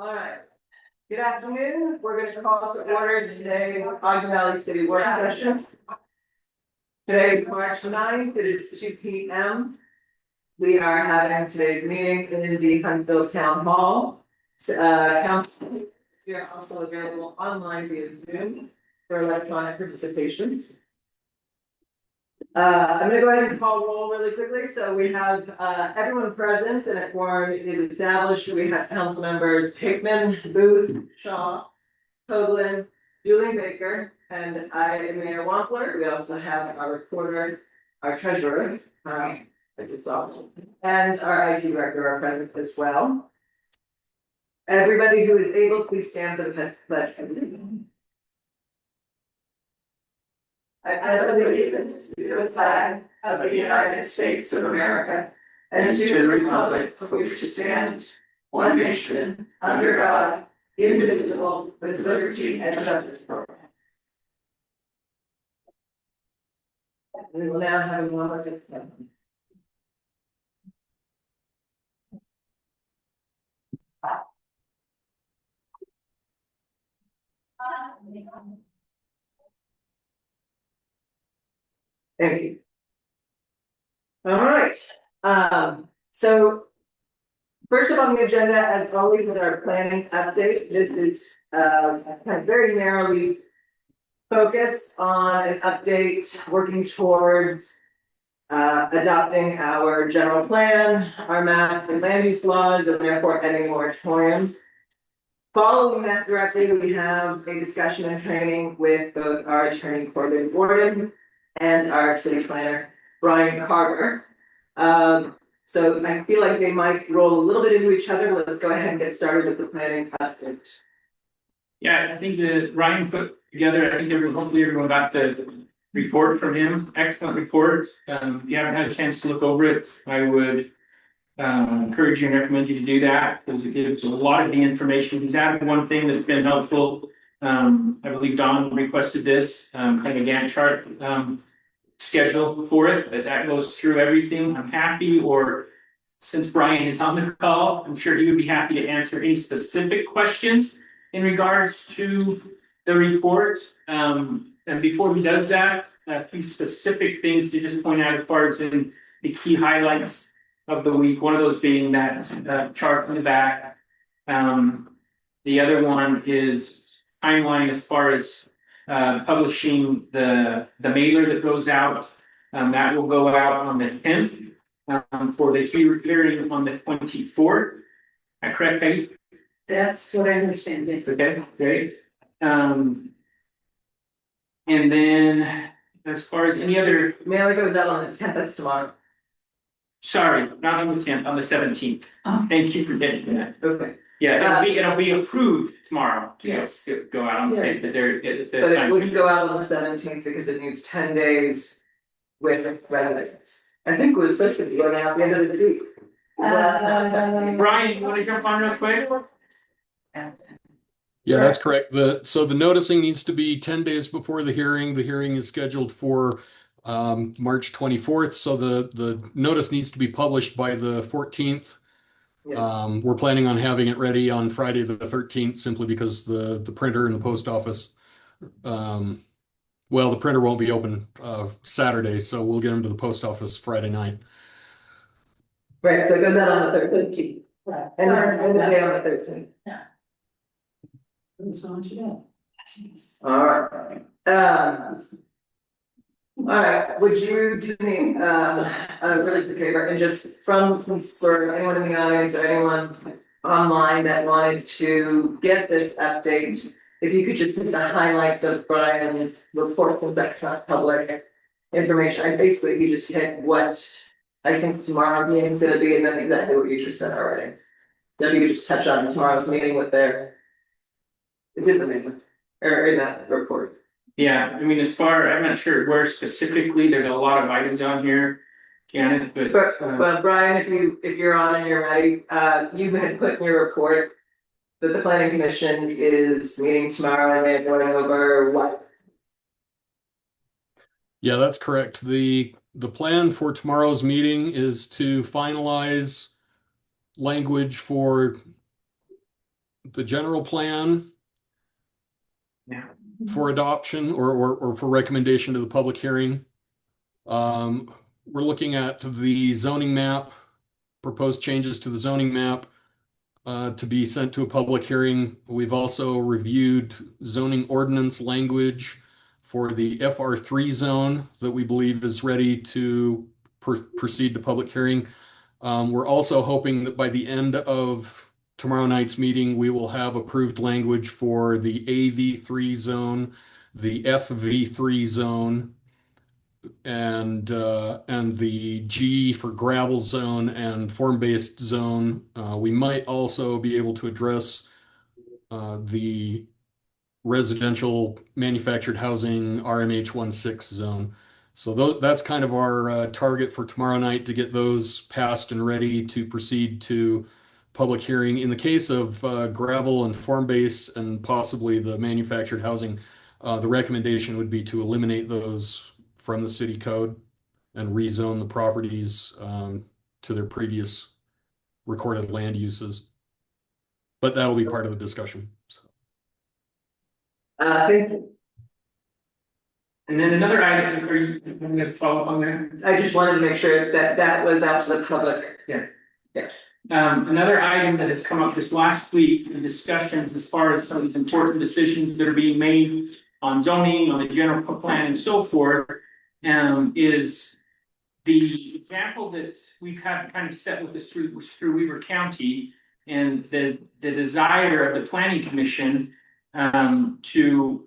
All right. Good afternoon. We're going to call to order today's Ogden Valley City Work Session. Today is March 9th. It is 2 p.m. We are having today's meeting in the Huntsville Town Hall. Council, we are also available online via Zoom for electronic participation. I'm going to go ahead and call roll really quickly. So we have everyone present and a quorum is established. We have council members Hickman, Booth, Shaw, Hoagland, Julie Baker, and I am Mayor Wampler. We also have our recorder, our treasurer, and our IT director are present as well. Everybody who is able, please stand for the pledge. I pledge allegiance to the flag of the United States of America and to the republic for which it stands, one nation, under God, indivisible, with liberty and justice for all. We will now have a moment of silence. Thank you. All right. So first up on the agenda, as always, with our planning update, this is kind of very narrowly focused on an update working towards adopting our general plan, our map and land use laws, and therefore ending moratorium. Following that directly, we have a discussion and training with both our attorney Corbin Gordon and our city planner Brian Carver. So I feel like they might roll a little bit into each other. Let's go ahead and get started with the planning update. Yeah, I think that Ryan put together, I think hopefully everyone got the report from him. Excellent report. If you haven't had a chance to look over it, I would encourage you and recommend you to do that because it gives a lot of the information. He's added one thing that's been helpful. I believe Don requested this kind of a Gantt chart schedule for it, that goes through everything. I'm happy, or since Brian is on the call, I'm sure he would be happy to answer any specific questions in regards to the report. And before he does that, a few specific things to just point out as far as in the key highlights of the week. One of those being that chart in the back. The other one is timeline as far as publishing the mailer that goes out. That will go out on the 10th for the hearing on the 24th. Correct, Peggy? That's what I understand. Yes. Okay, great. And then as far as any other Mailer goes out on the 10th. That's tomorrow. Sorry, not on the 10th, on the 17th. Oh. Thank you for getting that. Okay. Yeah, it'll be approved tomorrow. Yes. Go out on the 10th, but But it wouldn't go out on the 17th because it needs 10 days with residents. I think it was supposed to be going out at the end of this week. Brian, you want to jump on real quick? Yeah, that's correct. So the noticing needs to be 10 days before the hearing. The hearing is scheduled for March 24th. So the notice needs to be published by the 14th. Yeah. We're planning on having it ready on Friday the 13th, simply because the printer and the post office, well, the printer won't be open Saturday, so we'll get them to the post office Friday night. Right, so it goes out on the 13th. Right. And the day on the 13th. All right. All right, would you do me a really quick favor and just from since sort of anyone in the audience or anyone online that wanted to get this update, if you could just put the highlights of Brian's report, since that's not public information. I basically he just hit what I think tomorrow meeting is going to be, and then exactly what you just said already. Then you could just touch on tomorrow's meeting with their. It's in the meeting or in that report. Yeah, I mean, I'm not sure where specifically. There's a lot of items on here, Janet. But Brian, if you're on and you're ready, you had put in your report that the planning commission is meeting tomorrow and they're going over what. Yeah, that's correct. The plan for tomorrow's meeting is to finalize language for the general plan Yeah. for adoption or for recommendation to the public hearing. We're looking at the zoning map, proposed changes to the zoning map to be sent to a public hearing. We've also reviewed zoning ordinance language for the FR3 zone that we believe is ready to proceed to public hearing. We're also hoping that by the end of tomorrow night's meeting, we will have approved language for the AV3 zone, the FV3 zone, and the G for gravel zone and form-based zone. We might also be able to address the residential manufactured housing RMH16 zone. So that's kind of our target for tomorrow night to get those passed and ready to proceed to public hearing. In the case of gravel and form base and possibly the manufactured housing, the recommendation would be to eliminate those from the city code and rezone the properties to their previous recorded land uses. But that'll be part of the discussion. So. Thank you. And then another item, are you going to follow up on that? I just wanted to make sure that that was out to the public. Another item that has come up this last week in discussions as far as some of these important decisions that are being made on zoning, on the general plan and so forth, is the example that we've had kind of set with this through Weaver County and the desire of the planning commission to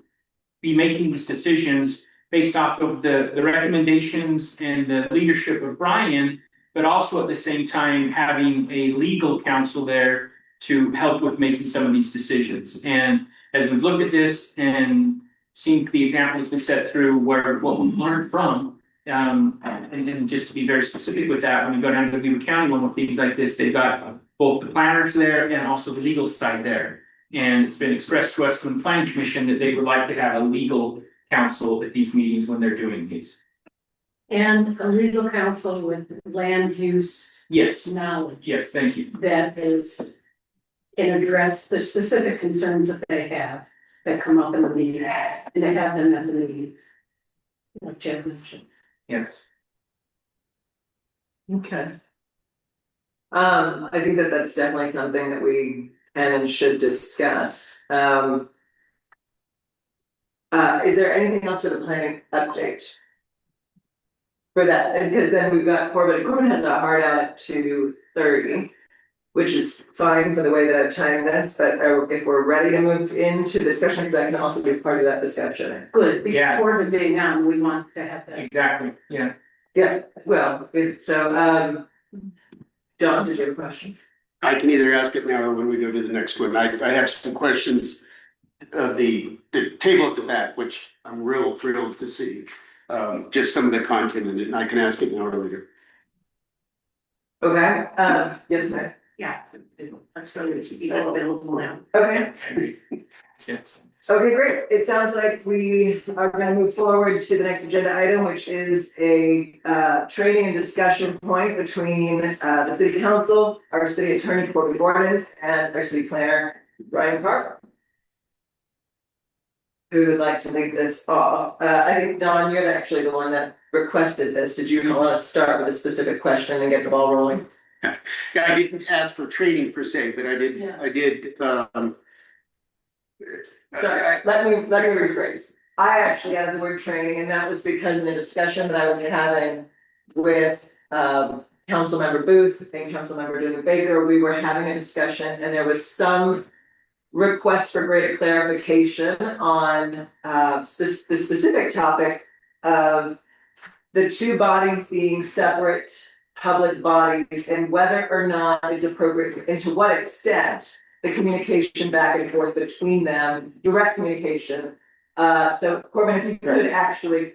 be making these decisions based off of the recommendations and the leadership of Brian, but also at the same time having a legal counsel there to help with making some of these decisions. And as we've looked at this and seen the example that's been set through where what we've learned from, and just to be very specific with that, when you go down to the Weaver County one with things like this, they've got both the planners there and also the legal side there. And it's been expressed to us from the planning commission that they would like to have a legal counsel at these meetings when they're doing these. And a legal counsel with land use Yes, knowledge yes, thank you. that can address the specific concerns that they have that come up in the meeting, and they have them at the meetings. Like Jeff mentioned. Yes. Okay. I think that that's definitely something that we can and should discuss. Is there anything else for the planning update? For that, because then we've got Corbin. Corbin has a hard out at 2:30, which is fine for the way that I've timed this, but if we're ready to move into discussion, that can also be part of that discussion. Good, Yeah. before the being on, we want to have that. Exactly, yeah. Yeah, well, John, did you have a question? I can either ask it now or when we go to the next one. I have some questions of the table at the back, which I'm real thrilled to see. Just some of the content in it, and I can ask it now or later. Okay, yes, ma'am. Yeah. Let's go to the available now. Okay. Yes. Okay, great. It sounds like we are gonna move forward to the next agenda item, which is a training and discussion point between the city council, our city attorney, Corbin Gordon, and our city planner, Brian Parker. Who would like to lead this off? I think, Don, you're actually the one that requested this. Did you want to start with a specific question and get the ball rolling? Yeah, I didn't ask for training per se, but I did, Yeah. Sorry, let me rephrase. I actually added the word training, and that was because in a discussion that I was having with Councilmember Booth and Councilmember Dylan Baker, we were having a discussion and there was some request for greater clarification on the specific topic of the two bodies being separate public bodies and whether or not it's appropriate and to what extent the communication back and forth between them, direct communication. So Corbin, if you could actually,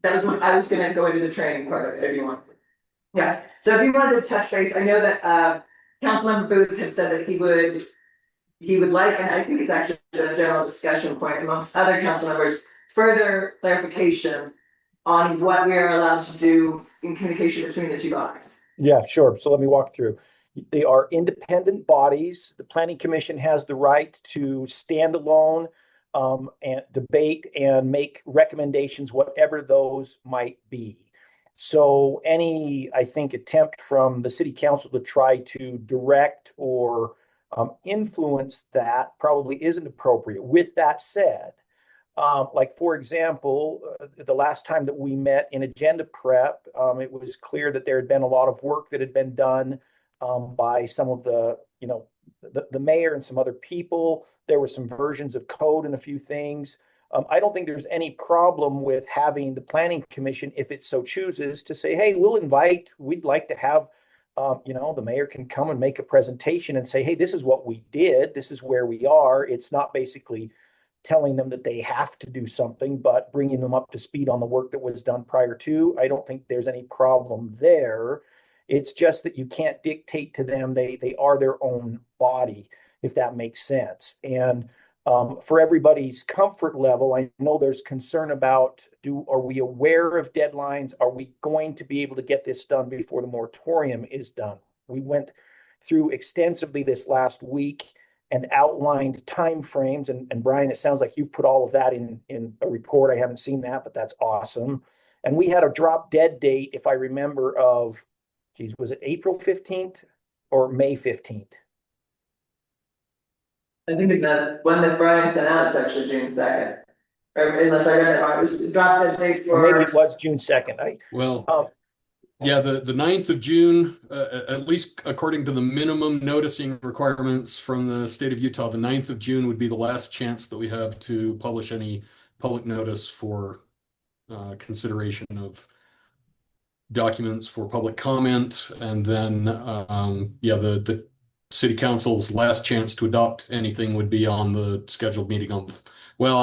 that was what I was gonna go into the training part of it if you want. Yeah, so if you wanted to touch base, I know that Councilmember Booth had said that he would like, and I think it's actually a general discussion point amongst other council members, further clarification on what we are allowed to do in communication between the two bodies. Yeah, sure. So let me walk through. They are independent bodies. The planning commission has the right to stand alone and debate and make recommendations, whatever those might be. So any, I think, attempt from the city council to try to direct or influence that probably isn't appropriate. With that said, like, for example, the last time that we met in agenda prep, it was clear that there had been a lot of work that had been done by some of the, the mayor and some other people. There were some versions of code and a few things. I don't think there's any problem with having the planning commission, if it so chooses, to say, hey, we'd like to have, the mayor can come and make a presentation and say, hey, this is what we did. This is where we are. It's not basically telling them that they have to do something, but bringing them up to speed on the work that was done prior to. I don't think there's any problem there. It's just that you can't dictate to them. They are their own body, if that makes sense. And for everybody's comfort level, I know there's concern about, are we aware of deadlines? Are we going to be able to get this done before the moratorium is done? We went through extensively this last week and outlined timeframes. And Brian, it sounds like you've put all of that in a report. I haven't seen that, but that's awesome. And we had a drop dead date, if I remember, of, was it April 15th or May 15th? I think the one that Brian sent out is actually June 2nd. Or unless I read it wrong, it was dropped dead date for. Or maybe it was June 2nd. Yeah, the 9th of June, at least according to the minimum noticing requirements from the state of Utah, the 9th of June would be the last chance that we have to publish any public notice for consideration of documents for public comment. And then, the city council's last chance to adopt anything would be on the scheduled meeting on,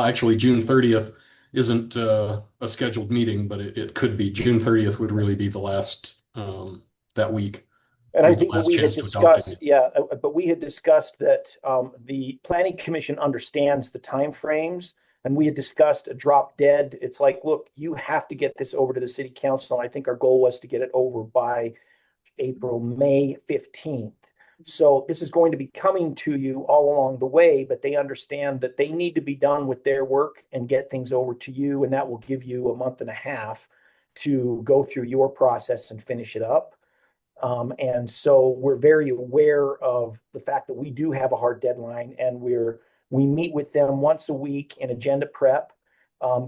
actually June 30th isn't a scheduled meeting, but it could be. June 30th would really be the last, that week. And I think we had discussed, but we had discussed that the planning commission understands the timeframes, and we had discussed a drop dead. It's like, look, you have to get this over to the city council. And I think our goal was to get it over by May 15th. So this is going to be coming to you all along the way, but they understand that they need to be done with their work and get things over to you. And that will give you a month and a half to go through your process and finish it up. And so we're very aware of the fact that we do have a hard deadline, and we meet with them once a week in agenda prep,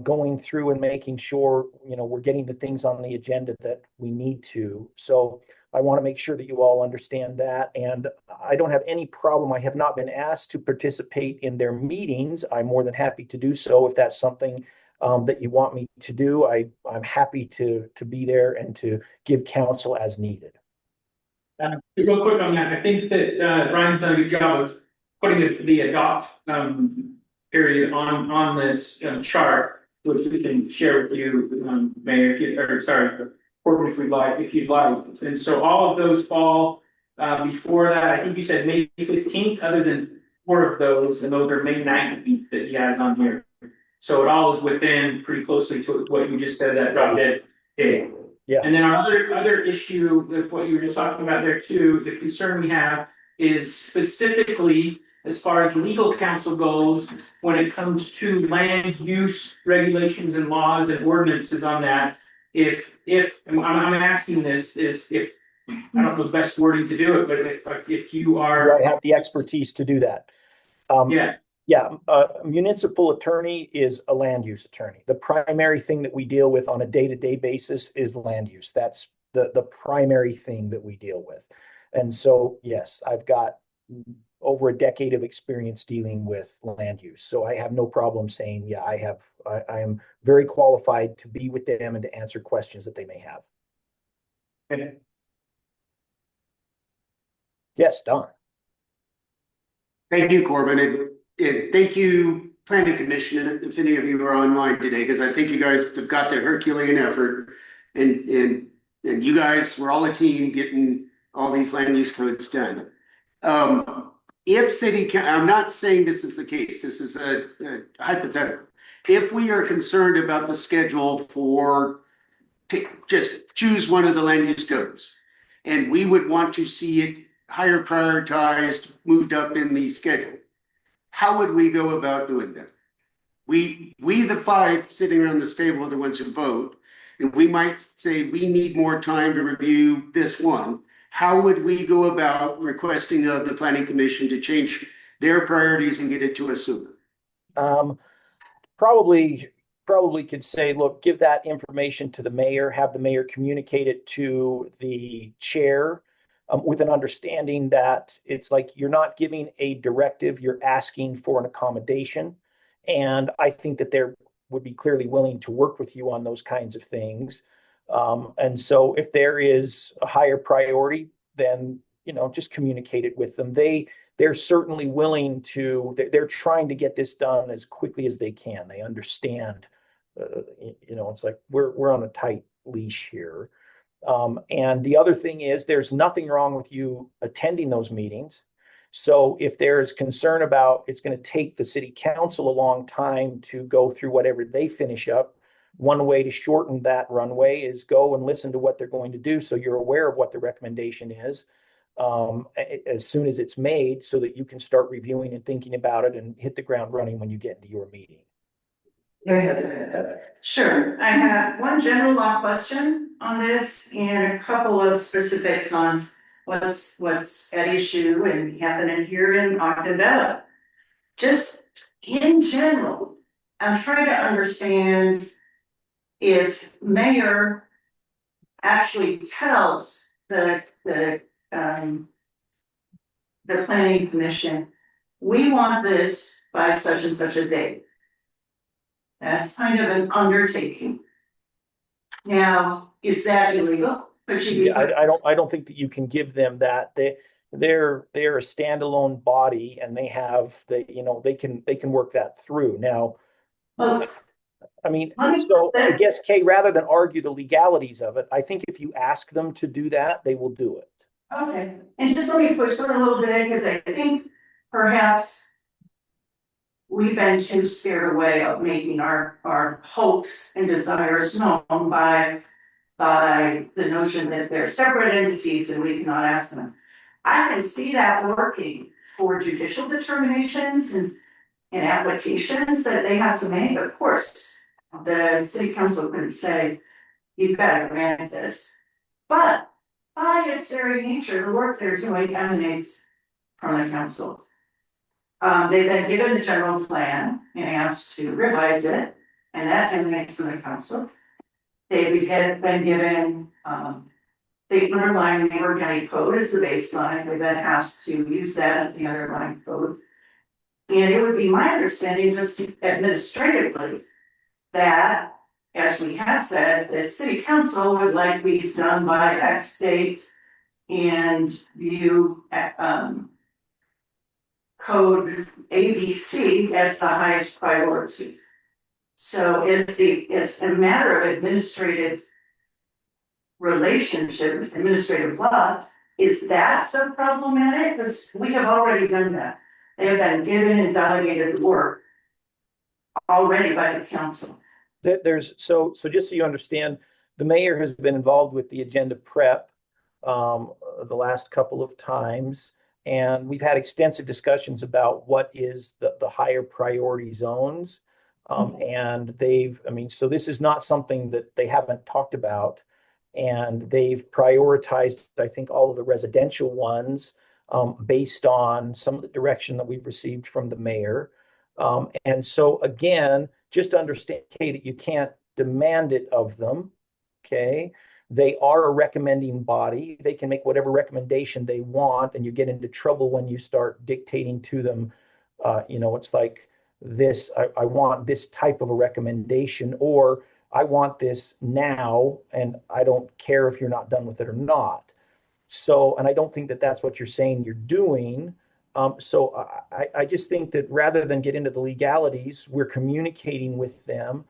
going through and making sure, we're getting the things on the agenda that we need to. So I want to make sure that you all understand that. And I don't have any problem. I have not been asked to participate in their meetings. I'm more than happy to do so. If that's something that you want me to do, I'm happy to be there and to give counsel as needed. Real quick on that, I think that Brian's done a good job of putting the adopt period on this chart, which we can share with you, Mayor, if you'd like. And so all of those fall before that. I think you said May 15th, other than 4 of those, and those are May 9th that he has on here. So it all is within pretty closely to what you just said, that drop dead date. Yeah. And then our other issue with what you were just talking about there too, the concern we have is specifically as far as legal counsel goes, when it comes to land use regulations and laws and ordinances on that. If I'm asking this is if I don't know the best wording to do it, but if you are, I have the expertise to do that. Municipal attorney is a land use attorney. The primary thing that we deal with on a day-to-day basis is land use. That's the primary thing that we deal with. And so, yes, I've got over a decade of experience dealing with land use. So I have no problem saying, I am very qualified to be with them and to answer questions that they may have. Okay. Yes, Don. Thank you, Corbin, and thank you, Planning Commission, and if any of you are online today, because I think you guys have got the Herculean effort, and you guys were all a team getting all these land use codes done. If I'm not saying this is the case, this is a hypothetical. If we are concerned about the schedule just choose one of the land use codes, and we would want to see it higher prioritized, moved up in the schedule. How would we go about doing that? We the five sitting around this table are the ones who vote, and we might say we need more time to review this one. How would we go about requesting of the planning commission to change their priorities and get it to us sooner? Probably could say, look, give that information to the mayor, have the mayor communicate it to the chair, with an understanding that it's like you're not giving a directive, you're asking for an accommodation. And I think that they would be clearly willing to work with you on those kinds of things. And so if there is a higher priority, then, just communicate it with them. They're certainly willing to, they're trying to get this done as quickly as they can. They understand, it's like we're on a tight leash here. And the other thing is there's nothing wrong with you attending those meetings. So if there's concern about it's going to take the city council a long time to go through whatever they finish up, one way to shorten that runway is go and listen to what they're going to do so you're aware of what the recommendation is as soon as it's made, so that you can start reviewing and thinking about it and hit the ground running when you get into your meeting. Go ahead. Sure, I have one general law question on this and a couple of specifics on what's at issue and happening here in Ogden Valley. Just in general, I'm trying to understand if mayor actually tells the planning commission, we want this by such and such a date. That's kind of an undertaking. Now, is that illegal? I don't think that you can give them that. They're a standalone body, and they can work that through. Now, Well, I mean, so I guess, Kay, rather than argue the legalities of it, I think if you ask them to do that, they will do it. okay, and just let me push through a little bit, because I think perhaps we've been too scared away of making our hopes and desires known by the notion that they're separate entities and we cannot ask them. I can see that working for judicial determinations and applications that they have to make. Of course, the city council can say, you've got to grant this. But by its very nature, the work they're doing emanates from the council. They've been given the general plan and asked to revise it, and that emanates from the council. They've been given, the underlying organic code as the baseline. They've been asked to use that as the underlying code. And it would be my understanding, just administratively, that, as we have said, the city council would like these done by X date and view code ABC as the highest priority. So it's a matter of administrative relationship, administrative law. Is that so problematic? Because we have already done that. They have been given and delegated work already by the council. So just so you understand, the mayor has been involved with the agenda prep the last couple of times, and we've had extensive discussions about what is the higher priority zones. And so this is not something that they haven't talked about, and they've prioritized, I think, all of the residential ones based on some of the direction that we've received from the mayor. And so again, just understand, Kay, that you can't demand it of them, okay? They are a recommending body. They can make whatever recommendation they want, and you get into trouble when you start dictating to them. It's like this, I want this type of a recommendation, or I want this now, and I don't care if you're not done with it or not. So, and I don't think that that's what you're saying you're doing. So I just think that rather than get into the legalities, we're communicating with them.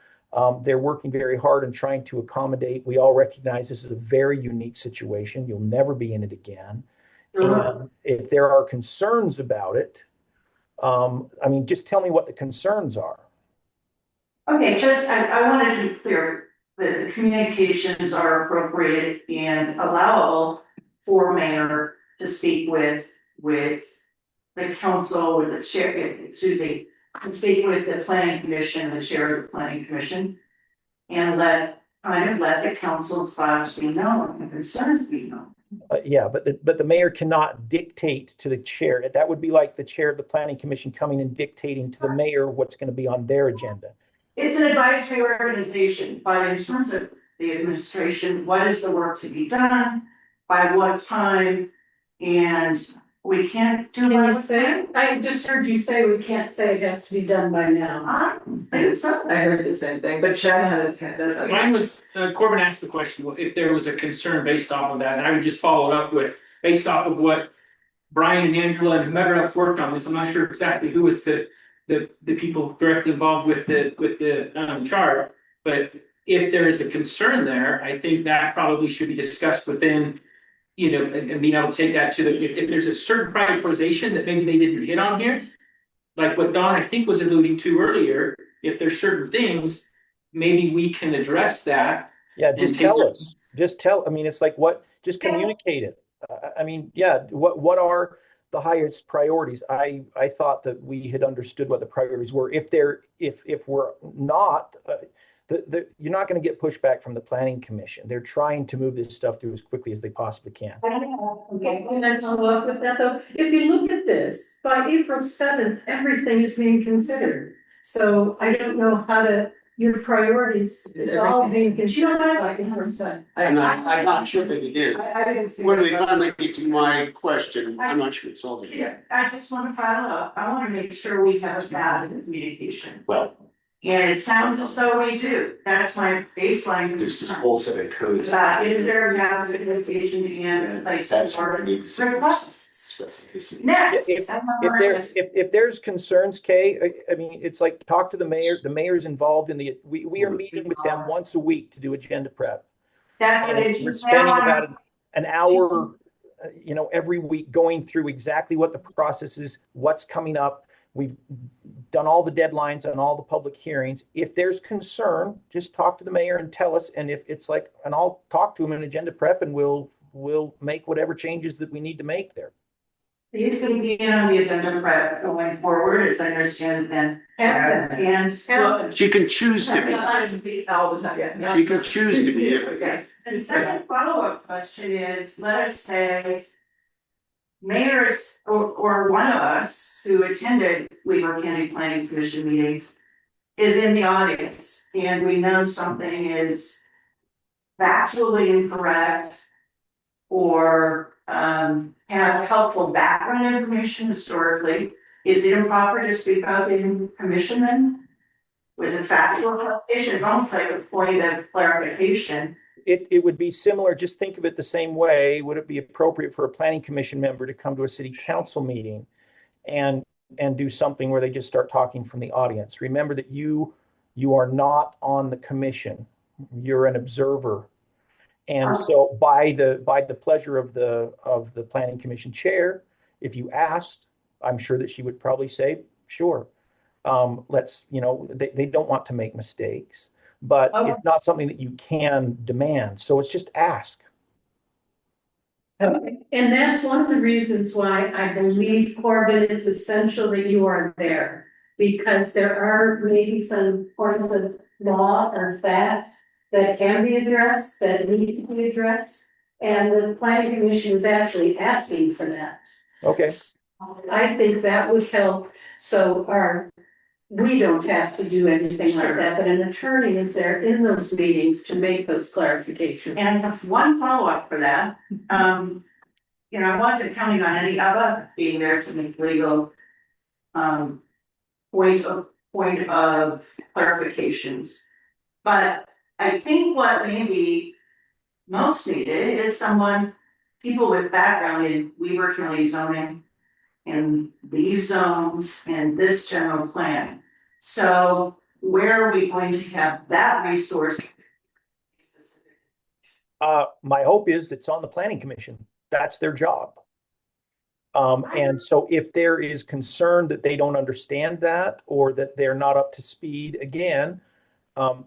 They're working very hard and trying to accommodate. We all recognize this is a very unique situation. You'll never be in it again. And if there are concerns about it, just tell me what the concerns are. Okay, I wanted to be clear that the communications are appropriate and allowable for mayor to speak with the council, with the chair, excuse me, to speak with the planning commission, the chair of the planning commission. And let the council's thoughts be known, and concerns be known. Yeah, but the mayor cannot dictate to the chair. That would be like the chair of the planning commission coming and dictating to the mayor what's going to be on their agenda. It's an advisory organization, but in terms of the administration, what is the work to be done? By what time? And we can't do. Can you say, I just heard you say we can't say it has to be done by now. I think so. I heard the same thing, but Chad had his hand up. Mine was, Corbin asked the question, well, if there was a concern based off of that, and I would just follow it up with, based off of what Brian and Angela and whomever else worked on this, I'm not sure exactly who was the people directly involved with the chart, but if there is a concern there, I think that probably should be discussed within, you know, and being able to take that to the, if there's a certain prioritization that maybe they didn't hit on here, like what Don, I think, was alluding to earlier, if there's certain things, maybe we can address that. Yeah, And just take tell it- us. Just tell. I mean, it's like what? Just communicate it. I mean, yeah. What are the highest priorities? I thought that we had understood what the priorities were. If we're not, you're not going to get pushback from the planning commission. They're trying to move this stuff through as quickly as they possibly can. Okay, and let's follow up with that though. If you look at this, by April 7th, everything is being considered. So I don't know how to, your priorities is all being considered by April 7th. I'm not sure that it is. I didn't see. When we that. finally get to my question, I'm not sure it's all there. Yeah, I just wanna follow up, I wanna make sure we have a path in communication. Well, And it sounds as though we do, that's my baseline there's this concern. whole set of codes. Is there a gap in communication and place That's for where I need to requests? specificity. Next. If there's concerns, Kay, I mean, it's like talk to the mayor. The mayor's involved in we are meeting with them once a week to do agenda prep. That And is. we're spending about an hour, every week going through exactly what the process is, what's coming up. We've done all the deadlines on all the public hearings. If there's concern, just talk to the mayor and tell us. And if it's like, and I'll talk to him in agenda prep and we'll make whatever changes that we need to make there. He's gonna be on the agenda prep going forward, as I understand it then. And. She can choose to be. All the time, yeah. She can choose to be. Okay. The second follow-up question is, let us say. Mayors or one of us who attended Weaver County Planning Commission meetings. Is in the audience and we know something is. Factually incorrect. Or have helpful background information historically. Is it improper to speak up in commission then? With a factual issue, it's almost like a point of clarification. It would be similar, just think of it the same way. Would it be appropriate for a planning commission member to come to a city council meeting and do something where they just start talking from the audience? Remember that you are not on the commission. You're an observer. And so by the pleasure of the planning commission chair, if you asked, I'm sure that she would probably say, sure. They don't want to make mistakes. But it's not something that you can demand. So it's just ask. And that's one of the reasons why I believe, Corbin, it's essential that you are there. Because there are maybe some points of law or facts that can be addressed, that need to be addressed. And the planning commission is actually asking for that. Okay. I think that would help. So we don't have to do anything like that, but an attorney is there in those meetings to make those clarifications. And one follow-up for that, I wasn't counting on any of us being there to make legal. Point of clarifications. But I think what maybe most needed is people with background in Weaver County zoning. In these zones and this general plan. So where are we going to have that resource? My hope is it's on the planning commission. That's their job. And so if there is concern that they don't understand that or that they're not up to speed, again,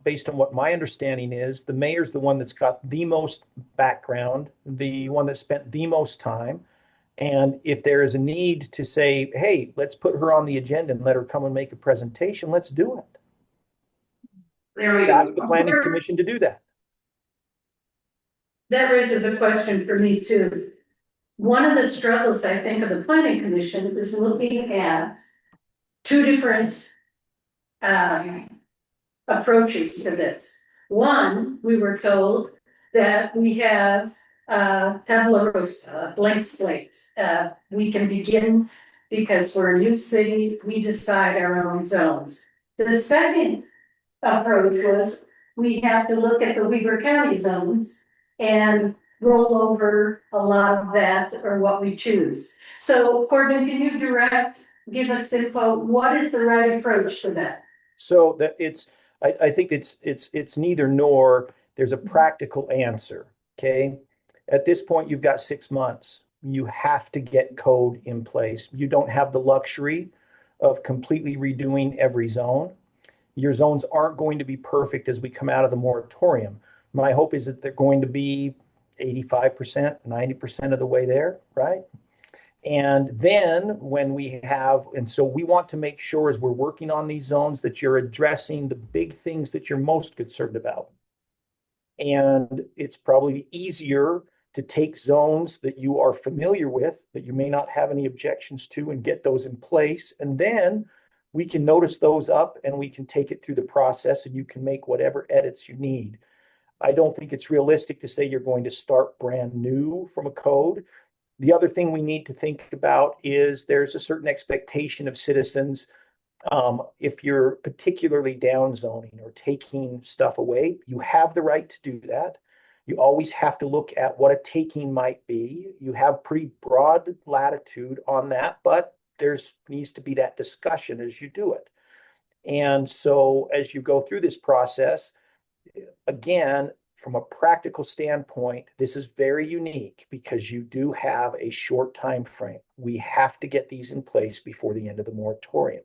based on what my understanding is, the mayor's the one that's got the most background, the one that spent the most time. And if there is a need to say, hey, let's put her on the agenda and let her come and make a presentation, let's do it. There we go. Ask the planning commission to do that. That raises a question for me too. One of the struggles, I think, of the planning commission is looking at two different approaches to this. One, we were told that we have tabula rasa, a blank slate. We can begin because we're a new city, we decide our own zones. The second approach was we have to look at the Weber County zones and roll over a lot of that or what we choose. So Corbin, can you give us info, what is the right approach to that? So that I think it's neither nor. There's a practical answer. Okay. At this point, you've got 6 months. You have to get code in place. You don't have the luxury of completely redoing every zone. Your zones aren't going to be perfect as we come out of the moratorium. My hope is that they're going to be 85%, 90% of the way there, right? And then when we have, and so we want to make sure as we're working on these zones that you're addressing the big things that you're most concerned about. And it's probably easier to take zones that you are familiar with, that you may not have any objections to, and get those in place. And then we can notice those up and we can take it through the process and you can make whatever edits you need. I don't think it's realistic to say you're going to start brand new from a code. The other thing we need to think about is there's a certain expectation of citizens. If you're particularly down zoning or taking stuff away, you have the right to do that. You always have to look at what a taking might be. You have pretty broad latitude on that, but there's needs to be that discussion as you do it. And so as you go through this process, again, from a practical standpoint, this is very unique because you do have a short time frame. We have to get these in place before the end of the moratorium.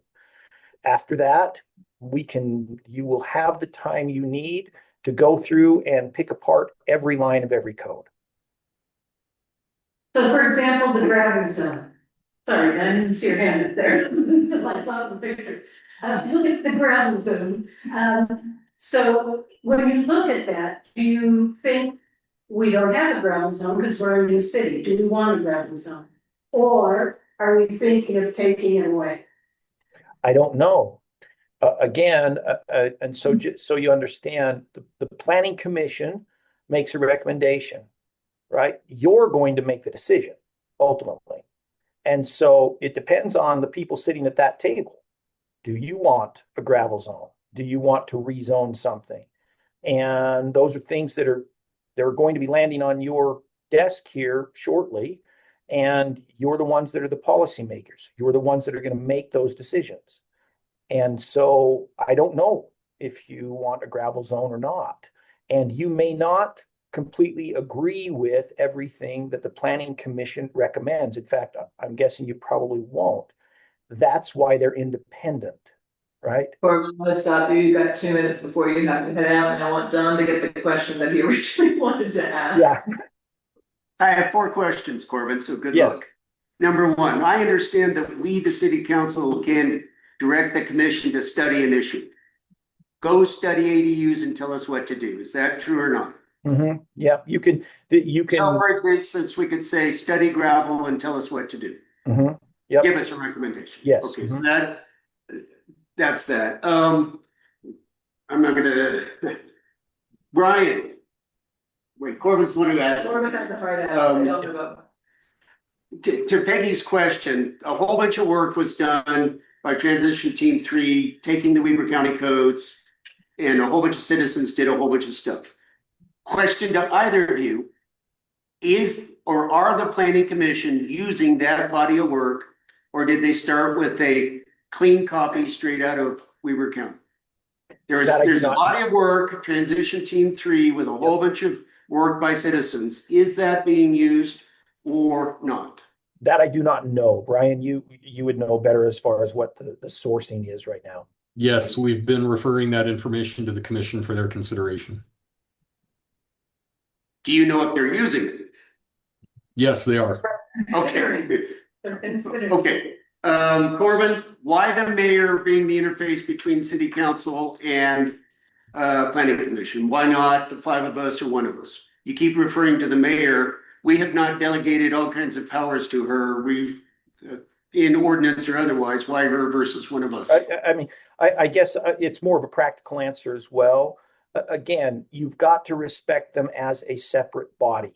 After that, you will have the time you need to go through and pick apart every line of every code. So for example, the gravel zone. Sorry, I didn't see your hand up there until I saw the picture. Look at the gravel zone. So when you look at that, do you think we don't have a gravel zone because we're a new city? Do we want a gravel zone? Or are we thinking of taking it away? I don't know. And so you understand, the planning commission makes a recommendation, right? You're going to make the decision ultimately. And so it depends on the people sitting at that table. Do you want a gravel zone? Do you want to rezone something? And those are things they're going to be landing on your desk here shortly. And you're the ones that are the policymakers. You're the ones that are going to make those decisions. And so I don't know if you want a gravel zone or not. And you may not completely agree with everything that the planning commission recommends. In fact, I'm guessing you probably won't. That's why they're independent, right? Corbin, let's stop you. You've got 2 minutes before you have to head out, and I want Don to get the question that he originally wanted to ask. Yeah. I have 4 questions, Corbin, so good Yes. luck. Number 1, I understand that we, the city council, can direct the commission to study an issue. Go study ADUs and tell us what to do. Is that true or not? Mm-hmm. Yeah, you can. So for instance, we could say study gravel and tell us what to do. Mm-hmm. Yep. Give us a recommendation. Yes. Okay, so that's that. I'm not gonna. Brian. Wait, Corbin's the one who asked. Corbin has a hard ass. I don't know about. To Peggy's question, a whole bunch of work was done by Transition Team 3, taking the Weber County codes, and a whole bunch of citizens did a whole bunch of stuff. Question to either of you, are the planning commission using that body of work, or did they start with a clean copy straight out of Weber County? There's a body of work, Transition Team 3, with a whole bunch of work by citizens. Is that being used or not? That I do not know. Brian, you would know better as far as what the sourcing is right now. Yes, we've been referring that information to the commission for their consideration. Do you know if they're using it? Yes, they are. Okay. They're considered. Okay, Corbin, why the mayor being the interface between city council and planning commission? Why not the five of us or one of us? You keep referring to the mayor. We have not delegated all kinds of powers to her. We've in ordinance or otherwise, why her versus one of us? I mean, I guess it's more of a practical answer as well. Again, you've got to respect them as a separate body,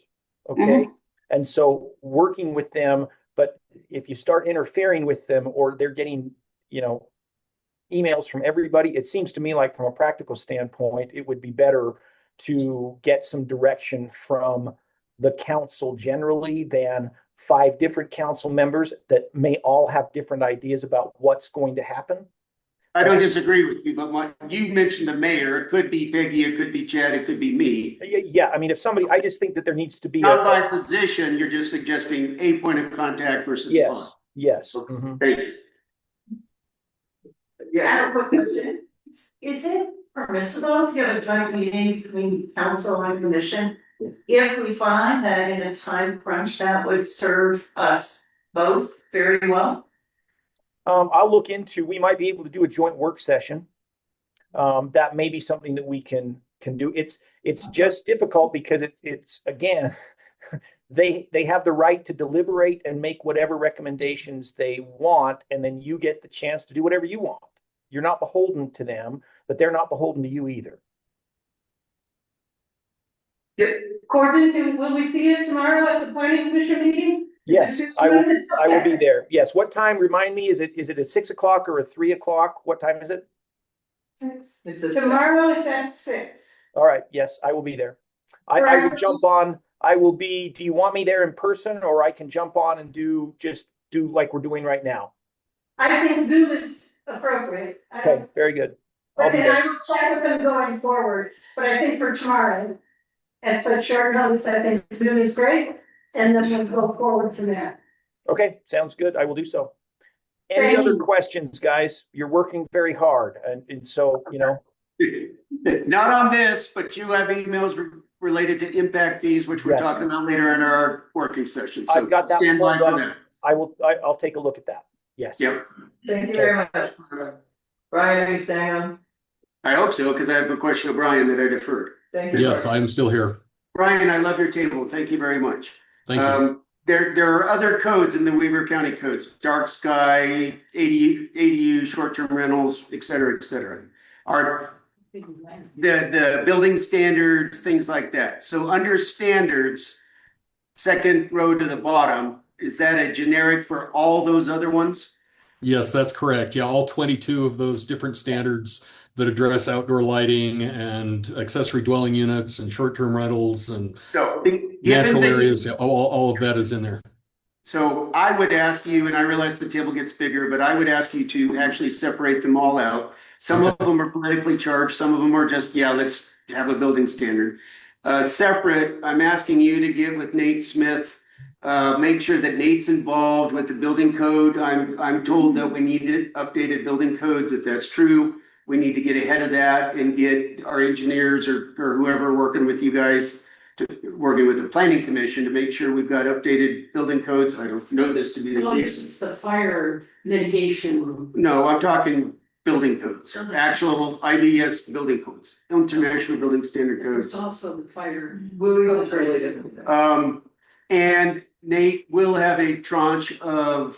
okay? And so working with them, but if you start interfering with them or they're getting, emails from everybody, it seems to me like from a practical standpoint, it would be better to get some direction from the council generally than 5 different council members that may all have different ideas about what's going to happen. I don't disagree with you, but you mentioned the mayor. It could be Peggy, it could be Chad, it could be me. Yeah, I mean, if somebody, I just think that there needs to be Not by position, you're just suggesting a point of contact versus yes, five. yes. Okay. Mhm. Thank you. I have a quick question. Is it permissible if you have a joint meeting between council and commission? If we find that in a time crunch that would serve us both very well? I'll look into, we might be able to do a joint work session. That may be something that we can do. It's just difficult because it's again, they have the right to deliberate and make whatever recommendations they want, and then you get the chance to do whatever you want. You're not beholden to them, but they're not beholden to you either. Corbin, will we see you tomorrow at the planning commission meeting? Yes, I will be there. Yes. What time? Remind me, is it a 6 o'clock or a 3 o'clock? What time is it? Tomorrow it's at 6. All right. Yes, I will be there. I will jump on. Do you want me there in person, or I can jump on and do like we're doing right now? I think Zoom is appropriate. Okay, very good. I'll But be then there. I will check with them going forward, but I think for tomorrow, at such short notice, I think Zoom is great, and then we'll go forward from there. Okay, sounds good. I will do so. Any Thank other you. questions, guys? You're working very hard, and so, Not on this, but you have emails related to impact fees, which we're Yes. talking about later in our working session. So I've got that stand by pulled for up. that. I'll take a look at that. Yes. Yep. Thank you very much. Brian, are you staying on? I hope so, because I have a question of Brian that I deferred. Thank you. Yes, I'm still here. Brian, I love your table. Thank you very much. Thank you. There are other codes in the Weaver County codes, dark sky, ADU, short-term rentals, et cetera, et cetera. Are the building standards, things like that. So under standards, second row to the bottom, is that a generic for all those other ones? Yes, that's correct. Yeah, all 22 of those different standards that address outdoor lighting and accessory dwelling units and short-term rentals and So natural areas, yeah, all of that is in there. So I would ask you, and I realize the table gets bigger, but I would ask you to actually separate them all out. Some of them are politically charged, some of them are just, yeah, let's have a building standard. Separate, I'm asking you to get with Nate Smith, make sure that Nate's involved with the building code. I'm told that we need updated building codes. If that's true, we need to get ahead of that and get our engineers or whoever working with you guys working with the planning commission to make sure we've got updated building codes. I don't know this to be the case. It's the fire mitigation. No, I'm talking building codes, actual IDS building codes, International Building Standard It's Codes. also the fire. We'll totally different. And Nate will have a tranche of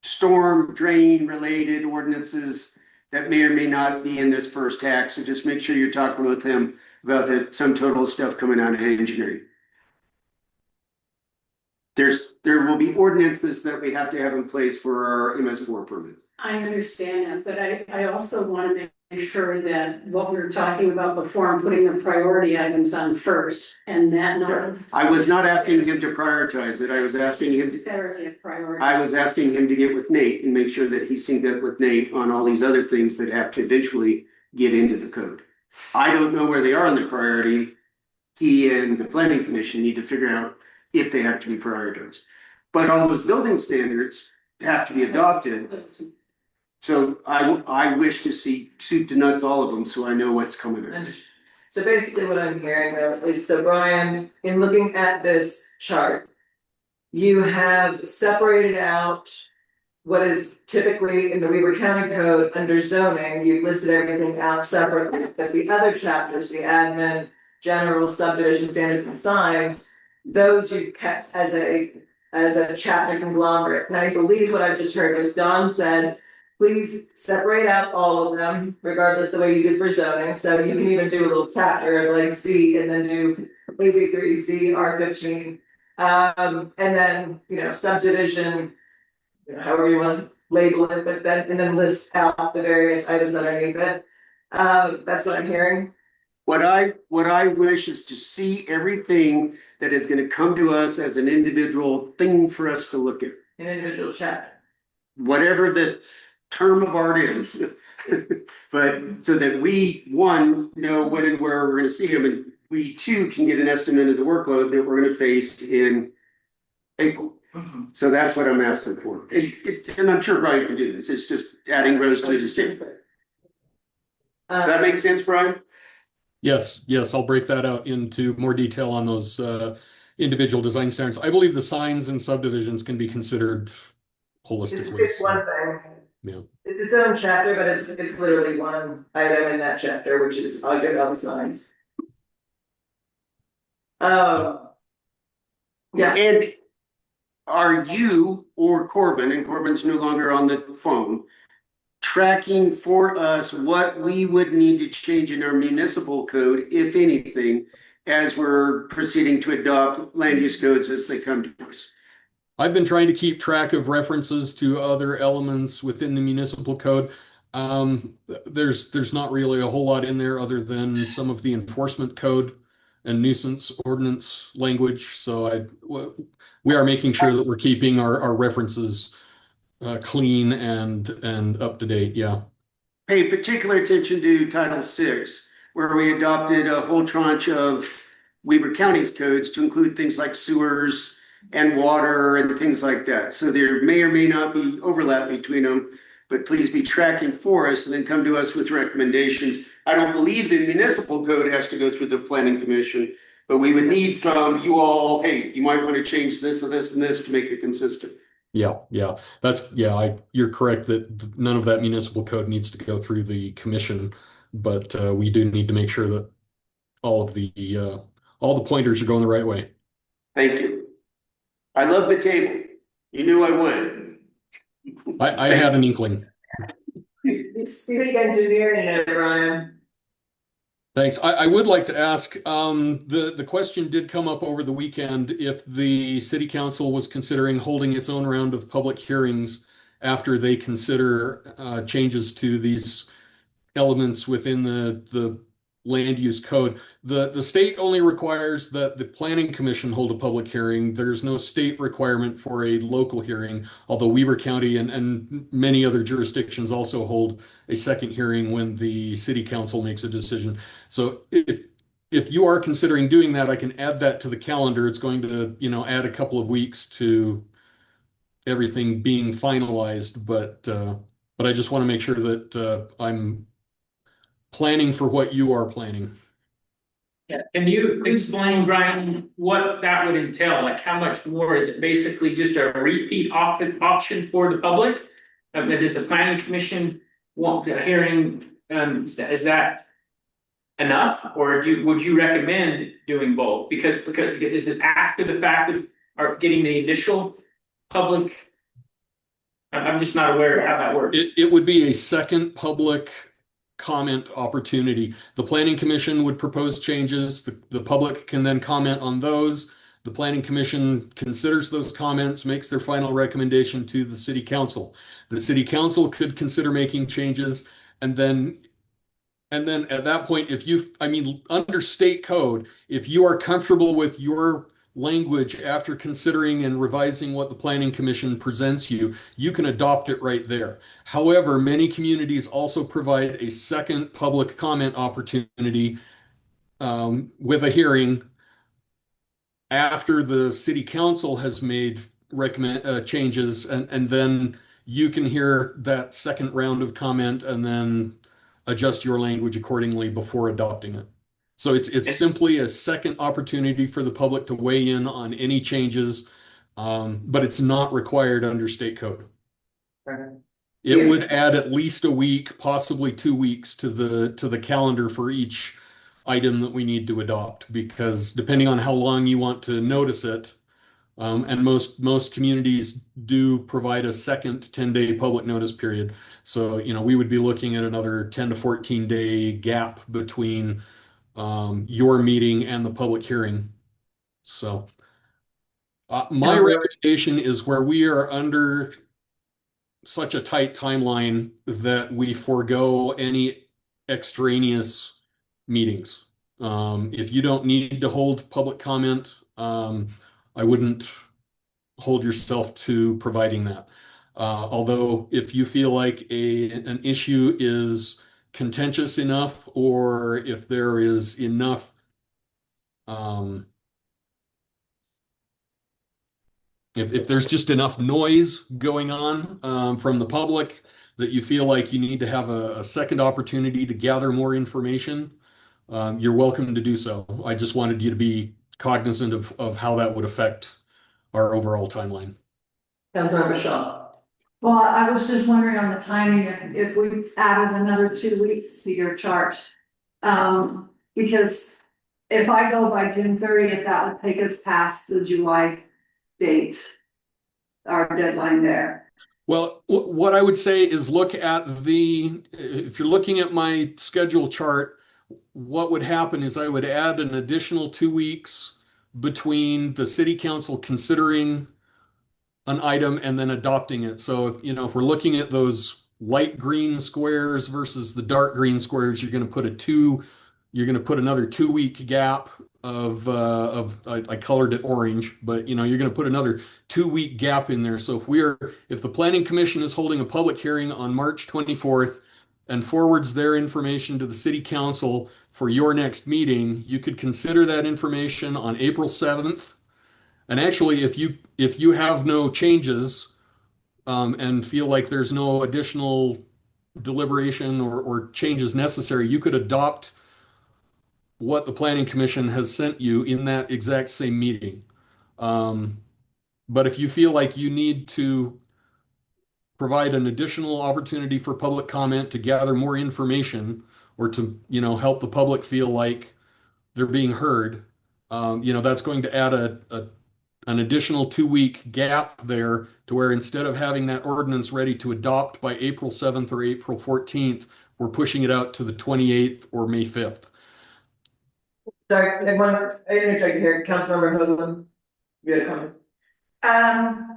storm drain related ordinances that may or may not be in this first hack. So just make sure you're talking with him about the sum total stuff coming out of engineering. There will be ordinances that we have to have in place for our MS4 permit. I understand that, but I also want to make sure that what we were talking about before, I'm putting the priority items on first, and that not I was not asking him to prioritize it. I was asking him, necessarily a priority. I was asking him to get with Nate and make sure that he's synced up with Nate on all these other things that have to eventually get into the code. I don't know where they are in the priority. He and the planning commission need to figure out if they have to be prioritized. But all those building standards have to be adopted. So I wish to see soup to nuts all of them, so I know what's coming next. So basically what I'm hearing though is, so Brian, in looking at this chart, you have separated out what is typically in the Weaver County Code under zoning, you've listed everything out separately, but the other chapters, the admin, general subdivision standards and signs, those you've kept as a chapter conglomerate. And I believe what I just heard was Don said, please separate out all of them, regardless of the way you did for zoning, so you can even do a little chapter of like C and then do maybe 3C, R15. And then, subdivision, however you want to label it, but then, and then list out the various items underneath it. That's what I'm hearing. What I wish is to see everything that is gonna come to us as an individual thing for us to look at. An individual chapter. Whatever the term of art is. But so that we, one, know when and where we're gonna see them, and we two can get an estimate of the workload that we're gonna face in April. So that's what I'm asking for. And I'm sure Brian can do this. It's just adding rows to his chart. Does that make sense, Brian? Yes, I'll break that out into more detail on those individual design standards. I believe the signs and subdivisions can be considered holistically. It's one thing. Yeah. It's its own chapter, but it's literally one item in that chapter, which is I'll give all the signs. Yeah. And are you or Corbin, and Corbin's no longer on the phone, tracking for us what we would need to change in our municipal code, if anything, as we're proceeding to adopt land use codes as they come to us? I've been trying to keep track of references to other elements within the municipal code. There's not really a whole lot in there other than some of the enforcement code and nuisance ordinance language. So we are making sure that we're keeping our references clean and up to date. Yeah. Pay particular attention to Title VI, where we adopted a whole tranche of Weber County's codes to include things like sewers and water and things like that. So there may or may not be overlap between them, but please be tracking for us and then come to us with recommendations. I don't believe the municipal code has to go through the planning commission, but we would need from you all, hey, you might want to change this and this and this to make it consistent. Yeah. You're correct that none of that municipal code needs to go through the commission, but we do need to make sure that all the pointers are going the right way. Thank you. I love the table. You knew I would. I had an inkling. Speak engineering there, Brian. Thanks. I would like to ask, the question did come up over the weekend if the city council was considering holding its own round of public hearings after they consider changes to these elements within the land use code. The state only requires that the planning commission hold a public hearing. There's no state requirement for a local hearing, although Weber County and many other jurisdictions also hold a second hearing when the city council makes a decision. So if you are considering doing that, I can add that to the calendar. It's going to, add a couple of weeks to everything being finalized, but I just want to make sure that I'm planning for what you are planning. Yeah, can you explain, Brian, what that would entail? Like, how much more? Is it basically just a repeat option for the public? Does the planning commission want a hearing? Is that enough, or would you recommend doing both? Because is it after the fact of getting the initial public? I'm just not aware of how that works. It would be a second public comment opportunity. The planning commission would propose changes. The public can then comment on those. The planning commission considers those comments, makes their final recommendation to the city council. The city council could consider making changes, and then at that point, under state code, if you are comfortable with your language after considering and revising what the planning commission presents you, you can adopt it right there. However, many communities also provide a second public comment opportunity with a hearing after the city council has made changes, and then you can hear that second round of comment and then adjust your language accordingly before adopting it. So it's simply a second opportunity for the public to weigh in on any changes But it's not required under state code. Okay. It Yeah. would add at least a week, possibly 2 weeks to the calendar for each item that we need to adopt, because depending on how long you want to notice it, and most communities do provide a second 10-day public notice period. So, we would be looking at another 10 to 14-day gap between your meeting and the public hearing. So, my recommendation is where we are under such a tight timeline that we forego any extraneous meetings. If you don't need to hold public comment, I wouldn't hold yourself to providing that. Although if you feel like an issue is contentious enough, or if there is enough if there's just enough noise going on from the public that you feel like you need to have a second opportunity to gather more information, you're welcome to do so. I just wanted you to be cognizant of how that would affect our overall timeline. Councilmember Shaw. Well, I was just wondering on the timing, if we added another 2 weeks to your chart. Because if I go by June 30th, that would take us past the July date, our deadline there. Well, what I would say is look at if you're looking at my schedule chart, what would happen is I would add an additional 2 weeks between the city council considering an item and then adopting it. So, if we're looking at those light green squares versus the dark green squares, you're going to put another 2 week gap of I colored it orange, but you're going to put another 2 week gap in there. So if the planning commission is holding a public hearing on March 24th and forwards their information to the city council for your next meeting, you could consider that information on April 7th. And actually, if you have no changes and feel like there's no additional deliberation or changes necessary, you could adopt what the planning commission has sent you in that exact same meeting. But if you feel like you need to provide an additional opportunity for public comment to gather more information, or to help the public feel like they're being heard, that's going to add an additional 2 week gap there, to where instead of having that ordinance ready to adopt by April 7th or April 14th, we're pushing it out to the 28th or May 5th. Sorry, I interjected here, Councilmember Hoagland. You had a comment?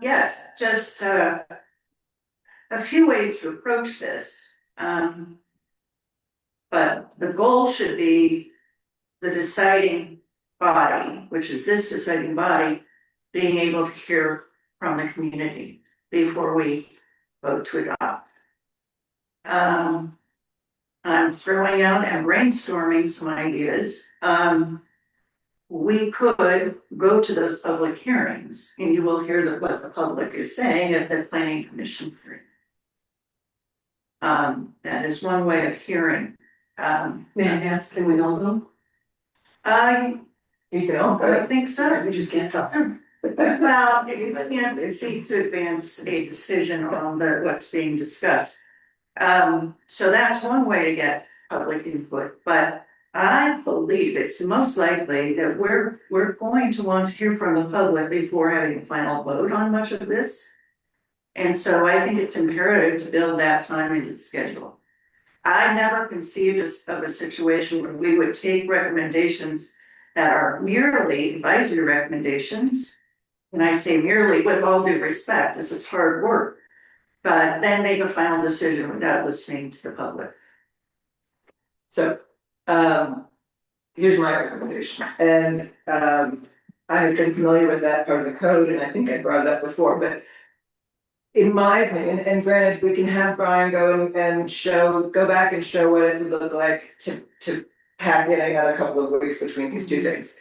Yes, just a few ways to approach this. But the goal should be the deciding body, which is this deciding body, being able to hear from the community before we vote to adopt. I'm throwing out and brainstorming some ideas. We could go to those public hearings and you will hear what the public is saying at the planning commission hearing. That is one way of hearing. May I ask, can we all go? You can all I go. think so. We just can't talk. Well, you can't speak to advance a decision on what's being discussed. So that's one way to get public input, but I believe it's most likely that we're going to want to hear from the public before having a final vote on much of this. And so I think it's imperative to build that time into the schedule. I never conceived of a situation where we would take recommendations that are merely advisory recommendations. And I say merely with all due respect, this is hard work, but then make a final decision without listening to the public. So, here's my recommendation, and I've been familiar with that part of the code, and I think I brought it up before, but in my opinion, and granted, we can have Brian go and go back and show what it would look like to pack in another couple of weeks between these two things.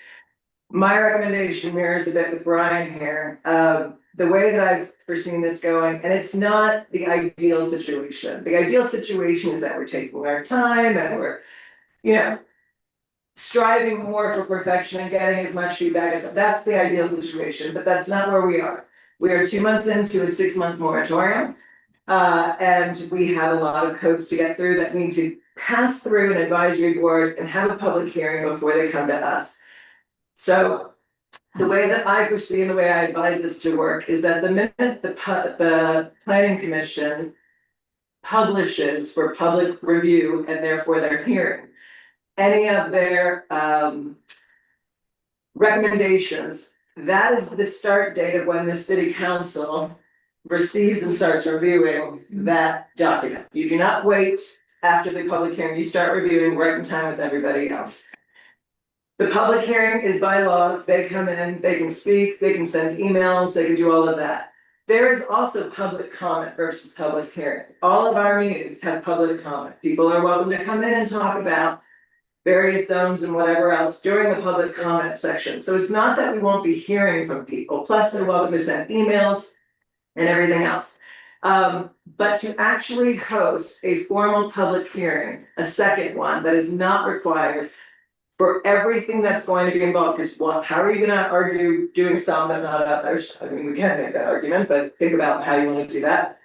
My recommendation mirrors a bit with Brian here. The way that I've foreseen this going, and it's not the ideal situation. The ideal situation is that we're taking our time and we're, striving more for perfection and getting as much feedback as that's the ideal situation, but that's not where we are. We are 2 months into a 6-month moratorium. And we have a lot of codes to get through that need to pass through an advisory board and have a public hearing before they come to us. So the way that I foresee and the way I advise this to work is that the minute the planning commission publishes for public review and therefore their hearing, any of their recommendations, that is the start date of when the city council receives and starts reviewing that document. You do not wait after the public hearing, you start reviewing right in time with everybody else. The public hearing is by law, they come in, they can speak, they can send emails, they can do all of that. There is also public comment versus public hearing. All of our meetings have public comment. People are welcome to come in and talk about various zones and whatever else during the public comment section. So it's not that we won't be hearing from people, plus they're welcome to send emails and everything else. But to actually host a formal public hearing, a second one that is not required for everything that's going to be involved, because how are you gonna argue doing some but not others? I mean, we can make that argument, but think about how you wanna do that.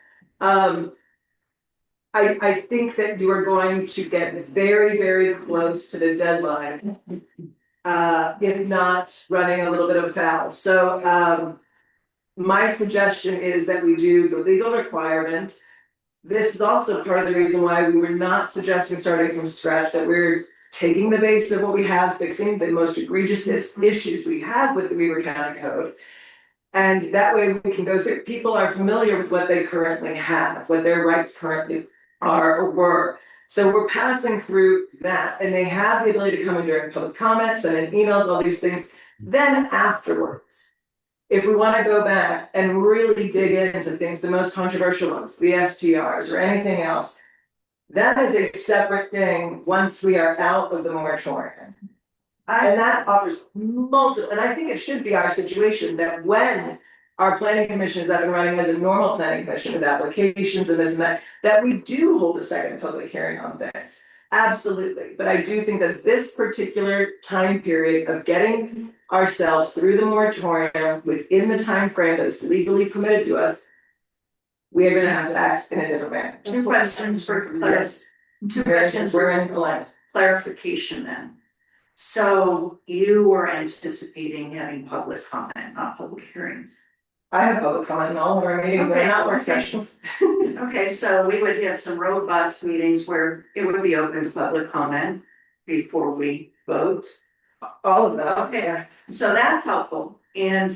I think that you are going to get very, very close to the deadline. If not running a little bit of foul. So, my suggestion is that we do the legal requirement. This is also part of the reason why we were not suggesting starting from scratch, that we're taking the base of what we have, fixing the most egregious issues we have with the Weaver County Code. And that way we can go through, people are familiar with what they currently have, what their rights currently are or were. So we're passing through that, and they have the ability to come in during public comments and in emails, all these things. Then afterwards, if we want to go back and really dig into things, the most controversial ones, the STRs or anything else, that is a separate thing once we are out of the moratorium. And that offers multiple, and I think it should be our situation that when our planning commission is up and running as a normal planning commission with applications and this and that we do hold a second public hearing on things. Absolutely, but I do think that this particular time period of getting ourselves through the moratorium within the time frame that is legally permitted to us, we are gonna have to act in a different manner. Two questions for Yes. We're in alignment. clarification then. So you were anticipating having public comment, not public hearings. I have public comment in all of our meetings, but Okay. not work sessions. Okay, so we would have some robust meetings where it would be open to public comment before we vote. All of that. Okay, so that's helpful, and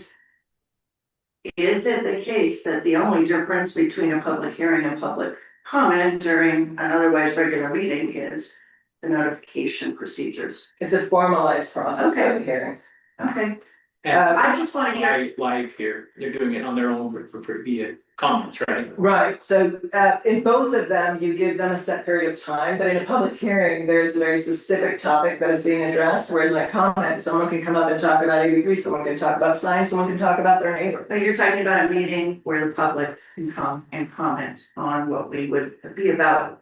is it the case that the only difference between a public hearing and public comment during an otherwise regular meeting is the notification procedures? It's a formalized process Okay. of hearing. Okay, And I just wanna hear, live here, they're doing it on their own for via comments, right? Right, so in both of them, you give them a set period of time, but in a public hearing, there's a very specific topic that is being addressed, whereas in a comment, someone can come up and talk about AB3, someone can talk about science, someone can talk about their neighbor. but you're talking about a meeting where the public can come and comment on what we would be about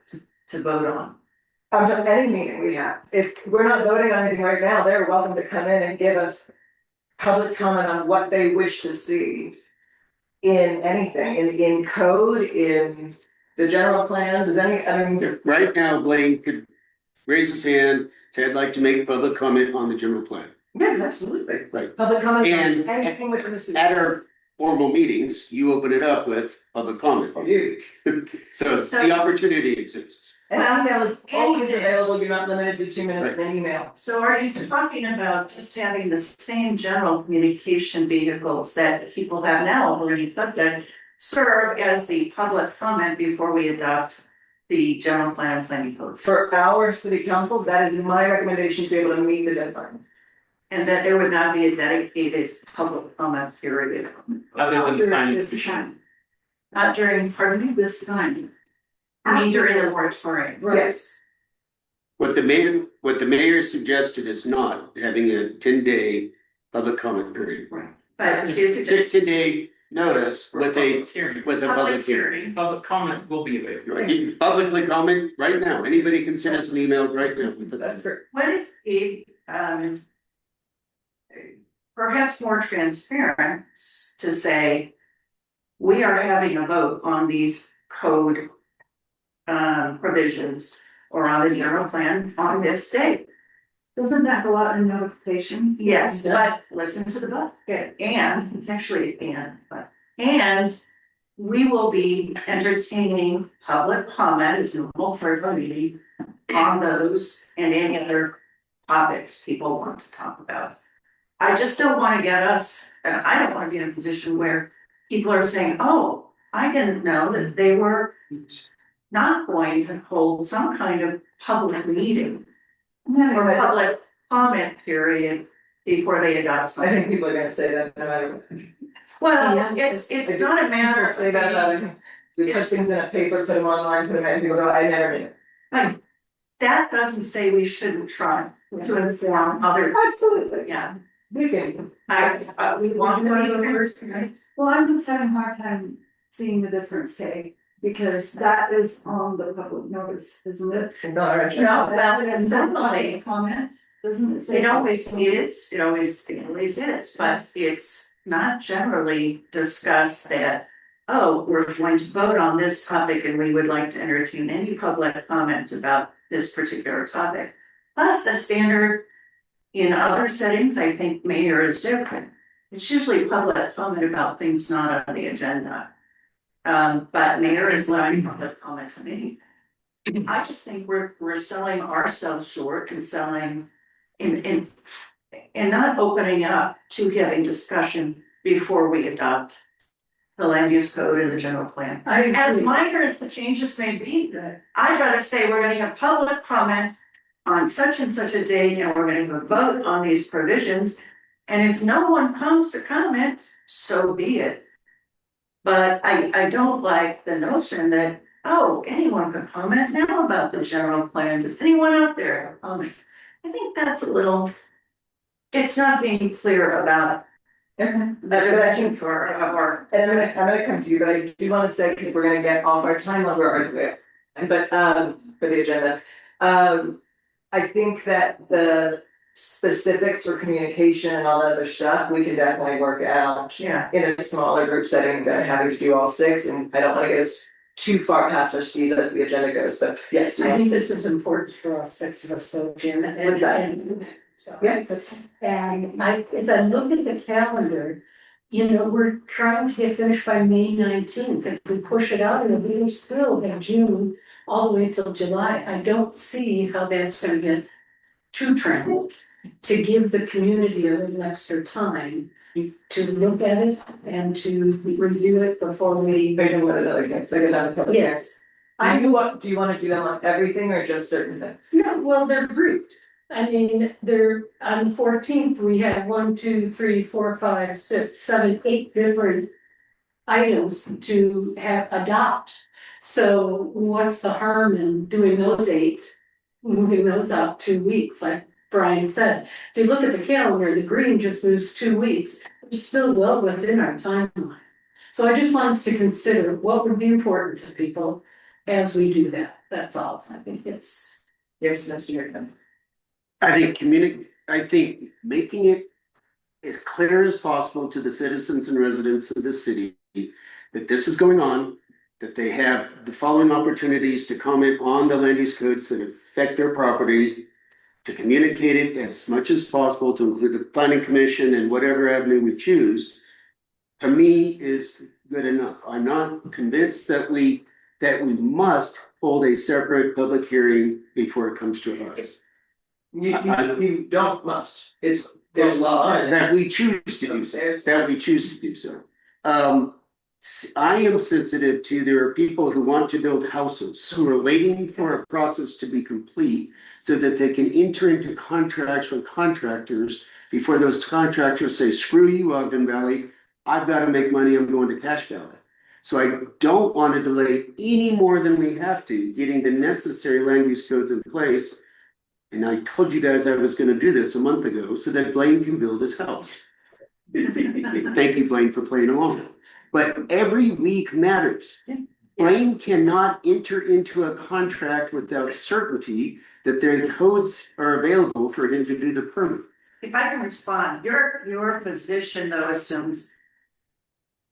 to vote on. Any meeting we have, if we're not voting on anything right now, they're welcome to come in and give us public comment on what they wish to see in anything, in code, in the general plan, does any, I mean. Right now, Blaine could raise his hand, say, I'd like to make public comment on the general plan. Yeah, absolutely. Right. Public comment on And anything within the city. At our formal meetings, you open it up with public comment. So the opportunity exists. And email is always Anything. available, you're not limited to 2 minutes in email. So are you talking about just having the same general communication vehicles that people have now on the subject serve as the public comment before we adopt the general plan and planning code? For our city council, that is my recommendation to be able to meet the deadline. And that there would not be a dedicated public comment period? Other than the planning This commission. time. Not during, pardon me, this time. I mean, during the moratorium. Yes. What the mayor suggested is not having a 10-day public comment period. Right. But you Just suggest 10-day notice For a with a public hearing. public hearing. Public comment will be available. Right, you can publicly comment right now. Anybody can send us an email right now. That's great. Would it be, perhaps more transparent to say, we are having a vote on these code provisions or on the general plan on this date. Doesn't that go out in notification? Yes, but listen to the book, and it's actually and we will be entertaining public comment as normal for a meeting on those and any other topics people want to talk about. I just don't want to get us, and I don't want to be in a position where people are saying, oh, I didn't know that they were not going to hold some kind of public meeting or public comment period before they adopt I something. think people are gonna say that no matter what. Well, it's not a matter People say that, of, we put things in a paper, put them online, put them in, people go, I never knew. that doesn't say we shouldn't try to inform other, Absolutely, yeah. we can. We want to be first, Well, I'm just having a hard time seeing the difference, Kay, because that is on the public notice, isn't it? It's all right. No, well, It it's says not on the comment, doesn't it say? It always is, it always is, but it's not generally discussed that, oh, we're going to vote on this topic and we would like to entertain any public comments about this particular topic. Plus the standard in other settings, I think mayor is different. It's usually public comment about things not on the agenda. But mayor is allowing public comment on anything. I just think we're selling ourselves short and selling and not opening up to having discussion before we adopt the land use code and the general plan. As minor as the changes may be, I'd rather say we're gonna have public comment on such and such a date and we're gonna have a vote on these provisions. And if no one comes to comment, so be it. But I don't like the notion that, oh, anyone could comment now about the general plan. Does anyone out there have a comment? I think that's a little, it's not being clear about Okay. the dimensions of our. And I'm gonna come to you, but I do wanna say, because we're gonna get off our timeline, we're already there. But for the agenda, I think that the specifics for communication and all that other stuff, we can definitely work out. Yeah. In a smaller group setting than having to do all six, and I don't wanna get us too far past our skis as the agenda goes, but yes. I think this is important for us, six of us, so Jim, What's that? and so. Yeah, that's. And as I look at the calendar, you know, we're trying to get finished by May 19th. If we push it out, it'll be still in June, all the way till July. I don't see how that's gonna get too trimmed. To give the community a little extra time to look at it and to review it before we. They're doing what another game, they're gonna have a. Yes. Do you wanna do them on everything or just certain things? No, well, they're grouped. I mean, they're, on the 14th, we have 1, 2, 3, 4, 5, 6, 7, 8 different items to adopt. So what's the harm in doing those 8, moving those up 2 weeks, like Brian said? If you look at the calendar, the green just moves 2 weeks, it's still well within our timeline. So I just want us to consider what would be important to people as we do that, that's all. I think it's. Yes, Mr. Hickman. I think making it as clear as possible to the citizens and residents of the city that this is going on, that they have the following opportunities to comment on the land use codes that affect their property, to communicate it as much as possible, to include the planning commission and whatever avenue we choose, to me is good enough. I'm not convinced that we must hold a separate public hearing before it comes to us. You don't must, there's law. That we choose to do so, I am sensitive to, there are people who want to build houses, who are waiting for a process to be complete so that they can enter into contracts with contractors before those contractors say, screw you, Ogden Valley, I've got to make money, I'm going to Cache Valley. So I don't want to delay any more than we have to getting the necessary land use codes in place. And I told you guys I was gonna do this a month ago so that Blaine can build his house. Thank you, Blaine, for playing along. But every week matters. Blaine cannot enter into a contract without certainty that their codes are available for him to do the permit. If I can respond, your position though assumes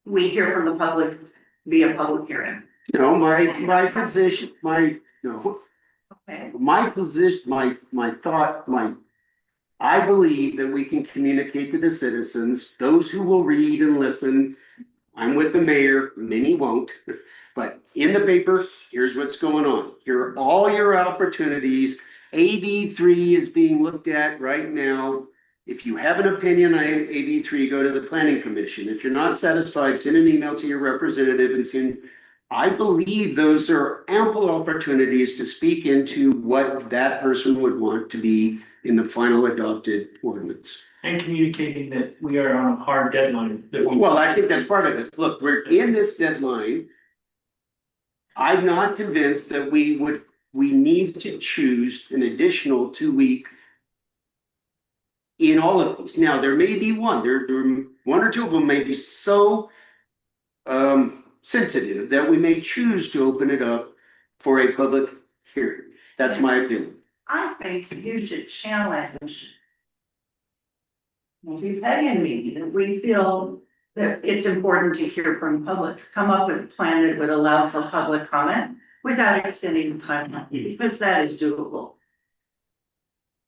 we hear from the public via public hearing. You know, my position, Okay. my position, my thought, I believe that we can communicate to the citizens, those who will read and listen. I'm with the mayor, many won't, but in the paper, here's what's going on. Here are all your opportunities. AB3 is being looked at right now. If you have an opinion on AB3, go to the planning commission. If you're not satisfied, send an email to your representative and send. I believe those are ample opportunities to speak into what that person would want to be in the final adopted ordinance. And communicating that we are on a hard deadline. That we- Well, I think that's part of it. Look, we're in this deadline. I'm not convinced that we need to choose an additional 2-week in all of these. Now, there may be one, there one or two of them may be so sensitive that we may choose to open it up for a public hearing. That's my opinion. I think you should challenge. Maybe Peggy and me, that we feel that it's important to hear from the public, to come up with a plan that would allow for public comment without extending the timeline, because that is doable.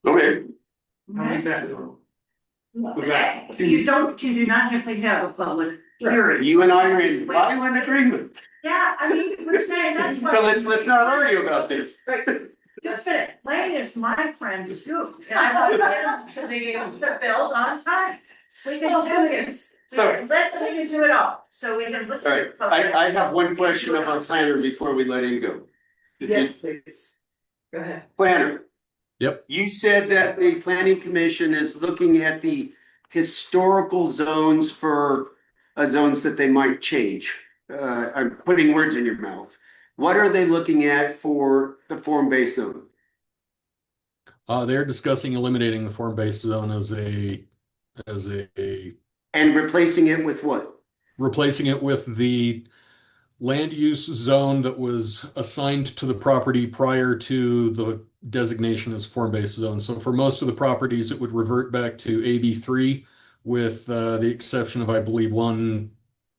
Okay. How is that? You do not have to have a public hearing. You and I are in violent agreement. Yeah, I mean, we're saying that's what. So let's not argue about this. Just a minute, Lane is my friend too, and I want him to be able to build on time. We can do this, we can do it all, so we can listen. All right, I have one question of our planner before we let him go. Yes, please. Go ahead. Planner. Yep. You said that the planning commission is looking at the historical zones for zones that they might change. I'm putting words in your mouth. What are they looking at for the form-based zone? They're discussing eliminating the form-based zone as a And replacing it with what? replacing it with the land use zone that was assigned to the property prior to the designation as form-based zone. So for most of the properties, it would revert back to AB3 with the exception of, I believe, one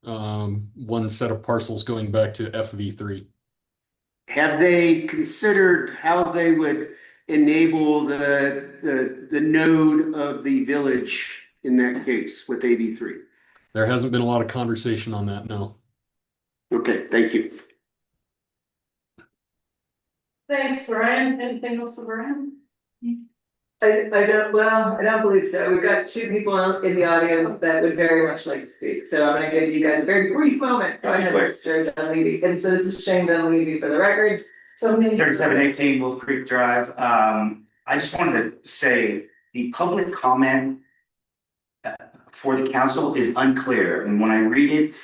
set of parcels going back to FV3. Have they considered how they would enable the node of the village in that case with AB3? There hasn't been a lot of conversation on that, no. Okay, thank you. Thanks, Brian. Anything else for Brian? I don't believe so. We've got two people in the audience that would very much like to speak. So I'm gonna give you guys a very brief moment. Go ahead, Mr. Dunleavy. And so this is Shane Dunleavy for the record. So maybe. 3718 Wolf Creek Drive. I just wanted to say the public comment for the council is unclear. And when I read it,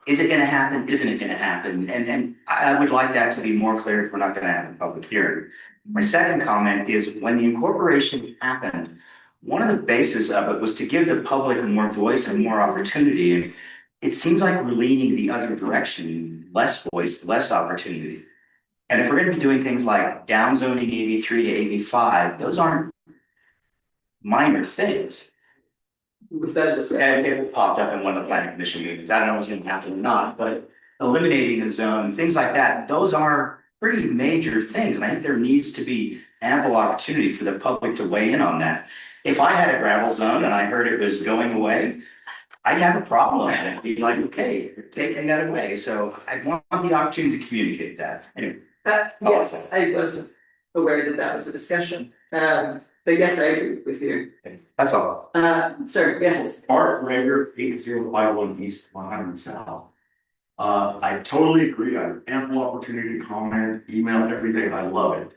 is it gonna happen? Isn't it gonna happen? And I would like that to be more clear if we're not gonna have a public hearing. My second comment is when the incorporation happened, one of the bases of it was to give the public more voice and more opportunity. And it seems like we're leaning the other direction, less voice, less opportunity. And if we're gonna be doing things like downzoning AB3 to AB5, those aren't minor things. Was that just? And it popped up in one of the planning commission meetings. I don't know what's gonna happen or not, but eliminating the zone, things like that, those are pretty major things. And I think there needs to be ample opportunity for the public to weigh in on that. If I had a gravel zone and I heard it was going away, I'd have a problem. I'd be like, okay, you're taking that away. So I want the opportunity to communicate that. Anyway. Yes, I wasn't aware that that was a discussion. But yes, I agree with you. That's all. Sir, yes. Art Rager, 8051 East, 100 South. I totally agree. I have ample opportunity to comment, email, everything. I love it.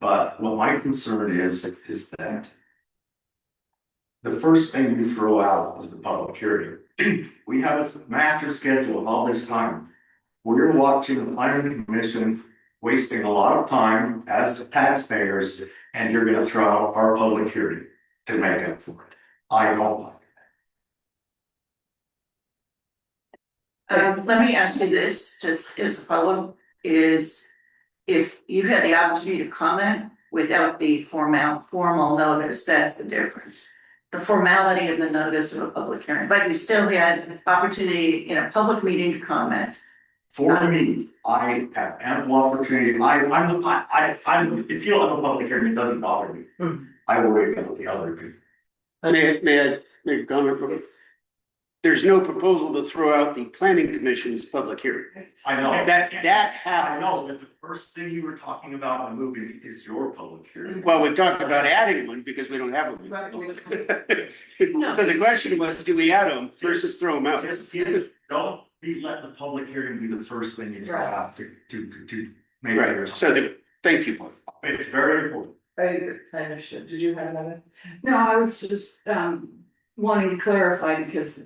But what my concern is that the first thing you throw out is the public hearing. We have a master schedule of all this time. We're watching the planning commission wasting a lot of time as taxpayers, and you're gonna throw out our public hearing to make up for it. I don't like it. Let me ask you this, just as a follow-up, is if you had the opportunity to comment without the formal notice, that's the difference. the formality of the notice of a public hearing, but you still had opportunity in a public meeting to comment. For me, I have ample opportunity, if you don't have a public hearing, it doesn't bother me. I will wait until the other people. May I make a comment? There's no proposal to throw out the planning commission's public hearing. I know. That I happens. know, but the first thing you were talking about moving is your public hearing. Well, we talked about adding one because we don't have one. So the question was, do we add them versus throw them out? Just don't let the public hearing be the first thing you throw out to make your. Right, so thank you. It's very important. I understood. Did you have another? No, I was just wanting to clarify because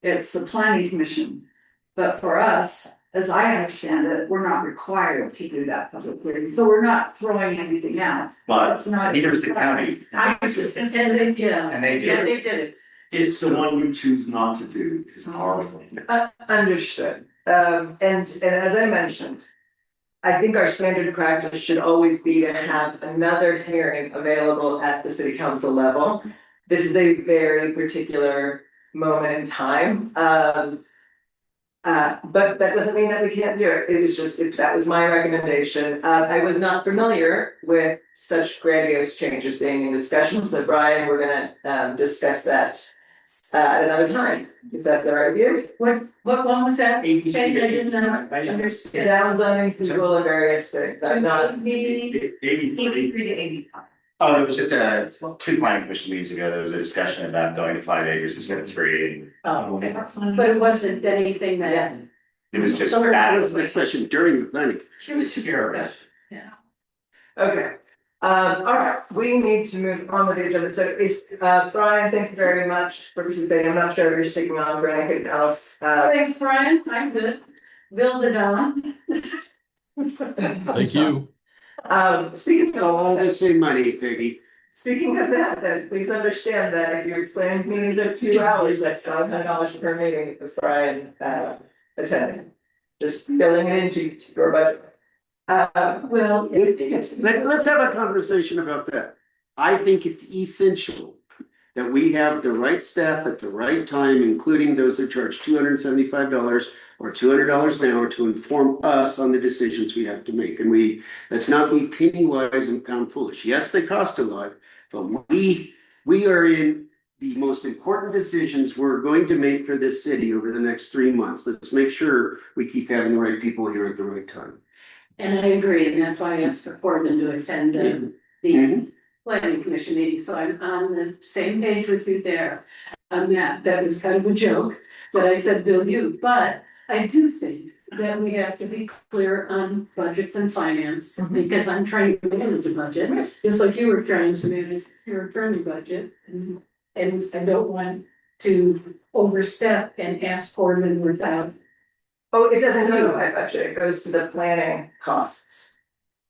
it's the planning commission. But for us, as I understand it, we're not required to do that public hearing, so we're not throwing anything out. But It's not. neither is the county. I was just gonna say, And then, yeah. And they yeah, do. they did it. It's the one you choose not to do is our thing. Understood. And as I mentioned, I think our standard practice should always be to have another hearing available at the city council level. This is a very particular moment in time. But that doesn't mean that we can't do it. It was just, that was my recommendation. I was not familiar with such grandiose changes being in discussion, so Brian, we're gonna discuss that at another time, if that's all right with you. What one was that? Jane, I didn't understand. Downzoning people and various things, but not. Eighty-three. To 85. Oh, it was just two planning commission meetings ago, there was a discussion about going to 5 acres instead of 3, Oh, okay. But it wasn't anything that. and it was just. So That was the discussion during the planning. It was just. Here. Yeah. Okay, all right, we need to move on with the agenda, so it's, Brian, thank you very much for participating, I'm not sure if you're sticking on for anything else, Thanks, Brian, I'm good. Build it on. Thank you. Speaking It's all the same money, Peggy. Speaking of that, then please understand that if your planning meetings are 2 hours, that's $500 per meeting with Brian attending. Just filling it into your budget. Well. Let's have a conversation about that. I think it's essential that we have the right staff at the right time, including those that charge $275 or $200 an hour to inform us on the decisions we have to make. And let's not be penny wise and pound foolish. Yes, they cost a lot, but we are in the most important decisions we're going to make for this city over the next 3 months. Let's make sure we keep having the right people here at the right time. And I agree, and that's why I asked for Corbin to attend the planning commission meeting, so I'm on the same page with you there. That was kind of a joke that I said, Bill, you, but I do think that we have to be clear on budgets and finance, because I'm trying to manage a budget, just like you were trying to manage your attorney budget. And I don't want to overstep and ask Corbin without. Oh, it doesn't go to my budget, it goes to the planning costs.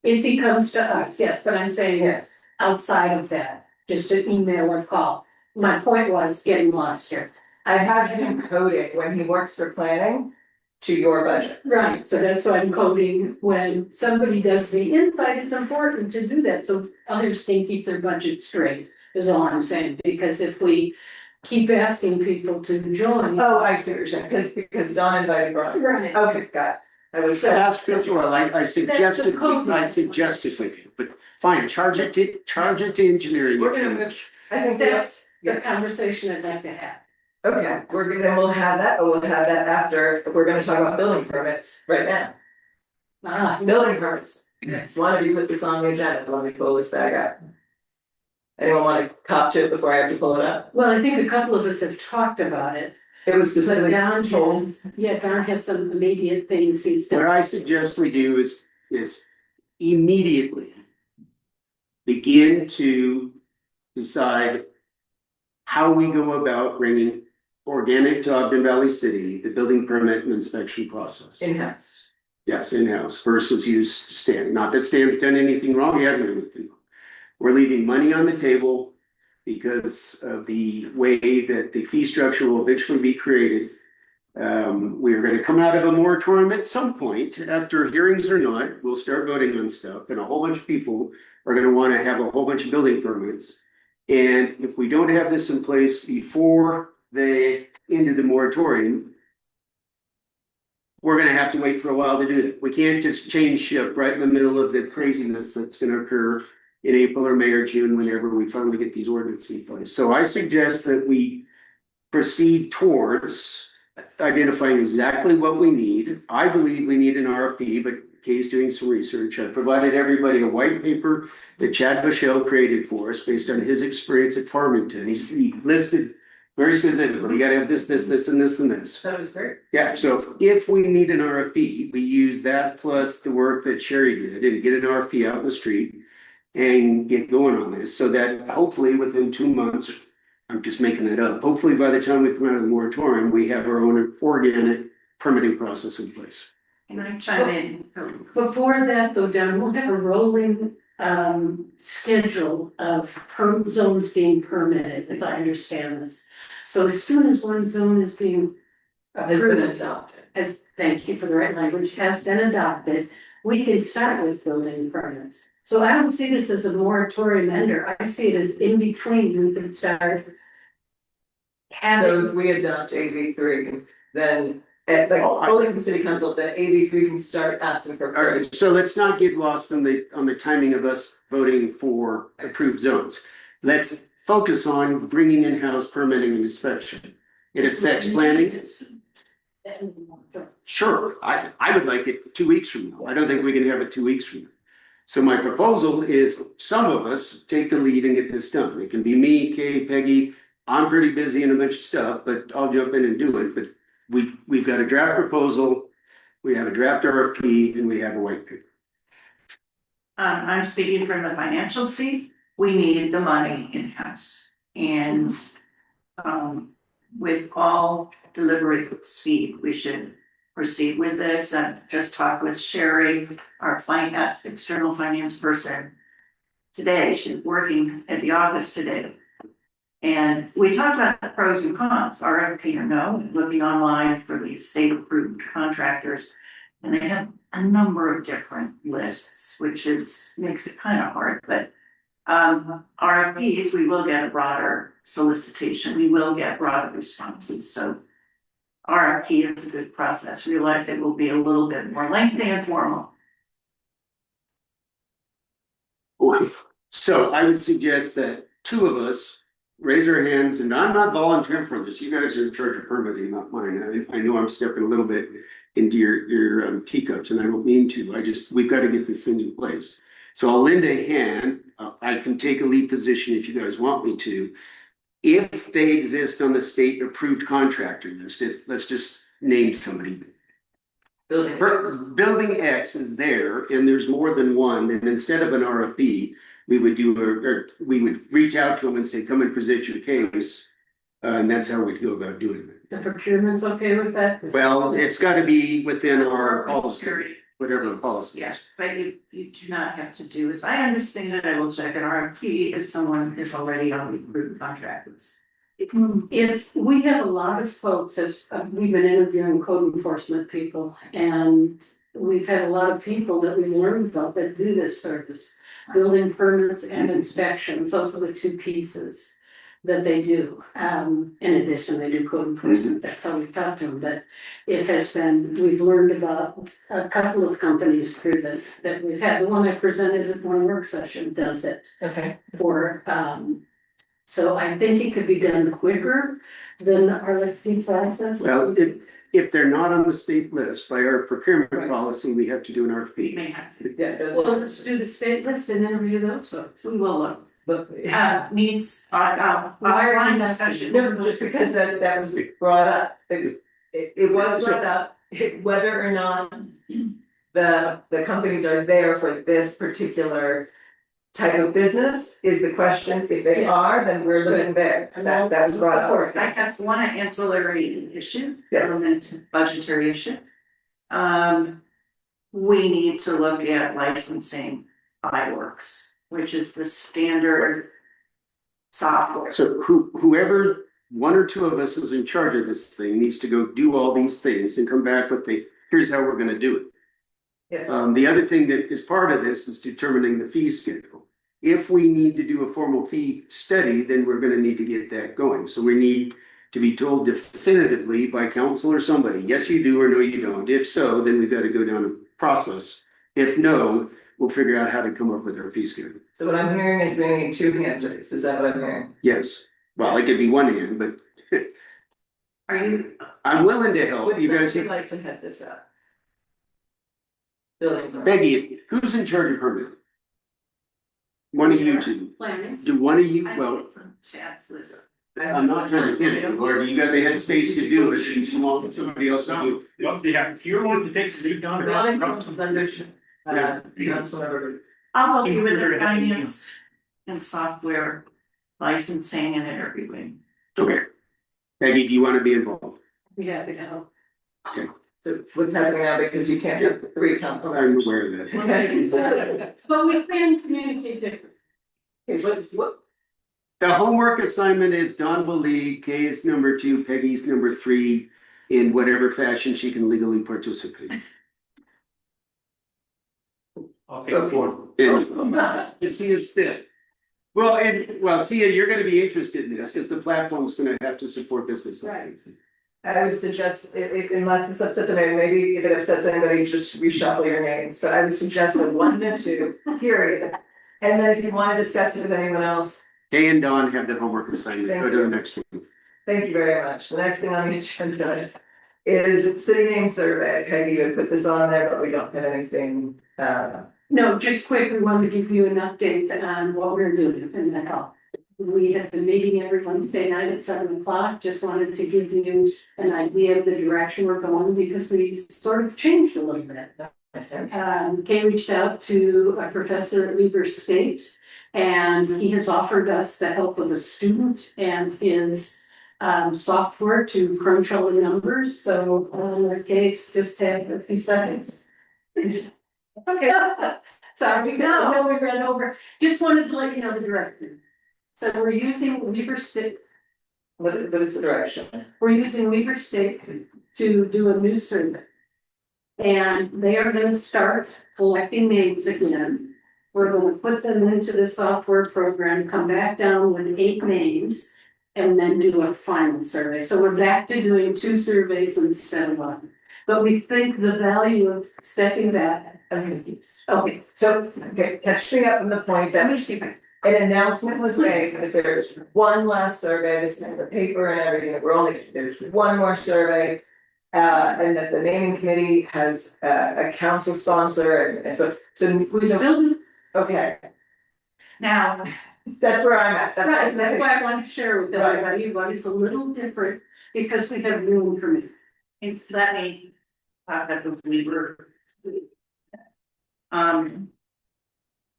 If he comes to us, yes, but I'm saying Yes. outside of that, just an email or call. My point was getting lost here. I have him coding when he works for planning to your budget. Right, so that's why I'm coding when somebody does the invite, it's important to do that, so others can keep their budget straight, is all I'm saying, because if we keep asking people to join. Oh, I see what you're saying, because Don invited Brian. Right. Okay, got it. I was. So ask Bill, I suggested, code. we do, but fine, charge it to engineering. We're gonna move, I think That's that's, the conversation I'd like to have. okay, then we'll have that, but we'll have that after, we're gonna talk about building permits right now. Building permits, yes, why don't you put this on the agenda, let me pull this back up. Anyone wanna cop to it before I have to pull it up? Well, I think a couple of us have talked about it, It was but specifically Don told. has some immediate things he's What done. I suggest we do is immediately begin to decide how we go about bringing organic to Ogden Valley City, the building permit and inspection process. In-house. Yes, in-house versus use Stan. Not that Stan's done anything wrong, he hasn't done anything wrong. We're leaving money on the table because of the way that the fee structure will eventually be created. We're gonna come out of a moratorium at some point, after hearings or not, we'll start voting on stuff, and a whole bunch of people are gonna wanna have a whole bunch of building permits. And if we don't have this in place before the end of the moratorium, we're gonna have to wait for a while to do that. We can't just change ship right in the middle of the craziness that's gonna occur in April or May or June, whenever we finally get these ordinances in place. So I suggest that we proceed towards identifying exactly what we need. I believe we need an RFP, but Kay's doing some research. I provided everybody a white paper that Chad Bushell created for us based on his experience at Farmington. He listed very specifically, you gotta have this, this, this, and this, and this. That was great. Yeah, so if we need an RFP, we use that plus the work that Sherry did and get an RFP out in the street and get going on this, so that hopefully within 2 months, I'm just making that up, hopefully by the time we come out of the moratorium, we have our own organic permitting process in place. Can I chime in? Before that though, Dan, we'll have a rolling schedule of zones being permitted, as I understand this. So as soon as one zone is being Has been approved, adopted. thank you for the right language, has been adopted, we can start with building permits. So I don't see this as a moratorium ender, I see it as in between, we can start So having. if we adopt AB three, then voting for city council, then AB three can start asking for. All right, so let's not get lost on the timing of us voting for approved zones. Let's focus on bringing in-house permitting and inspection. It affects planning. Sure, I would like it 2 weeks from now. I don't think we can have it 2 weeks from now. So my proposal is some of us take the lead and get this done. It can be me, Kay, Peggy. I'm pretty busy and a bunch of stuff, but I'll jump in and do it. But we've got a draft proposal, we have a draft RFP, and we have a white paper. I'm speaking from the financial seat, we need the money in-house. And with all deliberate speed, we should proceed with this. And just talked with Sherry, our external finance person today. She's working at the office today. And we talked about the pros and cons, RFP or no, looking online for these state approved contractors. And they have a number of different lists, which makes it kind of hard, but RFPs, we will get a broader solicitation, we will get broader responses, so RFP is a good process, realize it will be a little bit more lengthy and formal. So I would suggest that 2 of us raise our hands, and I'm not volunteering for this. You guys are in charge of permitting, not mine. I know I'm stepping a little bit into your teacups, and I don't mean to. We've got to get this thing in place. So I'll lend a hand. I can take a lead position if you guys want me to. If they exist on the state approved contractor list, let's just name somebody. Building X is there and there's more than one, and instead of an RFP, we would reach out to them and say, come and present your case. And that's how we'd go about doing it. The procurement's okay with that? Well, it's gotta be within our policy, whatever the policy is. Yes, but you do not have to do, as I understand it, I will check an RFP if someone is already on the approved contract list. If we have a lot of folks, as we've been interviewing code enforcement people, and we've had a lot of people that we've learned about that do this service, building permits and inspections, those are the 2 pieces that they do. In addition, they do code enforcement, that's how we talk to them, but we've learned about a couple of companies through this that we've had. The one I presented at one work session does it Okay. for, so I think it could be done quicker than the RFP process. Well, if they're not on the state list, by our procurement policy, we have to do an We RFP. may have to, Yeah, it Well, does. let's do the state list and interview those folks. we will look, But needs, Why are offline you not- discussion. no, just because that was brought up, it was brought up, whether or not the companies are there for this particular type of business is the question. If they Yeah. are, then we're looking there. That was brought up. I have one ancillary issue, Yes. government budgetary issue. We need to look at licensing iWorks, which is the standard software. So whoever, 1 or 2 of us is in charge of this thing needs to go do all these things and come back with here's how we're gonna do it. Yes. The other thing that is part of this is determining the fee schedule. if we need to do a formal fee study, then we're gonna need to get that going. So we need to be told definitively by council or somebody, yes, you do or no, you don't. If so, then we've got to go down a process. If no, we'll figure out how to come up with our fee schedule. So what I'm hearing is we need 2 hands raised, is that what I'm hearing? Yes, well, it could be one hand, but Are you, I'm willing to help Would you guys. somebody like to head this up? Building. Peggy, who's in charge of permit? One of you two. Planning. Do one of you, I well, think it's on Chad's list. I'm not trying to pin it, or you got the headspace to do it, if you want somebody else to do. Well, yeah, if you're willing to take the lead on it. Building comes under, Councilmember. I'll help you with the finance and software licensing and everything. Okay. Peggy, do you want to be involved? Yeah, you know. So what's happening now, because you can't have 3 council I'm members. aware of that. Okay. But we can communicate differently. Okay, what, The homework assignment is Dawn will lead, Kay is number 2, Peggy's number 3, in whatever fashion she can legally participate. I'll take 4. And Tia's fifth. Well, Tia, you're gonna be interested in this, because the platform's gonna have to support business. Right. I would suggest, if unless it's upsets anybody, maybe if it upsets anybody, just reshuffle your names, but I would suggest a 1 to 2, period. And then if you want to discuss it with anyone else, Kay and Dawn have the homework assignment, go to the next one. thank you very much. The next thing on the agenda is city name survey. Peggy, you put this on there, but we don't have anything, No, just quick, we want to give you an update on what we're doing in the health. We have been meeting every Wednesday night at 7 o'clock, just wanted to give you an idea of the direction we're going, because we sort of changed a little bit. Kay reached out to a professor at Weber State, and he has offered us the help of a student and his software to crunch all the numbers, so Kay, just have a few seconds. Okay, sorry, because I know we ran over, just wanted to let you know the direction. So we're using Weber State, what is the direction? we're using Weber State to do a new survey. And they are gonna start collecting names again. We're gonna put them into the software program, come back down with 8 names, and then do a final survey. So we're back to doing 2 surveys instead of 1. But we think the value of stepping back. I'm confused. Okay, So, okay, catch me up on the point that an announcement was made that there's 1 last survey, this is the paper and everything, that there's 1 more survey. And that the naming committee has a council sponsor and so, we still, okay, Now, that's where I'm at. right, that's why I want to share with everybody, what is a little different, because we have new information. let me talk about the Weaver.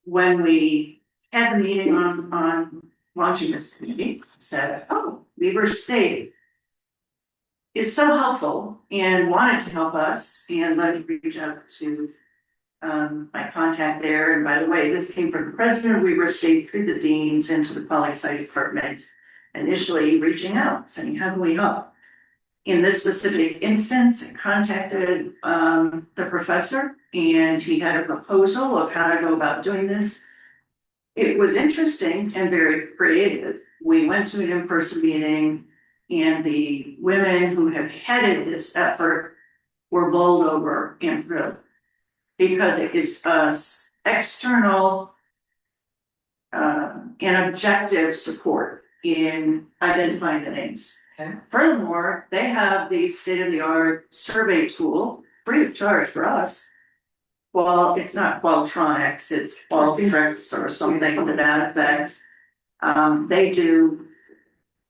When we had the meeting on launching this committee, said, oh, Weaver State is so helpful and wanted to help us, and let me reach out to my contact there. And by the way, this came from the president of Weaver State through the deans into the poli-sci department, initially reaching out, saying, how can we help? In this specific instance, I contacted the professor, and he had a proposal of how to go about doing this. It was interesting and very creative. We went to an in-person meeting, and the women who have headed this effort were bowled over and thrilled, because it gives us external and objective support in identifying the names. Okay. Furthermore, they have the state-of-the-art survey tool, free of charge for us. Well, it's not Qualtrics, it's Qualtrics or something to that effect. They do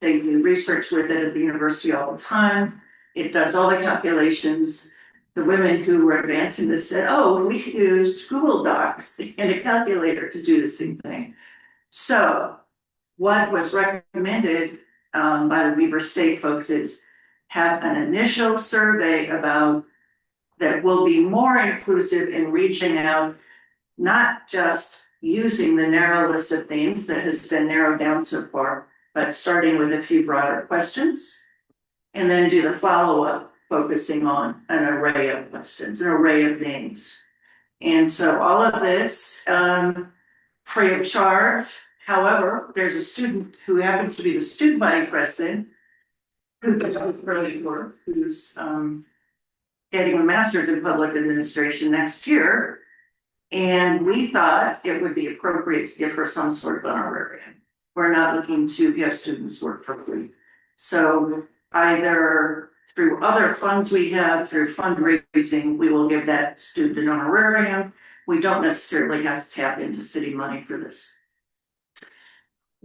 research with it at the university all the time. It does all the calculations. The women who were advancing this said, oh, we could use Google Docs and a calculator to do the same thing. So what was recommended by the Weber State folks is have an initial survey about that will be more inclusive in reaching out, not just using the narrow list of themes that has been narrowed down so far, but starting with a few broader questions, and then do the follow-up focusing on an array of questions, an array of names. And so all of this free of charge. However, there's a student who happens to be the student body president. Who does really work, who's getting a master's in public administration next year. And we thought it would be appropriate to give her some sort of honorarium. We're not looking to have students work for free. So either through other funds we have, through fundraising, we will give that student an honorarium. We don't necessarily have to tap into city money for this.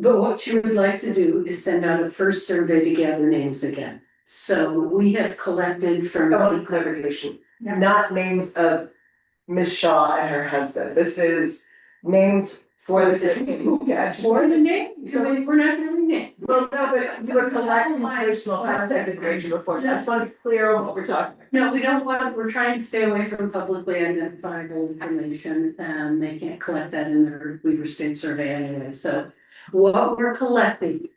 But what you would like to do is send out a first survey to gather names again. So we have collected from. I want clarification, not names of Ms. Shaw and her husband. This is names for the city. Yeah, For the name, we're not gonna name. Well, no, but you were collecting personal contact information before, so I just want to be clear on what we're talking about. No, we don't want, we're trying to stay away from publicly identifiable information, and they can't collect that in their Weaver State survey anyway, so. What we're collecting,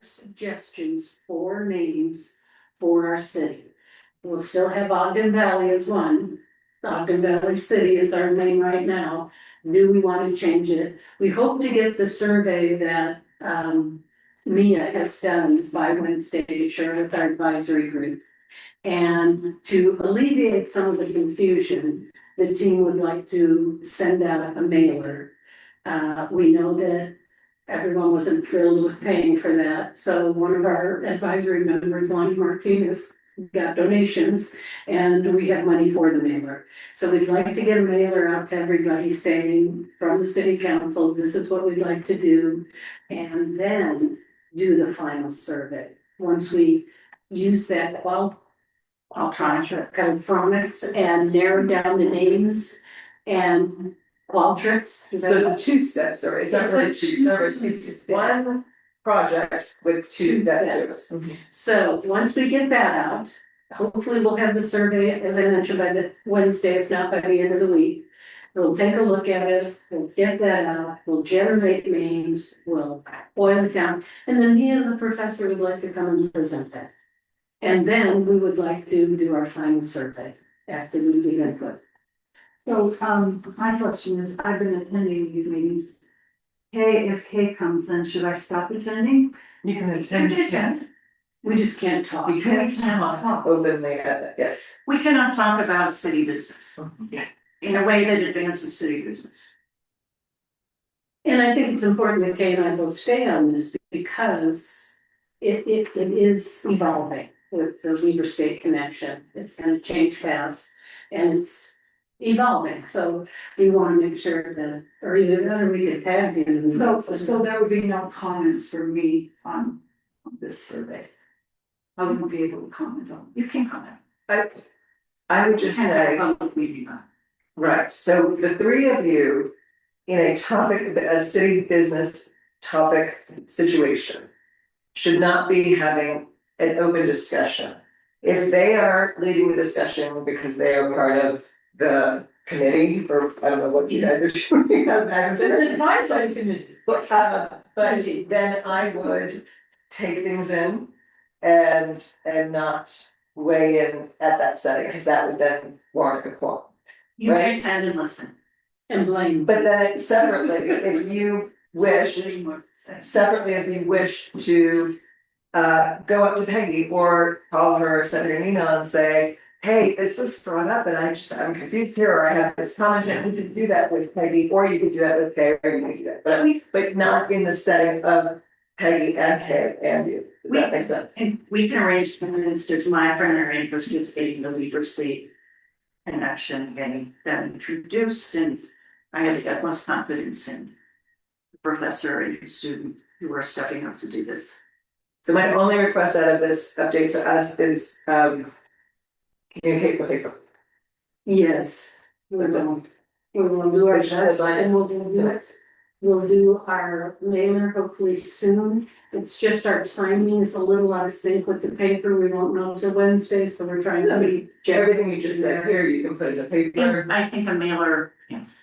suggestions for names for our city. We'll still have Ogden Valley as one, Ogden Valley City is our name right now. Do we want to change it? We hope to get the survey that Mia has done by Wednesday to share with our advisory group. And to alleviate some of the confusion, the team would like to send out a mailer. We know that everyone wasn't thrilled with paying for that, so one of our advisory members, Lonnie Martinez, got donations, and we have money for the mailer. So we'd like to get a mailer out to everybody saying from the city council, this is what we'd like to do, and then do the final survey. Once we use that Qualtrics and narrow down the names and Qualtrics. So it's a two-step survey, it's not really two surveys, it's one project with two steps. So once we get that out, hopefully we'll have the survey, as I mentioned, by the Wednesday, if not by the end of the week. We'll take a look at it, we'll get that out, we'll generate names, we'll boil it down, and then he and the professor would like to come and present that. And then we would like to do our final survey after we do input. So, my question is, I've been attending these meetings. Hey, if Kay comes, then should I stop attending? You can attend. We just can't talk. We can't talk openly at it, yes. We cannot talk about city business in a way that advances city business. And I think it's important that Kay and I both stay on this because it is evolving with the Weaver State connection. It's gonna change fast and it's evolving, so we wanna make sure that, or either that or we can tag in. So there would be no comments for me on this survey. I wouldn't be able to comment on. You can comment. I would just say, Public meeting. right, so the three of you in a topic, a city business topic situation should not be having an open discussion. If they are leading the discussion because they are part of the committee, or I don't know what you guys are doing back there. The advisory committee. But then I would take things in and not weigh in at that setting, because that would then warrant a quorum. You may Right. attend and listen. And blame. But then separately, if you wish to go up to Peggy or call her, or send her an email and say, hey, this was brought up and I'm confused here, or I have this comment, and you could do that with Peggy, or you could do that with Kay, or you could do that, but not in the setting of Peggy and Kay and you. Does that make sense? And we can arrange for instance, my primary interest is getting the Weaver State connection, getting them introduced, and I have the utmost confidence in the professor and his student who are stepping up to do this. So my only request out of this update to us is, communicate with people. Yes, we will do our best and we'll do our mailer hopefully soon. It's just our timing is a little out of sync with the paper. We won't know till Wednesday, so we're trying to be. Everything you just said here, you can put in the paper. I think a mailer,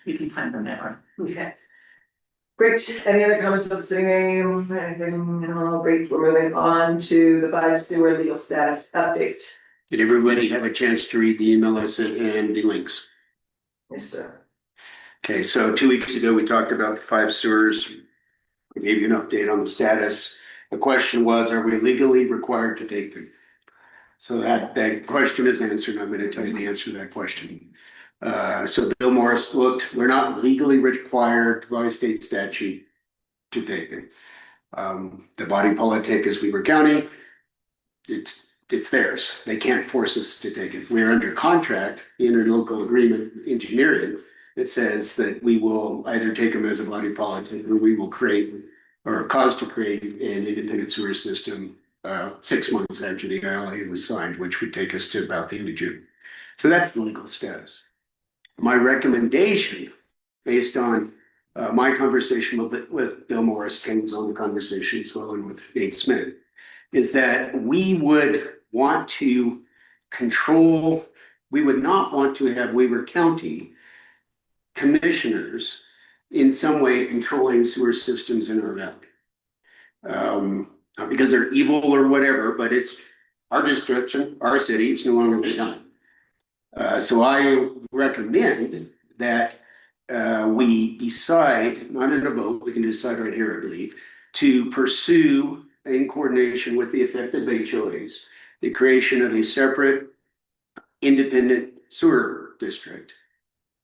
you can find a mailer. Okay. Great, any other comments about the city name, anything, no, great, we're moving on to the Five Sewer legal status update. Did everybody have a chance to read the email I sent and the links? Yes, sir. Okay, so 2 weeks ago, we talked about the 5 sewers. I gave you an update on the status. The question was, are we legally required to take them? So that question is answered. I'm gonna tell you the answer to that question. So Bill Morris looked, we're not legally required by state statute to take them. The body politic is Weaver County. It's theirs. They can't force us to take it. We're under contract, interlocal agreement engineering that says that we will either take them as a body politic or we will create or cause to create an independent sewer system 6 months after the ILA was signed, which would take us to about the end of June. So that's the legal status. My recommendation, based on my conversation with Bill Morris, Ken was on the conversation as well, and with Nate Smith, is that we would want to control, we would not want to have Weaver County commissioners in some way controlling sewer systems in our valley. Not because they're evil or whatever, but it's our district, our city, it's no longer being done. So I recommend that we decide, not in a vote, we can decide right here, I believe, to pursue in coordination with the affected HOAs, the creation of a separate independent sewer district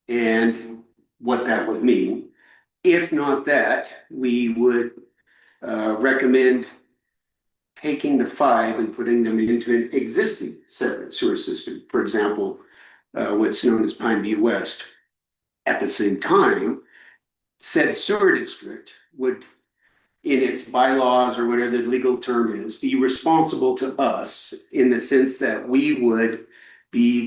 and what that would mean. If not that, we would recommend taking the 5 and putting them into an existing separate sewer system. For example, what's known as Pine View West. At the same time, said sewer district would, in its bylaws or whatever the legal term is, be responsible to us in the sense that we would be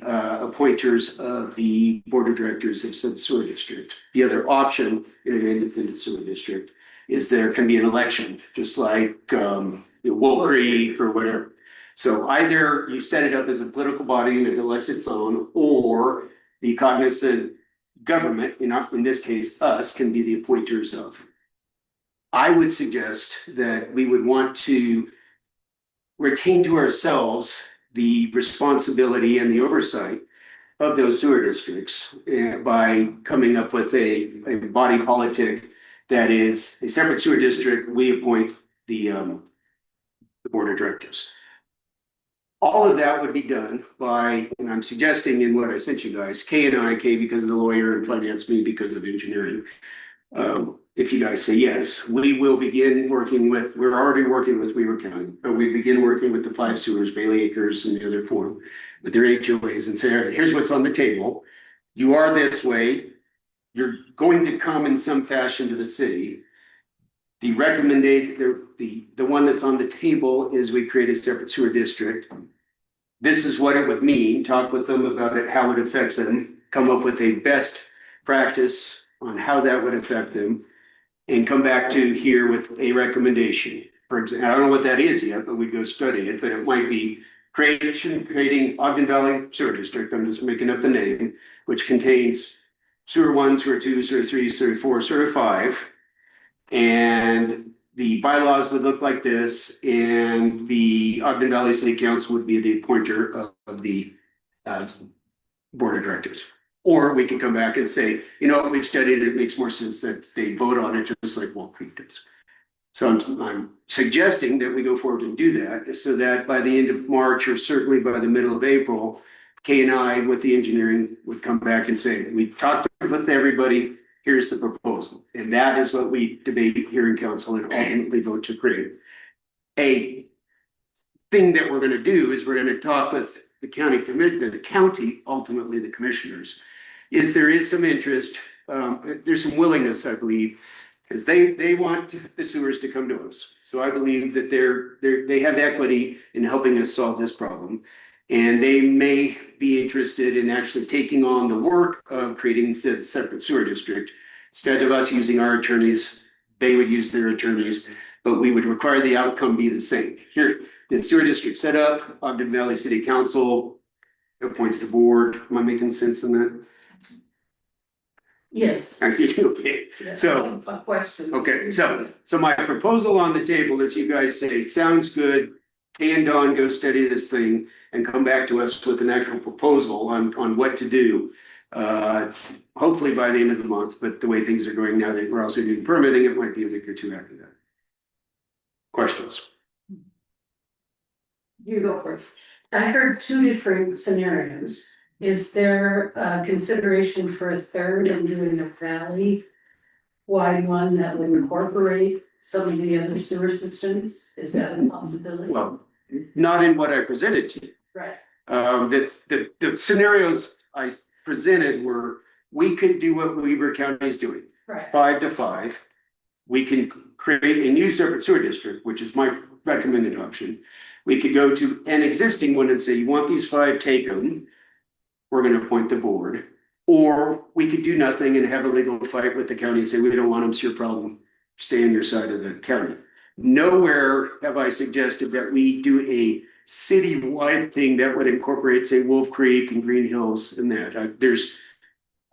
the appointers of the board of directors of said sewer district. The other option in an independent sewer district is there can be an election, just like Wolf Creek or whatever. So either you set it up as a political body and it elects its own, or the cognizant government, in this case us, can be the appointers of. I would suggest that we would want to retain to ourselves the responsibility and the oversight of those sewer districts by coming up with a body politic that is a separate sewer district. We appoint the board of directors. All of that would be done by, and I'm suggesting in what I sent you guys, K because of the lawyer, and finance me because of engineering. If you guys say yes, we will begin working with, we're already working with Weaver County, but we begin working with the 5 sewers, Bailey Acres and the other 4, with their HOAs and say, all right, here's what's on the table. You are this way. You're going to come in some fashion to the city. The recommended, the one that's on the table is we create a separate sewer district. This is what it would mean. Talk with them about it, how it affects them, come up with a best practice on how that would affect them, and come back to here with a recommendation. For example, I don't know what that is yet, but we'd go study it, but it might be creating Ogden Valley Sewer District. I'm just making up the name, which contains sewer 1, sewer 2, sewer 3, sewer 4, sewer 5. And the bylaws would look like this, and the Ogden Valley City Council would be the appointer of the board of directors. Or we can come back and say, you know, we've studied it, it makes more sense that they vote on it just like Wolf Creek does. So I'm suggesting that we go forward and do that so that by the end of March or certainly by the middle of April, Kay and I with the engineering would come back and say, we talked with everybody, here's the proposal. And that is what we debate here in council and ultimately vote to create. A thing that we're going to do is we're going to talk with the county ultimately the commissioners, is there is some interest, there's some willingness, I believe, because they want the sewers to come to us. So I believe that they have equity in helping us solve this problem. And they may be interested in actually taking on the work of creating said separate sewer district. Instead of us using our attorneys, they would use their attorneys, but we would require the outcome be the same. Here, the sewer district set up, Ogden Valley City Council appoints the board. Am I making sense in that? Yes. Okay, so. A question. Okay, so my proposal on the table is you guys say, sounds good. Kay and Don go study this thing and come back to us with an actual proposal on what to do. Hopefully by the end of the month, but the way things are going now that we're also doing permitting, it might be a week or two after that. Questions? You go first. I heard two different scenarios. Is there consideration for a third and doing a valley wide one that would incorporate some of the other sewer systems? Is that a possibility? Well, not in what I presented to you. Right. The scenarios I presented were, we could do what Weaver County is doing, Right. 5 to 5. We can create a new separate sewer district, which is my recommended option. We could go to an existing one and say, you want these 5, take them. We're gonna appoint the board. Or we could do nothing and have a legal fight with the county and say, we don't want them, it's your problem. Stay on your side of the county. Nowhere have I suggested that we do a citywide thing that would incorporate, say, Wolf Creek and Green Hills and that.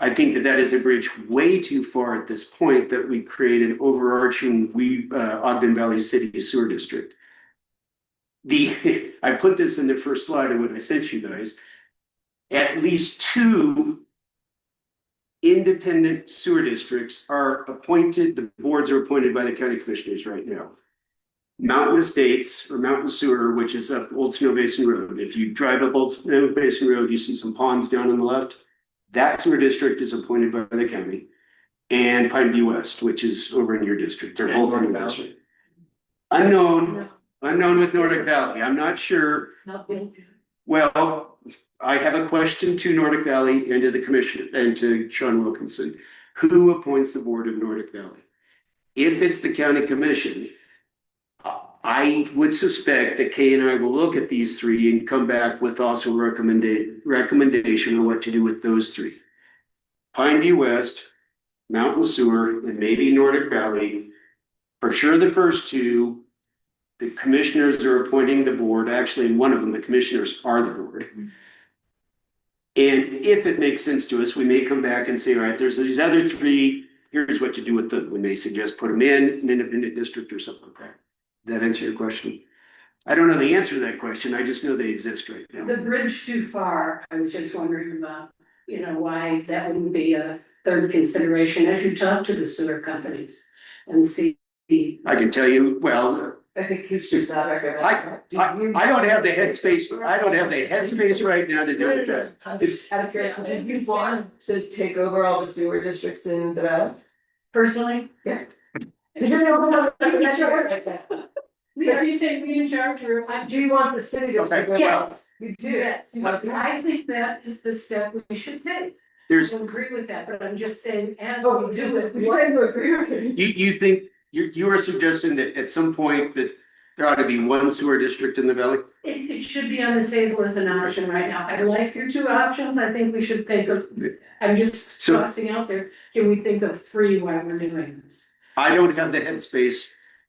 I think that is a bridge way too far at this point that we create an overarching Ogden Valley City Sewer District. I put this in the first slide of what I sent you guys. At least 2 independent sewer districts are appointed, the boards are appointed by the county commissioners right now. Mountain Estates or Mountain Sewer, which is up Old Snow Basin Road. If you drive up Old Snow Basin Road, you see some ponds down on the left. That sewer district is appointed by the county. And Pine View West, which is over in your district. They're both in your district. Unknown with Nordic Valley. I'm not sure. Well, I have a question to Nordic Valley and to the commission and to Sean Wilkinson. Who appoints the board of Nordic Valley? If it's the county commission, I would suspect that Kay and I will look at these 3 and come back with also recommendation on what to do with those 3. Pine View West, Mountain Sewer, and maybe Nordic Valley. For sure, the first 2, the commissioners are appointing the board. Actually, in one of them, the commissioners are the board. And if it makes sense to us, we may come back and say, all right, there's these other 3, here's what to do with them. We may suggest put them in an independent district or something like that. That answer your question? I don't know the answer to that question. I just know they exist right now. The bridge too far, I was just wondering about, why that wouldn't be a third consideration as you talk to the sewer companies and see. I can tell you, well, I think he's just not recommending. I don't have the headspace. I don't have the headspace right now to do it. Out of curiosity, do you want to take over all the sewer districts in the valley? Personally? Yeah. Are you saying we in charge or? Do you want the city to? Okay. Yes. You do. Yes, I think that is the step we should take. I agree with that, but I'm just saying, as we do it. Why do you agree with me? You think, you are suggesting that at some point that there ought to be one sewer district in the valley? It should be on the table as an option right now. I like your 2 options. I think we should think of, I'm just tossing out there, can we think of 3 while we're doing this? I don't have the headspace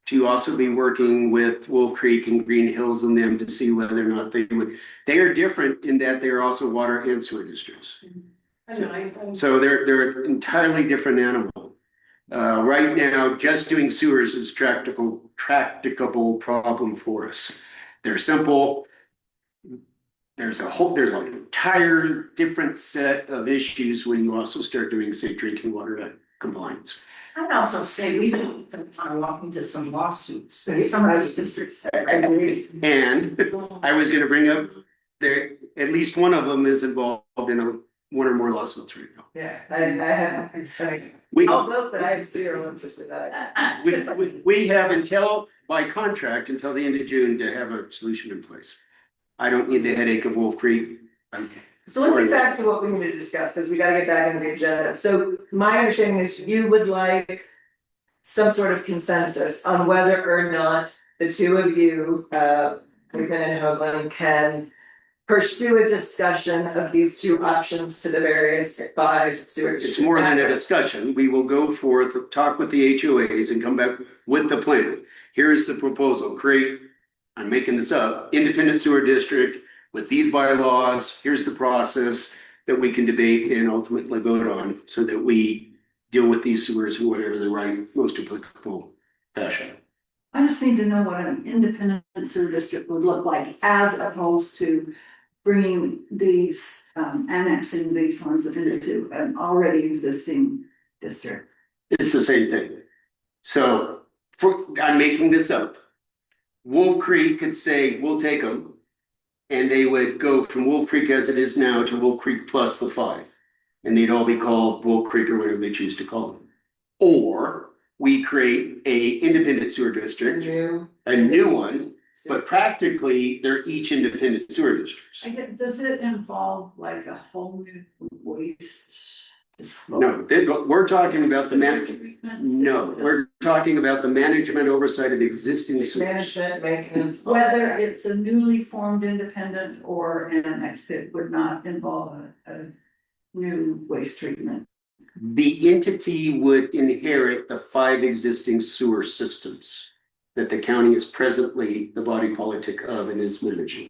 to also be working with Wolf Creek and Green Hills and them to see whether or not they are different in that they are also water and sewer districts. So they're entirely different animal. Right now, just doing sewers is tractable problem for us. They're simple. There's an entire different set of issues when you also start doing, say, drinking water compliance. I'd also say we don't walk into some lawsuits in some of those districts. And I was gonna bring up, at least one of them is involved in 1 or more lawsuits right now. Yeah, I have, I'll vote, but I have 0 interest in that. We have by contract, until the end of June to have a solution in place. I don't need the headache of Wolf Creek. So let's get back to what we need to discuss, because we gotta get back into the agenda. So my understanding is you would like some sort of consensus on whether or not the 2 of you, Cleveland and Hoagland, can pursue a discussion of these 2 options to the various 5 sewer. It's more than a discussion. We will go forth, talk with the HOAs and come back with the plan. Here's the proposal. Create, I'm making this up, independent sewer district with these bylaws. Here's the process that we can debate and ultimately vote on so that we deal with these sewers in whatever the right, most applicable fashion. I just need to know what an independent sewer district would look like as opposed to bringing these, annexing these ones into an already existing district? It's the same thing. So, I'm making this up. Wolf Creek could say, we'll take them. And they would go from Wolf Creek as it is now to Wolf Creek plus the 5. And they'd all be called Wolf Creek or whatever they choose to call them. Or we create a independent sewer district, a new one, but practically they're each independent sewer districts. Does it involve like a whole new waste? No, we're talking about the we're talking about the management oversight of existing sewers. Management, maintenance. Whether it's a newly formed independent or annexed, it would not involve a new waste treatment. The entity would inherit the 5 existing sewer systems that the county is presently the body politic of and is managing.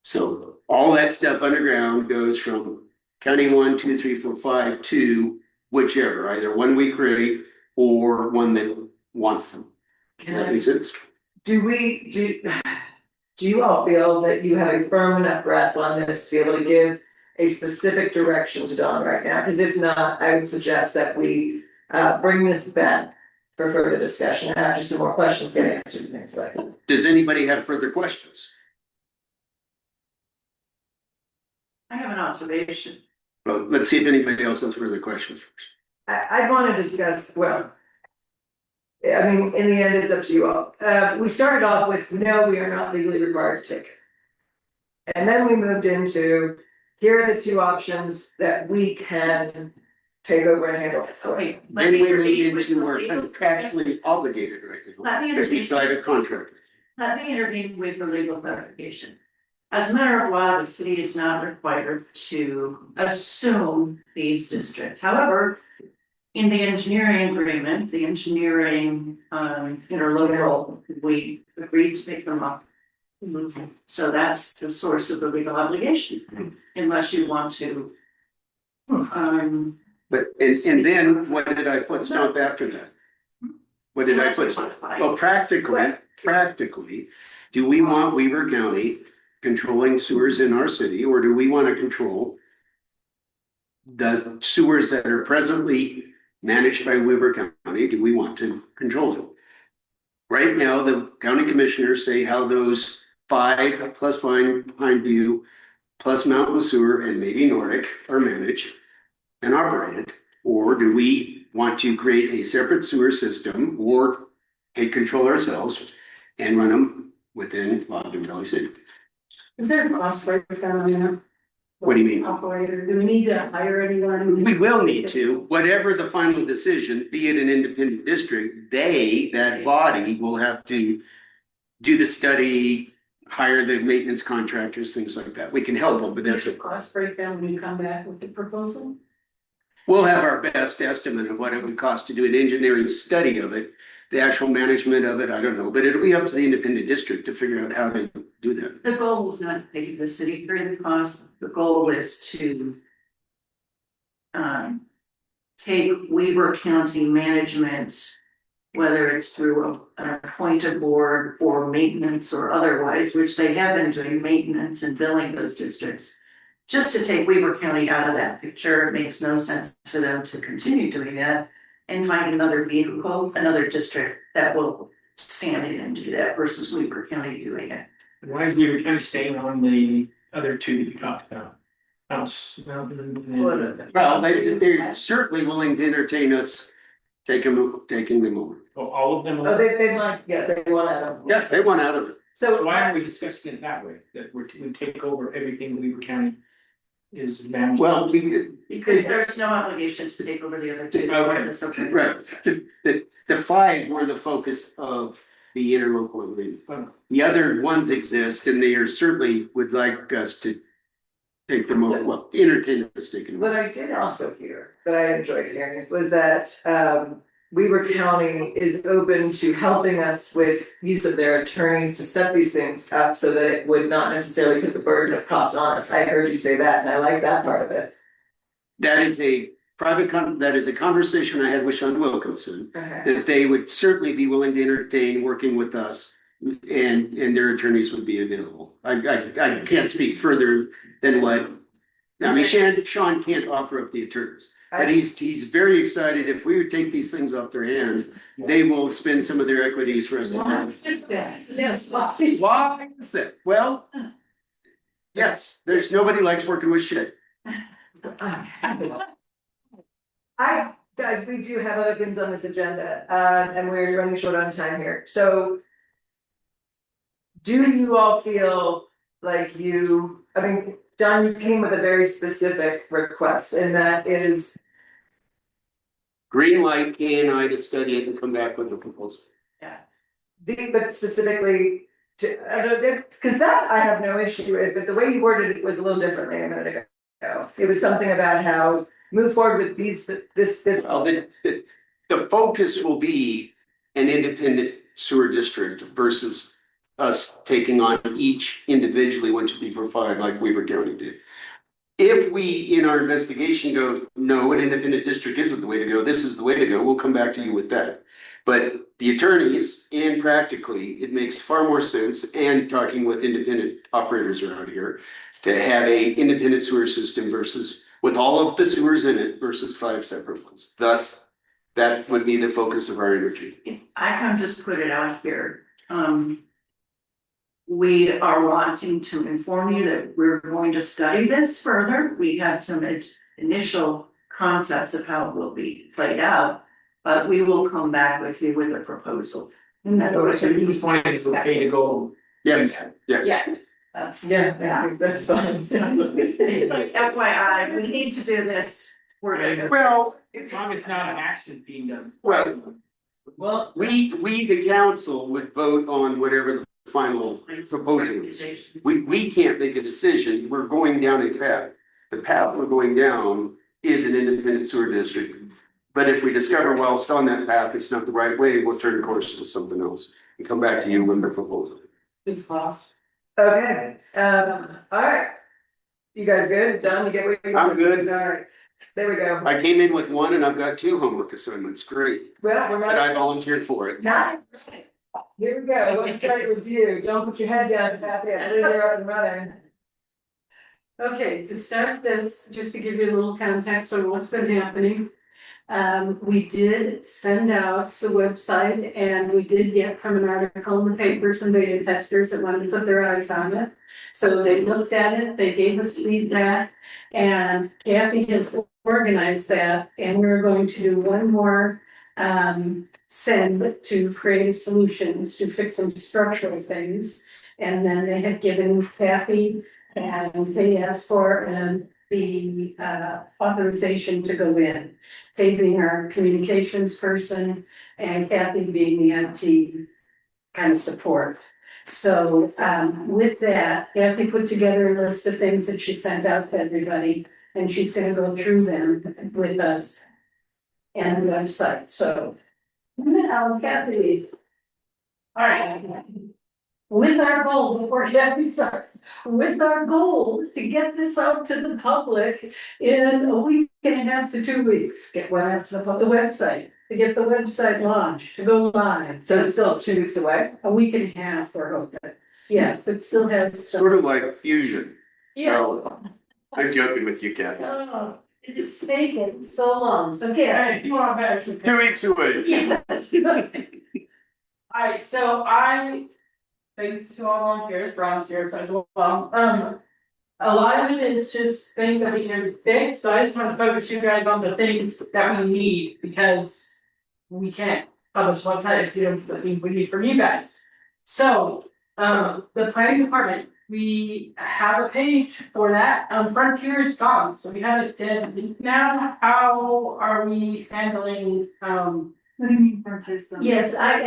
So all that stuff underground goes from County 1, 2, 3, 4, 5 to whichever, either one we create or one that wants them. Does that make sense? Do you all feel that you have a firm enough grasp on this to be able to give a specific direction to Dawn right now? Because if not, I would suggest that we bring this back for further discussion and after some more questions get answered and things like that. Does anybody have further questions? I have an observation. Well, let's see if anybody else has further questions first. I want to discuss, well, I mean, in the end, it's up to you all. We started off with, no, we are not legally required to take it. And then we moved into, here are the 2 options that we can take over and handle. So wait, Then we moved into we're contractually obligated right Let me now. Because we intervene. signed a contract. Let me intervene with the legal clarification. As a matter of law, the city is not required to assume these districts. However, in the engineering agreement, the engineering interlocal, we agreed to make them up. So that's the source of the legal obligation, unless you want to. But and then what did I put stomp after that? What did I put? Well, practically, do we want Weaver County controlling sewers in our city, or do we want to control the sewers that are presently managed by Weaver County? Do we want to control them? Right now, the county commissioners say how those 5 plus Pine View plus Mountain Sewer and maybe Nordic are managed and operated. Or do we want to create a separate sewer system or take control ourselves and run them within Loudon Valley City? Is there a cost breakdown on that? What do you mean? Operator, do we need to hire anyone? We will need to, whatever the final decision, be it an independent district, that body will have to do the study, hire the maintenance contractors, things like that. We can help them, but that's it. Cost breakdown when you come back with the proposal? We'll have our best estimate of what it would cost to do an engineering study of it. The actual management of it, I don't know, but it'll be up to the independent district to figure out how to do that. The goal is not to pay the city for the cost, the goal is to take Weaver County management, whether it's through an appointed board or maintenance or otherwise, which they have been doing maintenance and billing those districts. Just to take Weaver County out of that picture, it makes no sense for them to continue doing that and find another vehicle, another district that will stand in and do that versus Weaver County doing it. Why is Weaver County staying on the other 2 that you talked about? Well, they're certainly willing to entertain us taking them over. All of them? Oh, they want out of. Yeah, they want out of it. So Why aren't we discussing it that way, that we take over everything Weaver County is managed? Well, Because there's no obligation to take over the other 2. Okay. The subject. right, the 5 were the focus of the interlocal agreement. The other ones exist and they are certainly would like us to take them over, well, entertain us taking them what over. I did also hear, that I enjoyed hearing, was that Weaver County is open to helping us with use of their attorneys to set these things up so that it would not necessarily put the burden of cost on us. I heard you say that and I like that part of it. That is a that is a conversation I had with Sean Wilkinson, Okay. that they would certainly be willing to entertain working with us and their attorneys would be available. I can't speak further than what, I mean, Sean can't offer up the attorneys. But he's very excited. If we would take these things off their hand, they will spend some of their equities for us to have. Yes, Why is that? Well, yes, there's nobody likes working with shit. Guys, we do have other things on this agenda, and we're running short on time here, so. Do you all feel like I mean, John, you came with a very specific request, and that is, Green light KNI to study it and come back with a proposal. but specifically to, because that I have no issue with, but the way you worded it was a little differently a minute ago. It was something about how move forward with this. Well, the focus will be an independent sewer district versus us taking on each individually, one, two, three, four, five, like Weaver County did. If we, in our investigation, go, no, an independent district isn't the way to go, this is the way to go, we'll come back to you with that. But the attorneys, and practically, it makes far more sense, and talking with independent operators around here, to have a independent sewer system versus, with all of the sewers in it, versus 5 separate ones. Thus, that would be the focus of our energy. If I can just put it out here, we are wanting to inform you that we're going to study this further. We have some initial concepts of how it will be played out, but we will come back with you with a proposal. So you just wanted it's okay to go. Yes, yes. Yeah. I think that's fine. FYI, we need to do this. We're gonna. Well, As long as it's not an action being done. well, we, the council would vote on whatever the final proposal is. We can't make a decision, we're going down a path. The path we're going down is an independent sewer district. But if we discover whilst on that path, it's not the right way, we'll turn course to something else and come back to you with the proposal. It's cost. Okay, alright. You guys good? Done? You get what you I'm good. Alright, there we go. I came in with 1 and I've got 2 homework assignments, great, Well, we're but I not, volunteered for it. not. Here we go, website review, don't put your head down, Kathy, I know you're up and running. Okay, to start this, just to give you a little context on what's been happening. We did send out the website and we did get from an article in the paper some beta testers that wanted to put their eyes on it. So they looked at it, they gave us feedback, and Kathy has organized that, and we're going to do one more send to Creative Solutions to fix some structural things. And then they have given Kathy, and they asked for the authorization to go in. They being our communications person and Kathy being the IT kind of support. So with that, Kathy put together a list of things that she sent out to everybody, and she's gonna go through them with us and the website, so. Kathy. All right. With our goal, before Kathy starts, with our goal to get this out to the public in a week and a half to 2 weeks. Get one out to the website, to get the website launched, to go live. So it's still 2 weeks away? A week and a half, we're hoping. Yes, it still has some. Sort of like fusion. Yeah. Oh, I'm joking with you, Kathy. Oh, it's taken so long, so Kathy, you are better. 2 weeks away. Yeah, that's good. Alright, so thanks to all volunteers, Ron's here as well. A lot of it is just things that we can fix, so I just want to focus you guys on the things that we need, because we can't publish website if you don't, what we need from you guys. So, the planning department, we have a page for that, Frontier is gone, so we have it dead. Now, how are we handling, what do you mean Frontier's gone? Yes, I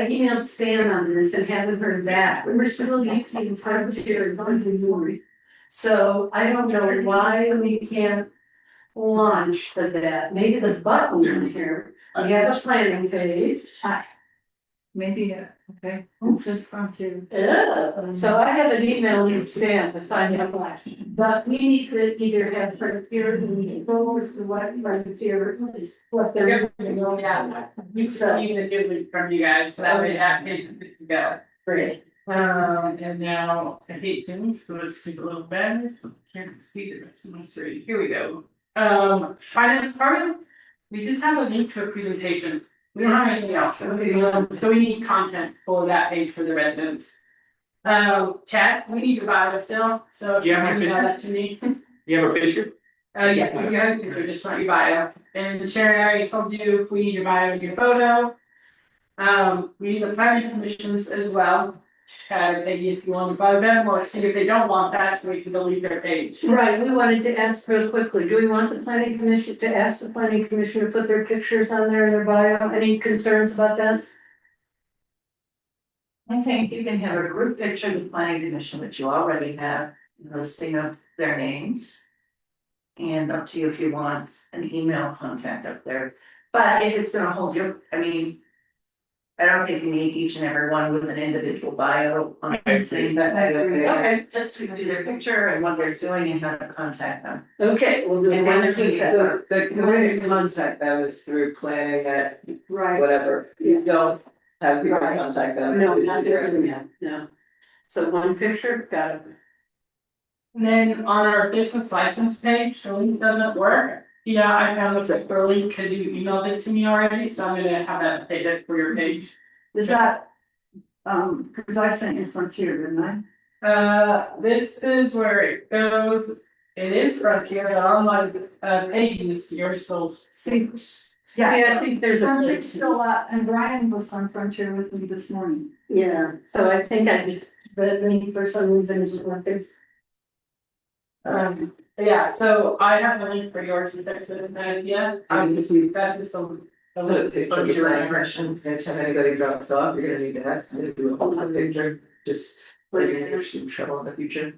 emailed Stan on this and haven't heard back. We're still using Frontier and so I don't know why we can't launch to that. Maybe the button in here, we have a planning page. Maybe, okay, what's the Frontier? So I have an email in Stan to find out why. But we need to either have Frontier and go over to what Frontier is, what they're going to go. Yeah, we still need a new link from you guys, so that way that page can go. Great. And now I hate Zoom, so let's take a little better. Can't see this too much right. Here we go. Finance department, we just have a link to a presentation. We don't have anything else, okay, so we need content for that page for the residents. Chad, we need your bio still, so if you have my email that to me. You have a picture? Yeah, you have a picture, just want your bio. And Sharon, I already told you, we need your bio and your photo. We need the planning commissions as well. Chad, maybe if you want to buy them or see if they don't want that, so we can delete their page. Right, we wanted to ask real quickly, do we want the planning commission to ask the planning commission to put their pictures on there in their bio? Any concerns about that? I think you can have a group picture of the planning commission, which you already have, a listing of their names. And up to you if you want an email contact up there, but if it's gonna hold you, I mean. I don't think you need each and every one with an individual bio on the same, but Okay. just to do their picture and what they're doing and how to contact them. Okay, we'll do And one then or two. So the way to contact them is through planning at Right. whatever, you don't have people Right. contact them. No, not doing that, no. So one picture, got it. And then on our business license page, the link doesn't work. Yeah, I found this at early because you emailed it to me already, so I'm gonna have that updated for your page. Is that, because I sent you Frontier, didn't I? This is where it goes. It is Frontier, but on my page, you're still. See, See, I think there's a. Frontier's still up, and Brian was on Frontier with me this morning. Yeah, so I think I just, the link for some reason isn't working. Yeah, so I have a link for yours, if that's an idea, that's just the. Let's see, for your impression, anytime anybody drops off, you're gonna need to have to do a whole lot of picture, just for your some trouble in the future.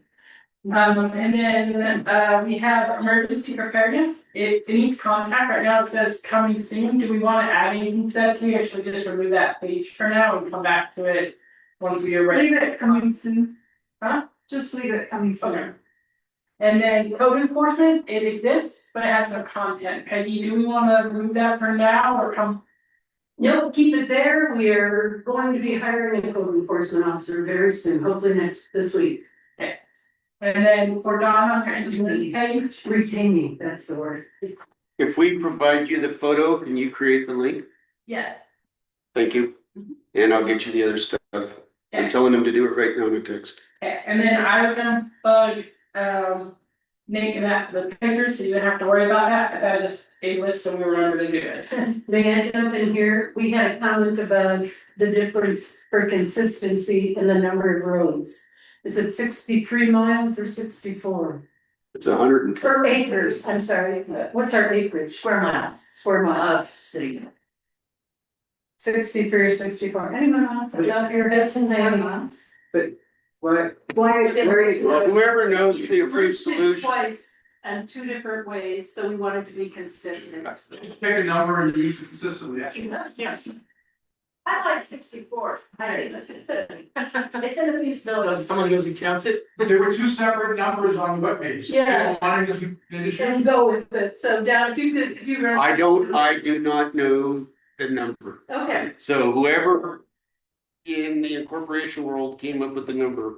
And then, we have emergency preparedness, it needs contact, right now it says coming soon, do we wanna add anything to that here, or should we just remove that page for now and come back to it? Once we are ready. Leave it coming soon. Huh? Just leave it coming soon. Okay. And then code enforcement, it exists, but it has no content, Peggy, do we wanna remove that for now or come? No, keep it there, we are going to be hiring a code enforcement officer very soon, hopefully this week. Okay. And then for Dawn on her engineering page, Retaining, that's the word. If we provide you the photo, can you create the link? yes. Thank you. And I'll get you the other stuff. I'm telling them to do it right now in a text. Okay, and then I was gonna bug, Nate and that, the pictures, so you didn't have to worry about that, that was just a list, so we remember to do it. May I jump in here? We had a comment about the difference for consistency in the number of roads. Is it 63 miles or 64? It's 100 Or acres, I'm sorry, what's our acreage? Square miles Square miles. of city. 63 or 64, anyone off the top of your head since I am. What? Why? Whoever knows the approved Listed solution. twice and two different ways, so we wanted to be consistent. Pick a number and use it consistently. Yes. I like 64. I think that's it. It's in the feasibility. Someone goes and counts it? There were two separate numbers on the webpage. Yeah. One is the issue. And go with it, so down, if you could, if you run. I do not know the number. Okay, So whoever in the incorporation world came up with the number,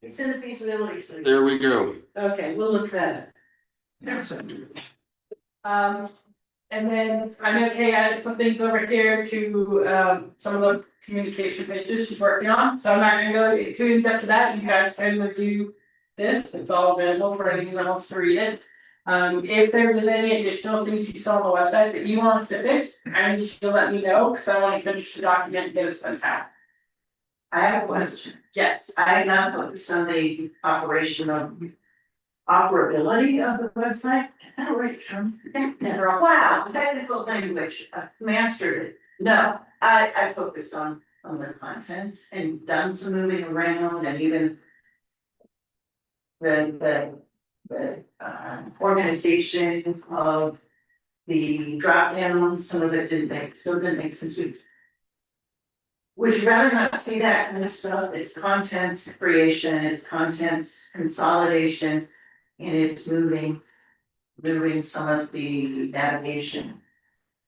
It's in the feasibility study. there we go. okay, we'll look that And then I know Kay added some things over here to some of the communication pages she's working on, so I'm not gonna go too in depth to that, you guys can review this, it's all available for anyone that wants to read it. If there was any additional things you saw on the website that you want us to fix, I need you to let me know, because I want to finish the document and get it sent out. I have a question. Yes. I now focused on the operation of operability of the website. Is that a right term? Wow, technical language, I mastered it. No, I focused on the content and done some moving around and even the organization of the drop downs, some of it still didn't make sense. Would you rather not see that kind of stuff? It's content creation, it's content consolidation, and it's moving some of the navigation.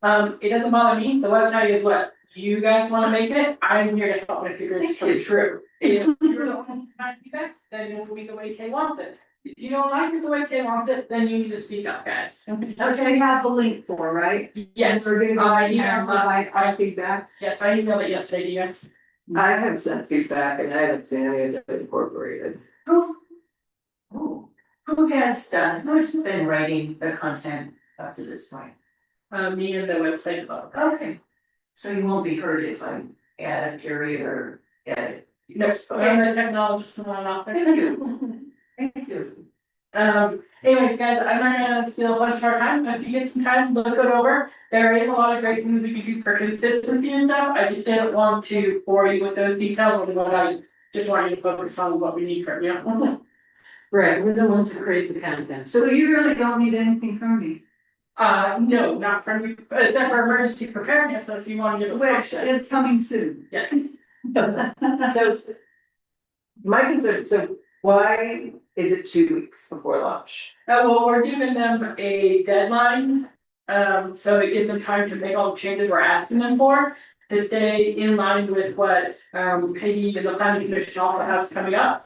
It doesn't bother me, the website is what you guys wanna make it, I'm here to help make it really come true. If you're the one not do that, then it'll be the way Kay wants it. If you don't like it the way Kay wants it, then you need to speak up, guys. Okay, we have the link for, right? Yes, We're gonna go I and provide emailed, our feedback. yes, I emailed it yesterday, yes. I have sent feedback and I haven't seen any of it incorporated. Who has been writing the content up to this point? Me and the website about it. Okay. So you won't be hurt if I add a period or edit. No, I'm the technologist from one office. Thank you. Thank you. Anyways, guys, I'm not gonna steal a bunch of our time, if you get some time, look it over. There is a lot of great things we can do for consistency and stuff, I just didn't want to bore you with those details, but I just wanted to focus on what we need from you. Right, we're the ones who create the content. So you really don't need anything from me, No, not from you, except for emergency preparedness, so if you wanna give us. which questions. is coming soon. Yes. So. My concern, so why is it 2 weeks before launch? Well, we're giving them a deadline, so it gives them time to make all the changes we're asking them for. To stay in line with what, Peggy and the planning commission also has coming up.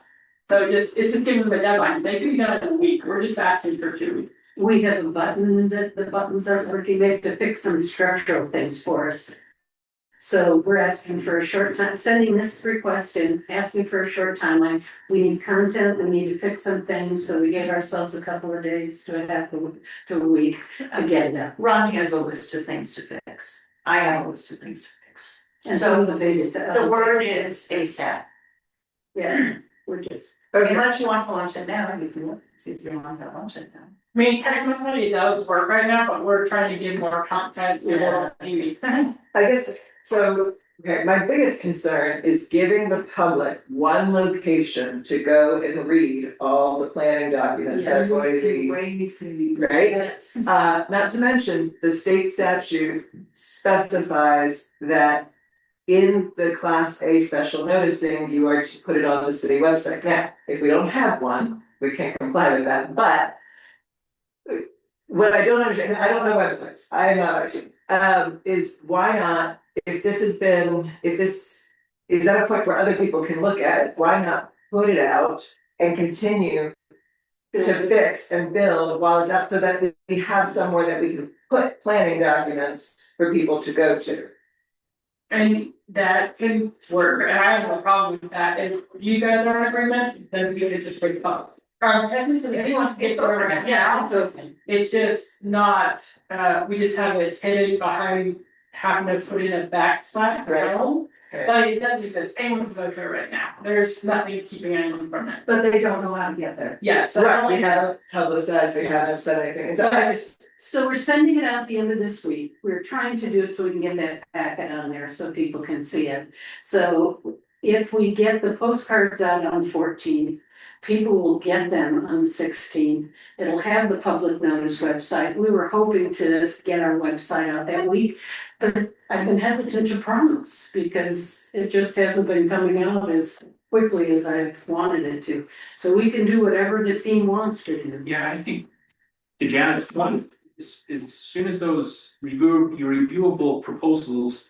So it's just giving them a deadline, they can be done in a week, we're just asking for 2 weeks. We have a button that the buttons aren't working, they have to fix some structural things for us. So we're asking for a short time, sending this request in, asking for a short timeline. We need content, we need to fix some things, so we gave ourselves a couple of days to a week to get it up. Ron has a list of things to fix. I have a list of things to fix. And some of the big. The word is ASAP. Yeah, we're just. Unless you want to launch it now, you can see if you want to launch it now. I mean, technically it does work right now, but we're trying to give more content, we want Amy. I guess, so, okay, my biggest concern is giving the public one location to go and read all the planning documents that's going to be. Right? Yes. Not to mention, the state statute specifies that in the class A special noticing, you are to put it on the city website. Now, if we don't have one, we can't comply with that, but what I don't understand, I don't know websites, I am not actually, is why not, if this has been, if this is at a point where other people can look at it, why not put it out and continue to fix and build while it's out, so that we have somewhere that we can put planning documents for people to go to. And that can work, and I have no problem with that, if you guys are in agreement, then we can just break it up. Technically, anyone gets over it, yeah, it's okay, it's just not, we just have it hidden behind having to put in a backslash, right? But it does exist, anyone can vote for it right now, there's nothing keeping anyone from it. But they don't know how to get there. Yes, Right, we haven't publicized, we haven't said anything, so I just, So we're sending it out the end of this week. We're trying to do it so we can get that packet on there so people can see it. So if we get the postcards out on 14, people will get them on 16. It'll have the public notice website. We were hoping to get our website out that week, but I've been hesitant to promise because it just hasn't been coming out as quickly as I've wanted it to. So we can do whatever the team wants to do. Yeah, I think, to Janet's point, as soon as those reviewable proposals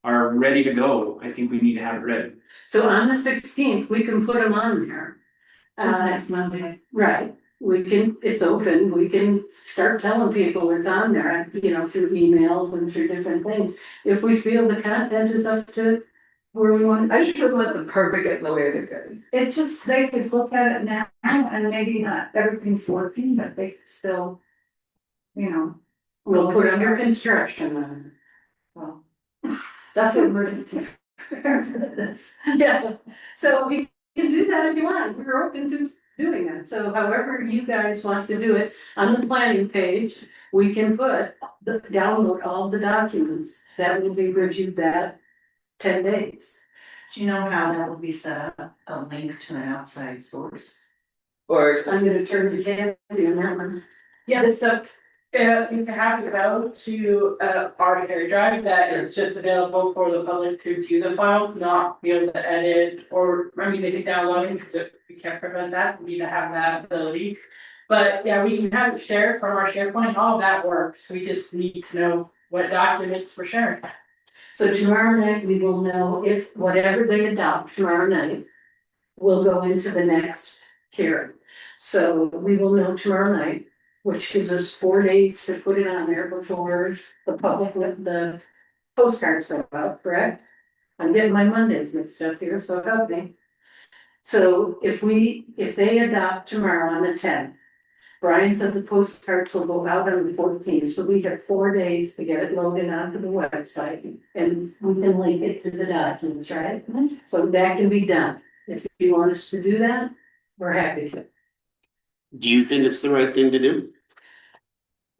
are ready to go, I think we need to have it ready. So on the 16th, we can put them on there. Just next Monday. Right, we can, it's open, we can start telling people it's on there, through emails and through different things. If we feel the content is up to where we want it. I just wouldn't let the perfect get in the way of the good. It just, they could look at it now and maybe not everything's working, but they could still, We'll put under construction on well, that's an emergency. Prepare for this. it. Yeah, so we can do that if you want, we're open to doing that. So however you guys want to do it, on the planning page, we can download all the documents that will be reviewed that 10 days. Do you know how that will be set up, a link to an outside source? Or, I'm gonna turn to Candy on that one. Yeah, so, you can have to go to arbitrary drive that is just available for the public to view the files, not be able to edit, or, they can download it, because we can't prevent that, we need to have that ability. But yeah, we can have it shared from our SharePoint, all that works, we just need to know what documents we're sharing. So tomorrow night, we will know if whatever they adopt tomorrow night will go into the next hearing. So we will know tomorrow night, which gives us 4 days to put it on there before the public, the postcards go out, correct? I'm getting my Mondays mixed up here, so help me. So if they adopt tomorrow on the 10th, Brian said the postcards will go out on the 14th, so we have 4 days to get it loaded onto the website. And we can link it to the documents, right? So that can be done. If you want us to do that, we're happy to. Do you think it's the right thing to do?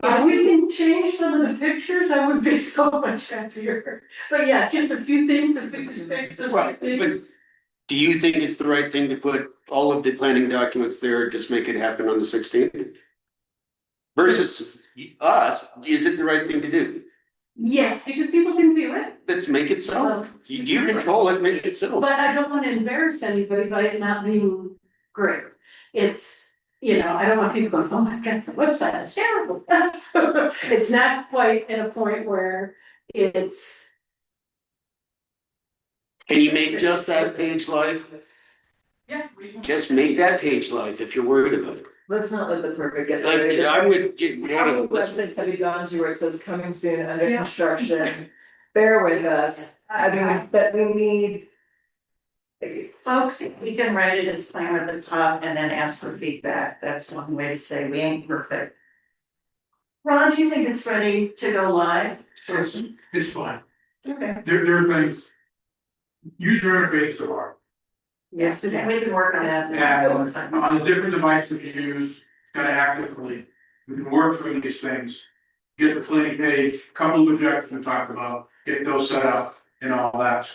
If we can change some of the pictures, I would be so much happier. But yeah, just a few things, a few things, Well, but do you think it's the right thing to put all of the planning documents there, just make it happen on the 16th? Versus us, is it the right thing to do? Yes, because people can view it. Let's make it so. You control it, make it so. But I don't want to embarrass anybody by it not being great. It's, I don't want people going, oh my God, the website is terrible. It's not quite at a point where it's. Can you make just that page live? Yeah. Just make that page live if you're worried about it. Let's not let the perfect get. Like, I would get How one many of those. websites have you gone to where it says coming soon, under Yeah. construction? Bear with us, I mean, but we need. Folks, we can write a disclaimer at the top and then ask for feedback. That's one way to say we ain't perfect. Ron, do you think it's ready to go live? It's fine. Okay. There are things. User interface are hard. Yes, it We is. can work on that. And on the different devices you use, gotta actively, we can work through these things. Get the planning page, couple of objectives we talked about, get those set up and all that.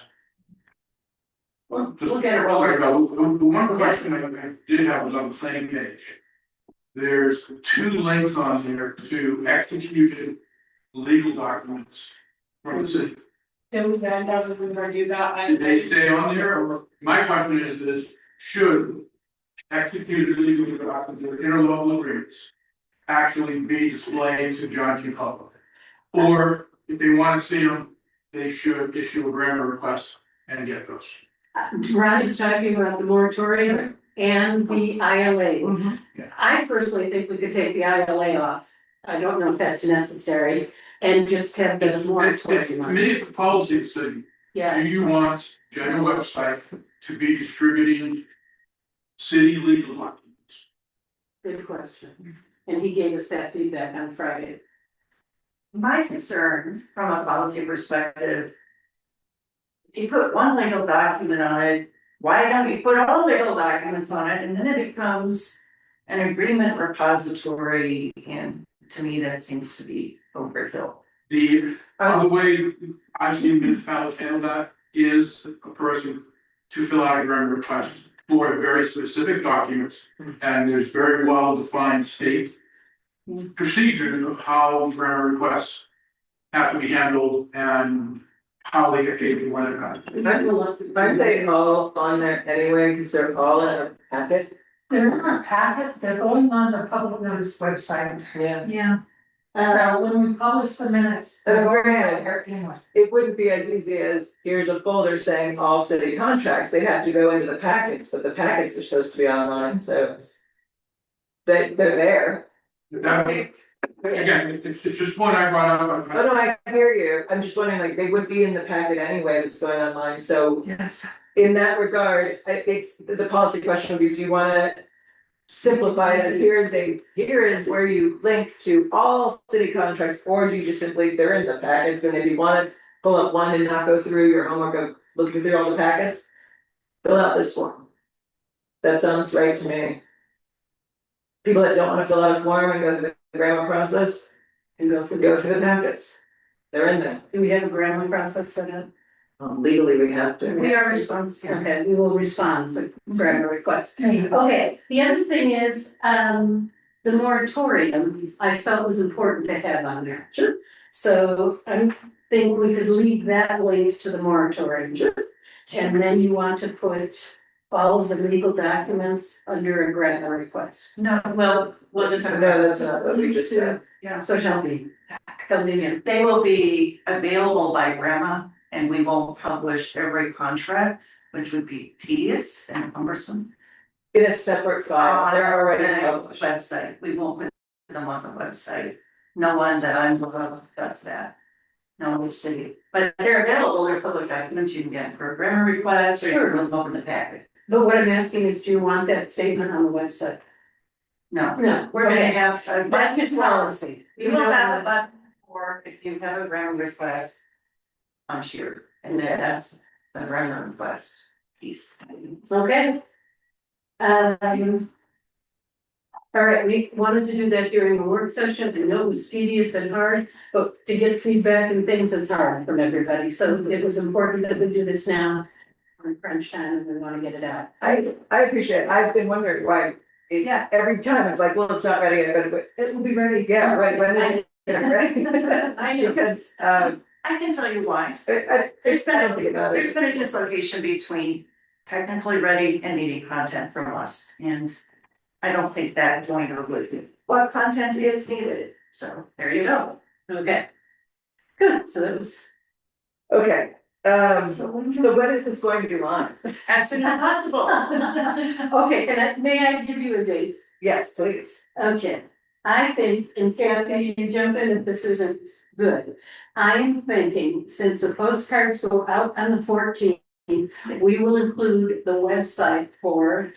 We'll Just get it there we rolling. go. The one question I did have was on the planning page. There's 2 links on there to executed legal documents from the city. Then we find out if we're gonna do that. Did they stay on there? Or my question is should executed legal documents or interlocal agreements actually be displayed to John Q. Public? Or if they want to see them, they should issue a grammar request and get those. Ron is talking about the moratorium and the ILA. Yeah. I personally think we could take the ILA off. I don't know if that's necessary and just have the moratorium. To me, it's a policy decision. Yeah, Do you want general website to be distributing city legal documents? good question. And he gave us that feedback on Friday. My concern from a policy perspective. If you put one legal document on it, why don't you put all legal documents on it, and then it becomes an agreement repository, and to me, that seems to be overkill. The other way I've seen municipalities handle that is a person to fill out a grammar request for a very specific document. And there's very well defined state procedures of how grammar requests have to be handled and how they get paid and when it happens. Aren't they all on there anyway, because they're all in a packet? They're not a packet, they're going on the public notice website. Yeah. Yeah. Uh, So when we publish the minutes. Oh, granted. Anyway. It wouldn't be as easy as, here's a folder saying all city contracts, they'd have to go into the packets, but the packets are supposed to be online, so. They're there. That way, again, it's just one I brought up. Oh, no, I hear you, I'm just wondering, like, they would be in the packet anyway that's going online, so. Yes. In that regard, it's, the policy question would be, do you wanna simplify it, here is where you link to all city contracts, or do you just simply, they're in the packets, and if you wanna pull up one and not go through your homework of looking through all the packets, fill out this form. That sounds right to me. People that don't wanna fill out a form and go through the grammar process, and go go through the packets, they're in there. Do we have a grammar process set up? Legally, we have to. We are responsible. Okay, we will respond to grammar requests. Okay, the other thing is, the moratorium, I felt was important to have on there. Sure. So I think we could leave that link to the moratorium. Sure. And then you want to put all of the legal documents under a grammar request. No, well, we'll just have. No, that's not what we just said. Yeah, so shall be. Tell me again. They will be available by grandma And we won't publish every contract, which would be tedious and cumbersome. In a separate file, they're already On the published. website, we won't put them on the website. No one that I'm aware of does that. No other city, but they're available, they're public documents, you can get for grammar requests or you can look them up in the packet. But what I'm asking is, do you want that statement on the website? No, No, we're gonna okay. have. a- That's just policy. You will have a button for if you have a grammar request. On here, and then that's the grammar request piece. Okay. All right, we wanted to do that during the work session. I know it was tedious and hard, but to get feedback and things is hard from everybody. So it was important that we do this now. On crunch time, and we want to get it out. I appreciate it. I've been wondering why. Yeah. Every time it's like, well, it's not ready, I gotta put, It will be ready. yeah, right, when is it ready? I know. Because, I can tell you why. I don't think it matters. There's been a dislocation between technically ready and needing content from us, and I don't think that joiner would. What content is needed, so there you go. Okay. Good, so that was. Okay, So so when is this going to be live? As soon as possible. Okay, may I give you a date? Yes, please. Okay, I think, and Kathy, you jump in if this isn't good. I'm thinking, since the postcards go out on the 14th, we will include the website for.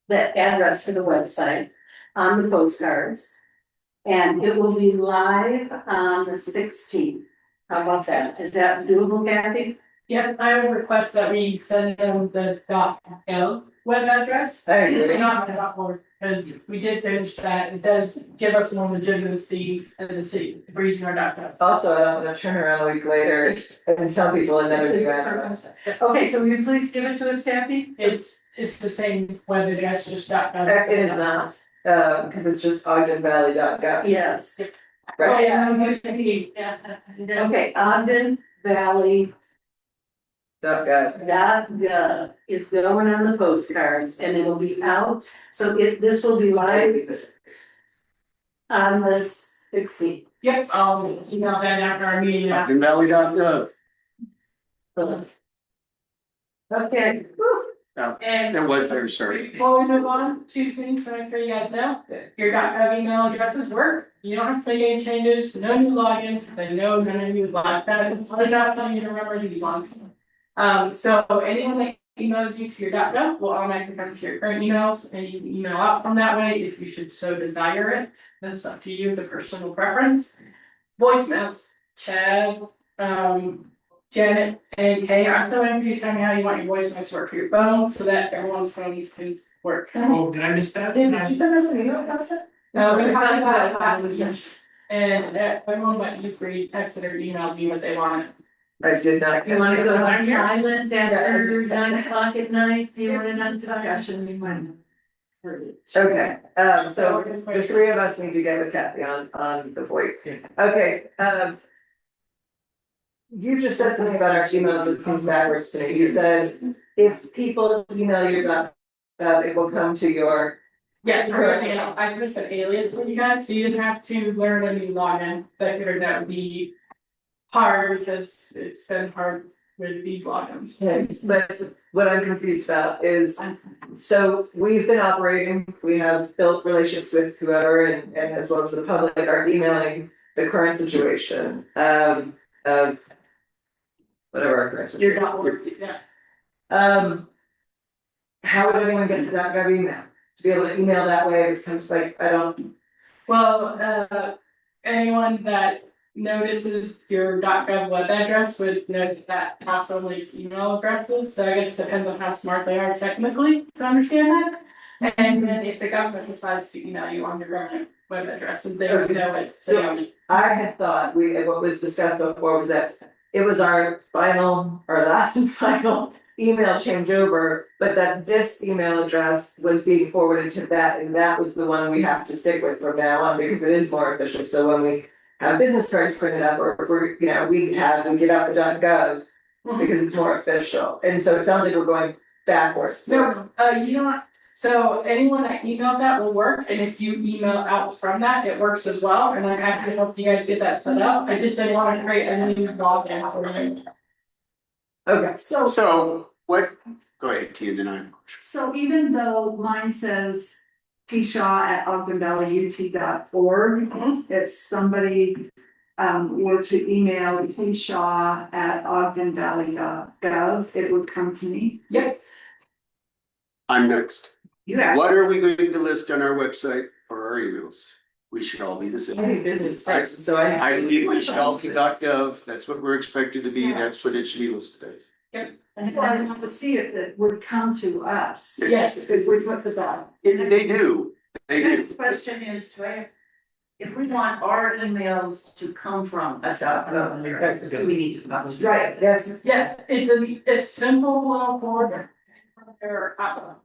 The address for the website on the postcards. And it will be live on the 16th. How about that? Is that doable, Kathy? Yep, I would request that we send them the .gov web address. I agree. Not the .org, because we did finish that, it does give us more legitimacy as a city, for using our .gov. Also, I don't wanna turn around a week later and tell people another new address. Okay, so will you please give it to us, Kathy? It's the same web address, just .gov. It is not, because it's just ogdenvalley.gov. Yes. Oh, Right, yeah, I was thinking, yeah. Okay, Ogden Valley .gov. is going on the postcards and it'll be out, so this will be live on the 16th. Yep, I'll email that after our meeting. Valley.gov. Okay. And That was there, sorry. before we move on, 2 things to make sure you guys know, your .gov email addresses work, you don't have to make any changes, no new logins, they know none of you like that, it's hard enough for you to remember these ones. So anyone that emails you to your .gov will automatically come to your current emails, and you can email out from that way if you should so desire it, that's up to you, it's a personal preference. Voicemails, Chad, Janet and Kay, I'm so waiting for you to tell me how you want your voicemails to work for your phone, so that everyone's phones can work. Oh, did I miss that? Did you send us an email about that? No, we talked about it last week. And everyone but you free texted or emailed me what they wanted. I did not. You wanna go on I'm here. silent after 9 o'clock at night, you want another discussion, you might. Okay, so the three of us need to get with Kathy on the VoIP. Okay, you just said something about our emails that seems backwards to me. You said if people email your it will come to your. Yes, I put an alias for you guys, so you didn't have to learn a new login, that would be hard because it's been hard with these logins. Okay, but what I'm confused about is, so we've been operating, we have built relationships with whoever and as well as the public are emailing the current situation, of whatever our current You're situation. not working, yeah. How would anyone get the .gov email? To be able to email that way, it's kind of like, I don't, Well, anyone that notices your .gov web address would note that also links email addresses, so I guess it depends on how smart they are technically to understand that. And then if the government decides to email you on your government web addresses, they would know it. So- I had thought what was discussed before was that it was our last and final email changeover, but that this email address was being forwarded to that, and that was the one we have to stick with from now on, because it is more official, so when we have business cards printed up, or if we're, we get out the .gov, because it's more official, and so it sounds like we're going backwards. No, you don't, so anyone that emails that will work, and if you email out from that, it works as well, and I'm happy to help you guys get that set up. I just didn't want to create a new login for you. Okay, So what, go ahead, Tia, then I. So even though mine says tshaw@ogdenvalleyut.org, if somebody were to email tshaw@ogdenvalley.gov, it would come to me. Yep. I'm next. Yeah. What are we going to list on our website or our emails? We should all be the I same. need business cards, so I. I believe we should all be .gov, that's what we're expected to be, that's what it should be listed as. And so I want to see if it would come to us. Yes. If we put the dot. They do, they do. Next question is, if we want our emails to come from a .gov address, do we need to publish? Right. Yes, Yes, it's a simple little form. Or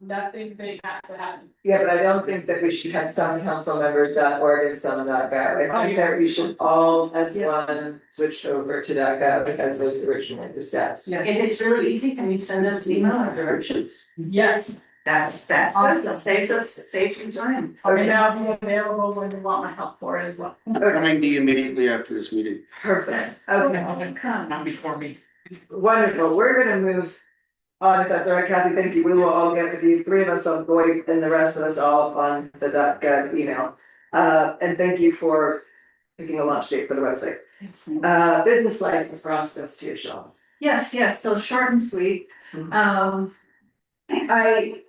nothing big has to happen. yeah, but I don't think that we should have some council members.org and some .gov. I think that we should all as one switch over to .gov as was originally discussed. If it's really easy, can you send us an email or directions? Yes, That's Awesome. saves you time. and I'll be available when you want my help for it as well. Coming to you immediately after this meeting. Perfect, okay, Come. Not before me. wonderful, we're gonna move on, if that's all right, Kathy, thank you, we will all get with you, 3 of us on VoIP and the rest of us all on the .gov email. And thank you for picking a launch date for the website. Business license process too, Sean. Yes, so short and sweet. I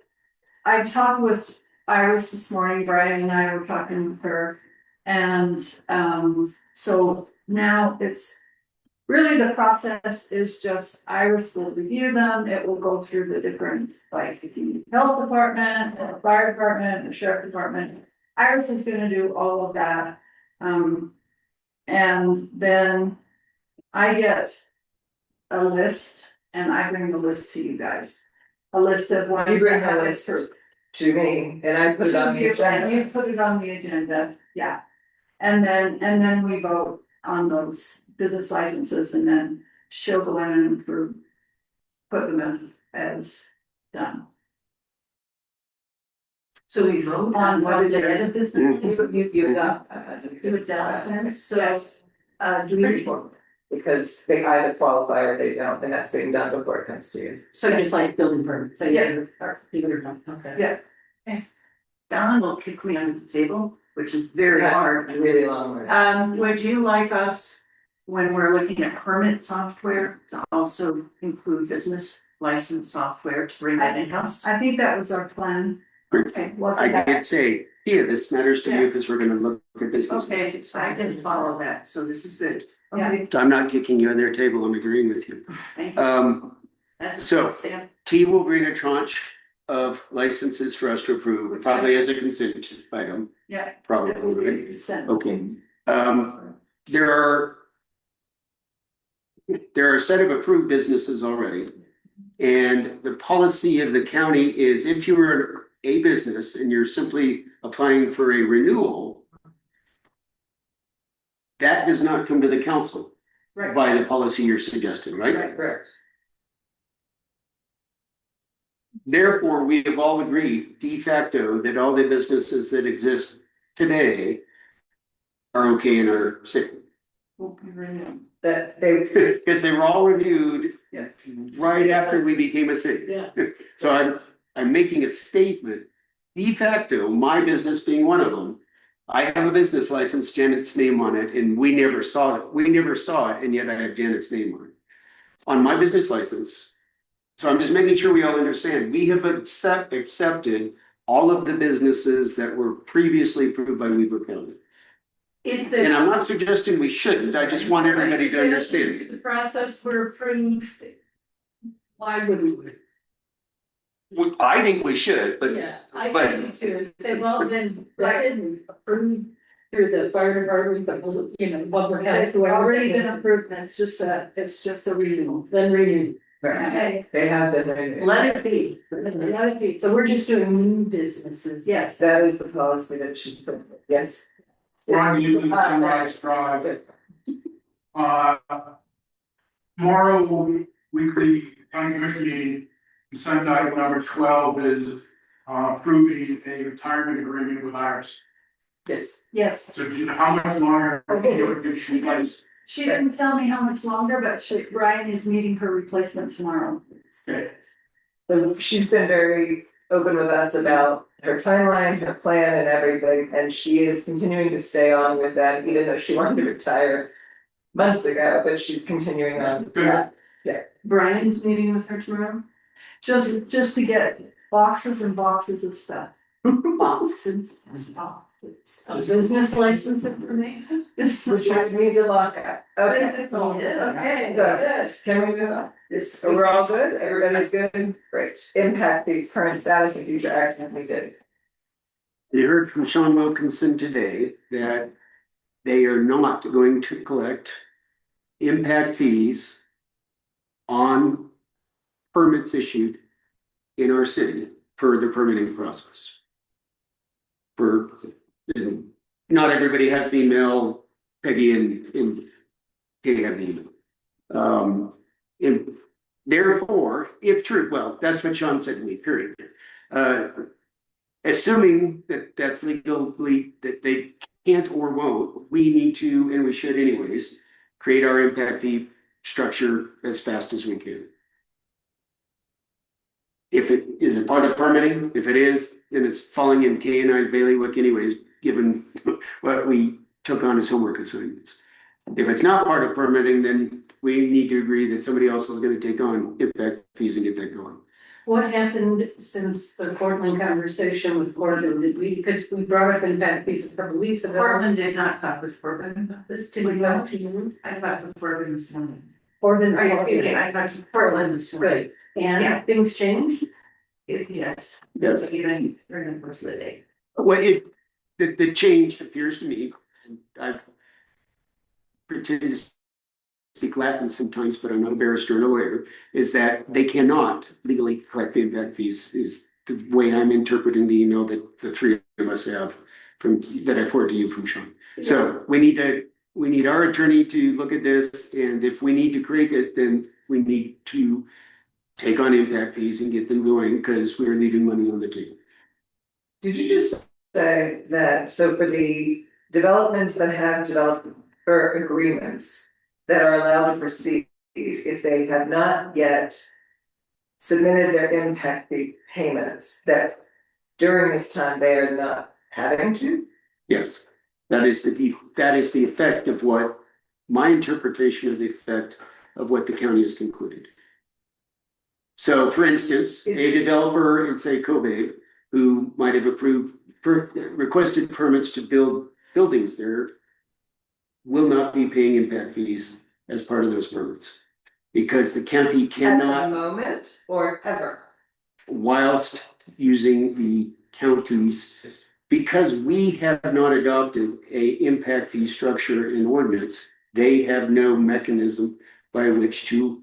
talked with Iris this morning, Brian and I were talking with her. And so now it's really the process is just Iris will review them, it will go through the different, like the health department, the fire department, the sheriff department. Iris is gonna do all of that. And then I get a list and I bring the list to you guys. A list of ones. You bring that the list to me and I put it on the And agenda. you put it on the agenda, yeah. And then we vote on those business licenses and then she'll go in and approve. Put them as done. So we vote On what the the other business. You adopt as a You business adopt them, license. so Do we report? Because they either qualify or they don't, and that's being done before it comes to you. So just like building permits, so Yeah. you're done, okay. Yeah. Don will kick me under the table, which is very hard. Really long word. Would you like us, when we're looking at permit software, to also include business license software to bring that in-house? I think that was our plan. Okay, I wasn't that? did say, yeah, this matters to you Yes. because we're gonna look at business. Okay, so I didn't follow that, so this is good. Yeah. Okay, I'm not kicking you on their table, I'm agreeing with you. thank you. That's a so- good stand. T will bring a tranche of licenses for us to approve, probably as a consent item, Yeah. probably, right? Sent. Okay. There are a set of approved businesses already. And the policy of the county is if you were a business and you're simply applying for a renewal, that does not come to the council by the policy you're suggesting, right? Correct. Therefore, we have all agreed de facto that all the businesses that exist today are okay in our city. That they, Because they were all renewed yes. right after we became a city. Yeah. So I'm making a statement, de facto, my business being one of them. I have a business license, Janet's name on it, and we never saw it, and yet I have Janet's name on it. On my business license. So I'm just making sure we all understand, we have accepted all of the businesses that were previously approved by Weaver County. If And the, I'm not suggesting we shouldn't, I just want everybody to understand. the process were approved, why wouldn't we? I think we should, but Yeah, I but- think we should, they've all been vetted and approved through the fire department, but what we're having. It's already been approved, and it's just a renewal, then renew. Okay, They have been renewed. Let it be. let it be. So we're just doing new businesses. Yes. That is the policy that should, yes. Ron Newton, Sunrise Drive. Tomorrow, weekly county commission meeting, consent item number 12 is approving a retirement agreement with Iris. Yes. Yes, So how much longer do you guys She didn't tell me how much longer, but Brian is meeting her replacement tomorrow. Great. So she's been very open with us about her timeline, her plan and everything, and she is continuing to stay on with them, even though she wanted to retire months ago, but she's continuing on with that. Brian's meeting with her tomorrow. Just to get boxes and boxes of stuff. Boxes and boxes. A business license information. This Which was me to look at. Okay, Physical. Okay, Good. so can we move on? So we're all good? Everybody's good? Great. Impact these current status and future actions we did. You heard from Sean Wilkinson today that they are not going to collect impact fees on permits issued in our city for the permitting process. And not everybody has the email, Peggy and Kay have the email. And therefore, if true, well, that's what Sean said to me, period. Assuming that that's legally, that they can't or won't, we need to, and we should anyways, create our impact fee structure as fast as we can. If it is a part of permitting, if it is, then it's falling in Kay and I's bailiwick anyways, given what we took on as homework assignments. If it's not part of permitting, then we need to agree that somebody else is gonna take on impact fees and get that going. What happened since the Portland conversation with Portland? Did we, because we brought up impact fees a couple weeks ago. Portland did not talk with Portland about this, did we go? I talked with Portland this morning. Portland. Are you kidding? I talked to Portland this morning. Good, and Yeah. things changed? Yes. Yes. Even during the course of the day. Well, the change appears to me, and I pretend to speak Latin sometimes, but I'm not a barrister and a lawyer, is that they cannot legally collect the impact fees, is the way I'm interpreting the email that the three of us have from, that I forwarded to you from Sean. So we need our attorney to look at this, and if we need to create it, then we need to take on impact fees and get them going, because we're leaving money on the table. Did you just say that, so for the developments that have developer agreements that are allowed to proceed, if they have not yet submitted their impact fee payments, that during this time they are not having to? Yes, that is the effect of what, my interpretation of the effect of what the county has concluded. So for instance, a developer in say Kobe, who might have requested permits to build buildings there, will not be paying impact fees as part of those permits. Because the county At the cannot, moment or ever? whilst using the county's, because we have not adopted a impact fee structure in ordinance, they have no mechanism by which to.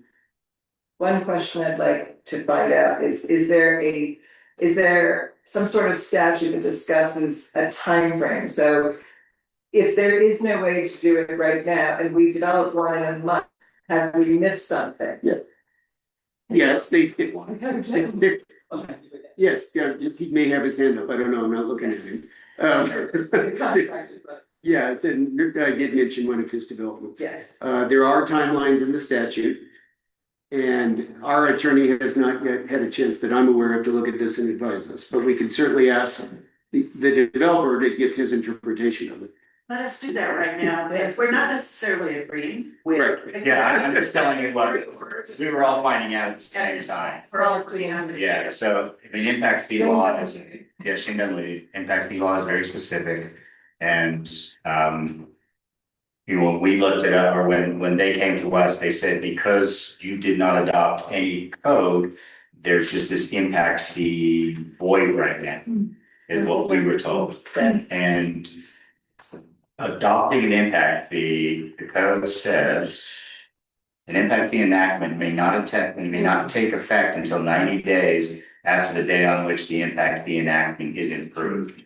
One question I'd like to find out is there some sort of statute that discusses a time frame? So if there is no way to do it right now and we develop one in a month, have we missed something? Yes, yes, yeah, he may have his hand up, I don't know, I'm not looking at him. The contractor, but Yeah, and I did mention one of his developments. yes. There are timelines in the statute. And our attorney has not yet had a chance that I'm aware of to look at this and advise us, but we can certainly ask the developer to give his interpretation of it. Let us do that right now. We're not necessarily agreeing with. Right. Yeah, I'm just telling you what we were all finding out at the same time. We're all clear on this. Yeah, so the impact fee law is, yes, you know, the impact fee law is very specific. And you know, when we looked it up, or when they came to us, they said, because you did not adopt any code, there's just this impact fee void right now, is what we were told. And adopting an impact fee, the code says an impact fee enactment may not take effect until 90 days after the day on which the impact fee enactment is approved.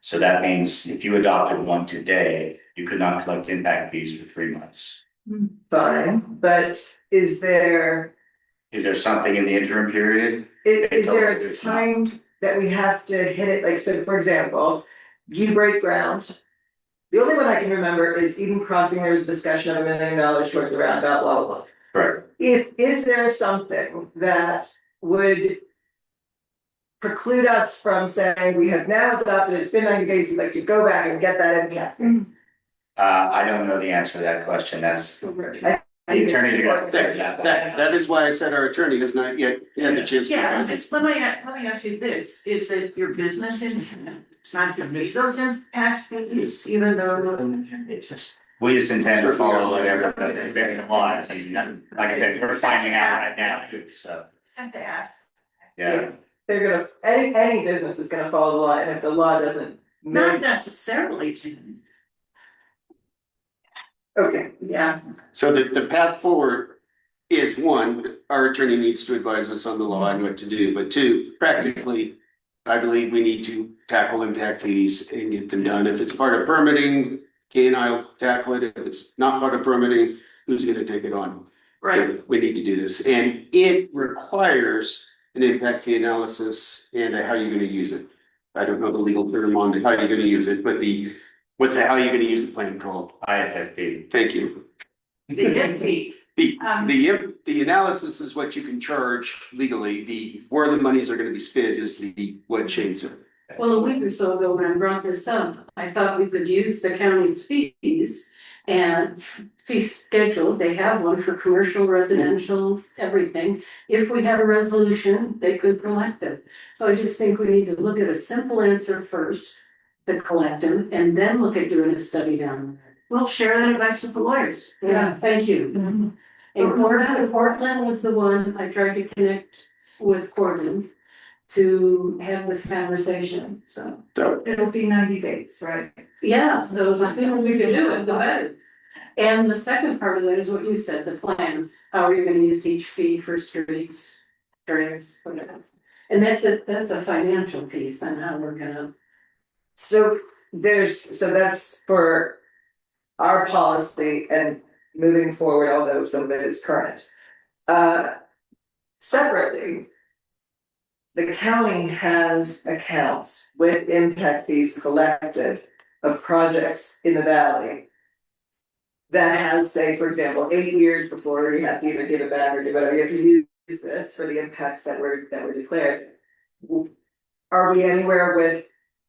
So that means if you adopted one today, you could not collect impact fees for 3 months. Fine, but is there something in the interim period? is there a time that we have to hit it? Like, so for example, you break ground, The only one I can remember is Eden Crossing, there was discussion of $1 million towards the roundabout, blah, blah, blah. Correct. Is there something that would preclude us from saying, we have now adopted, it's been 90 days, we'd like to go back and get that impact? I don't know the answer to that question. That's, the attorneys are gonna have to figure that out. That is why I said our attorney has not yet had the chance to. Yeah, advise us. let me ask you this, is it your business intent, it's not to meet those impact fees, even though. It's just, we just intend to follow whatever the laws, and like I said, we're finding out right now too, so, Sent to ask. yeah. They're gonna, any business is gonna follow the law, and if the law doesn't. Not necessarily, Jim. Okay, Yeah. So the path forward is one, our attorney needs to advise us on the law and what to do, but two, practically. I believe we need to tackle impact fees and get them done. If it's part of permitting, Kay and I'll tackle it. If it's not part of permitting, who's gonna take it on? Right, We need to do this, and it requires an impact fee analysis and how you're gonna use it. I don't know the legal term on how you're gonna use it, but how you're gonna use the plan called? IFFD. Thank you. they did be. The analysis is what you can charge legally, where the monies are gonna be spent is what Shane said. Well, a week or so ago, when I brought this up, I thought we could use the county's fees and fee schedule, they have one for commercial, residential, everything. If we have a resolution, they could collect it. So I just think we need to look at a simple answer first, to collect them, and then look at doing a study down We'll share that advice with the lawyers. there. Yeah, thank you. And Portland was the one I tried to connect with Portland to have this conversation, so. It'll be 90 days, right? Yeah, so the sooner we can do it, the better. And the second part of that is what you said, the plan, how are you gonna use each fee for streets, drains, whatever. And that's a financial piece on how we're gonna. so that's for our policy and moving forward, although some of it is current. Separately, the county has accounts with impact fees collected of projects in the valley. That has, say, for example, 8 years before you have to either give it back or do whatever, you have to use this for the impacts that were declared. Are we anywhere with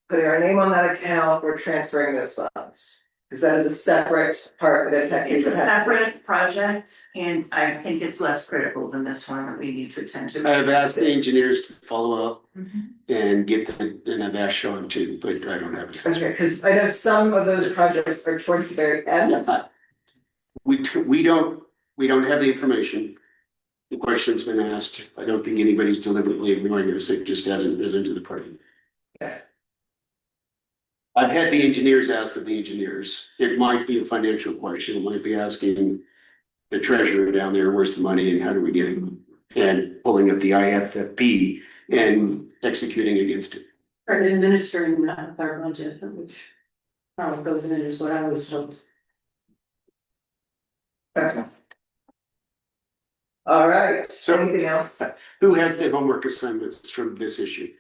putting our name on that account or transferring those funds? Because that is a separate part of impact fees. It's a separate project, and I think it's less critical than this one that we need to attend to. I've asked the engineers to follow up Mhm. and and I've asked Sean too, but I don't have it. Okay, because I know some of those projects are towards the very end. We don't have the information. The question's been asked. I don't think anybody's deliberately ignoring us. It just hasn't risen to the party. I've had the engineers ask of the engineers. It might be a financial question. It might be asking the treasurer down there, where's the money and how do we get it? And pulling up the IFFP and executing against it. Or administering that with our budget, which probably goes in is what I was told. Okay. All right, So- anything else? Who has the homework assignments from this issue?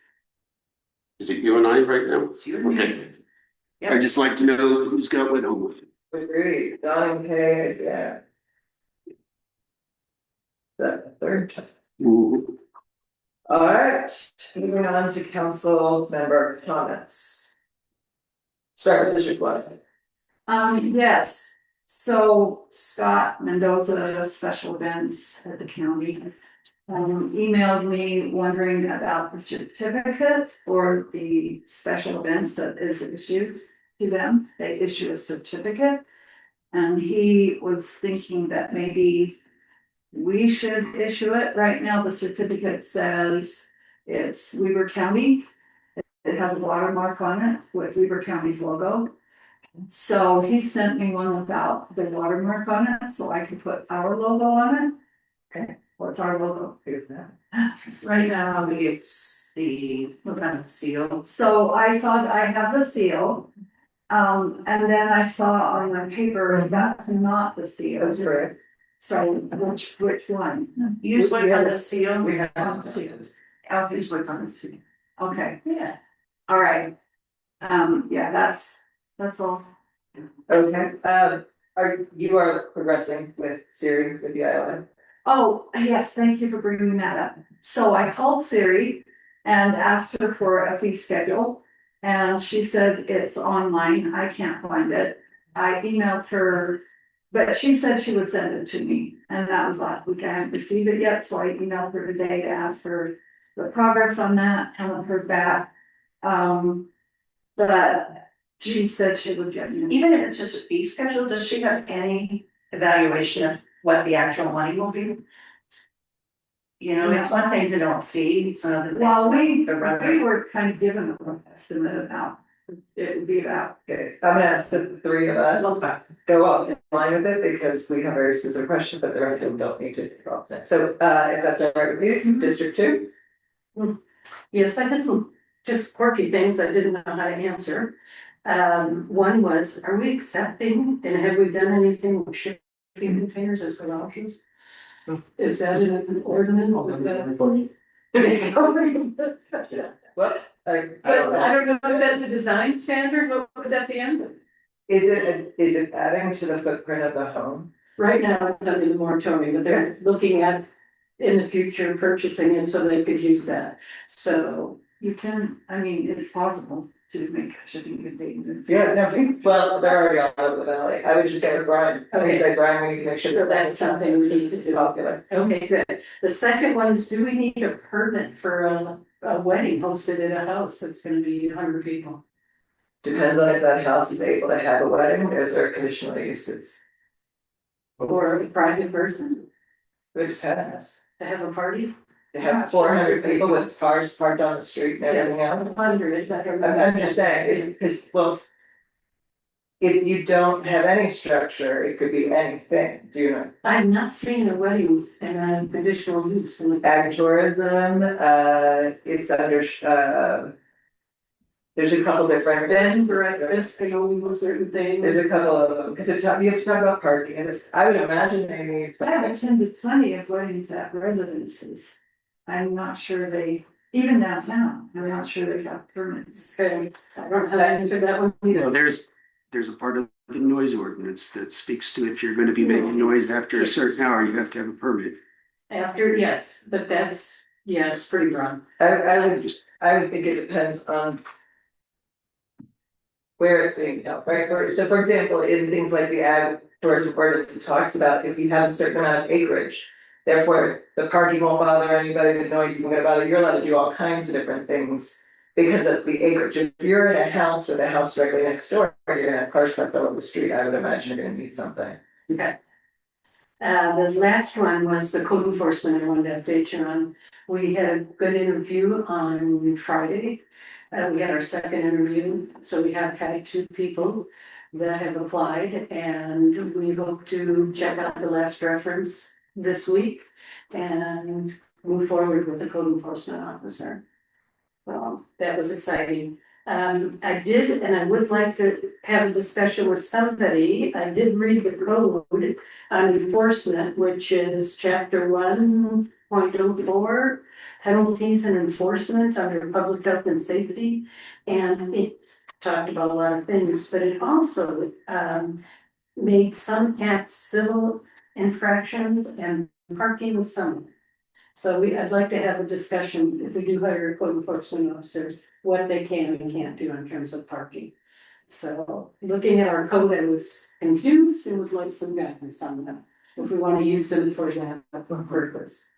Is it you and I right now? It's you and me. Okay. I'd just like to know who's got what homework. Agreed, Don and Kay, yeah. The third time. Ooh. All right, moving on to council member comments. Start with District 1. Yes, so Scott Mendoza, special events at the county. Emailed me wondering about the certificate for the special events that is issued to them. They issue a certificate. And he was thinking that maybe we should issue it. Right now, the certificate says it's Weber County. It has a watermark on it with Weber County's logo. So he sent me one without the watermark on it, so I could put our logo on it. Okay, what's our logo? Right now, it's the, what kind of seal? So I thought I have the seal. And then I saw on my paper, that's not the seal. That's correct. So which one? Use what's on the seal. We have. I'll use what's on the seal. Okay, Yeah. all right. Yeah, that's all. Okay, you are progressing with Siri with the ILM? Oh, yes, thank you for bringing that up. So I called Siri and asked her for a fee schedule. And she said it's online, I can't find it. I emailed her, but she said she would send it to me, and that was last week. I haven't received it yet, so I emailed her today to ask her the progress on that, haven't heard back. But she said she would get me. Even if it's just a fee schedule, does she have any evaluation of what the actual money will be? You know, it's one thing to know a fee, it's another thing. Well, we to run it. were kind of given a rough estimate of how it would be about. Okay, I'm gonna ask the three of us, go up in line with it, because we have very specific questions, but the rest of them don't need to go up next. So, if that's all right with you, District Two? Yes, I had some just quirky things I didn't know how to answer. One was, are we accepting and have we done anything with shipping containers as garages? Is that in an ordinance? Is that? What? But I don't know if that's a design standard, what would that be under? Is it adding to the footprint of the home? Right now, it's under the moratorium, but they're looking at in the future purchasing it so they could use that. So You can, I mean, it's possible to make shipping containers. Yeah, no, well, they're already all over the valley. I would just get with Brian. Okay, say Brian, we need to make sure. So that's something we need to do. Popular. Okay, good. The second one is, do we need a permit for a wedding hosted at a house that's gonna be 100 people? Depends on if that house is able to have a wedding, or is there conditional uses? Or a private person Which depends. to have a party? To have 400 people with cars parked on the street and everything else. 100, I'm just saying, because, well, if you don't have any structure, it could be anything, do you know? I've not seen a wedding in a conditional use in the. Agritourism, it's under, there's a couple different. Bed and breakfast, there's only certain things. There's a couple of them, because you have to talk about parking, and I would imagine they need. I have attended plenty of weddings at residences. I'm not sure they, even downtown, I'm not sure they got permits. Okay, I don't have an answer to that one either. No, there's a part of the noise ordinance that speaks to if you're gonna be making noise after a certain hour, you have to have a permit. After, yes, but that's, yeah, it's pretty broad. I would think it depends on. Where it's being held, right? So for example, in things like the ag tourism ordinance, it talks about if you have a certain amount of acreage. Therefore, the parking won't bother anybody, the noise isn't gonna bother, you're allowed to do all kinds of different things. Because of the acreage, if you're in a house with a house directly next door, you're gonna have cars parked all over the street, I would imagine you're gonna need something. Okay. The last one was the code enforcement I wanted to update you on. We had a good interview on Friday. We had our second interview, so we have had 2 people that have applied, and we hope to check out the last reference this week and move forward with the code enforcement officer. Well, that was exciting. I did, and I would like to have a discussion with somebody. I did read the code on enforcement, which is chapter 1.04, penalties and enforcement under public health and safety. And it talked about a lot of things, but it also made some acts civil infractions and parking some. So I'd like to have a discussion, if we do hire code enforcement officers, what they can and can't do in terms of parking. So looking at our code, I was confused and would like some guidance on that, if we want to use them for that purpose.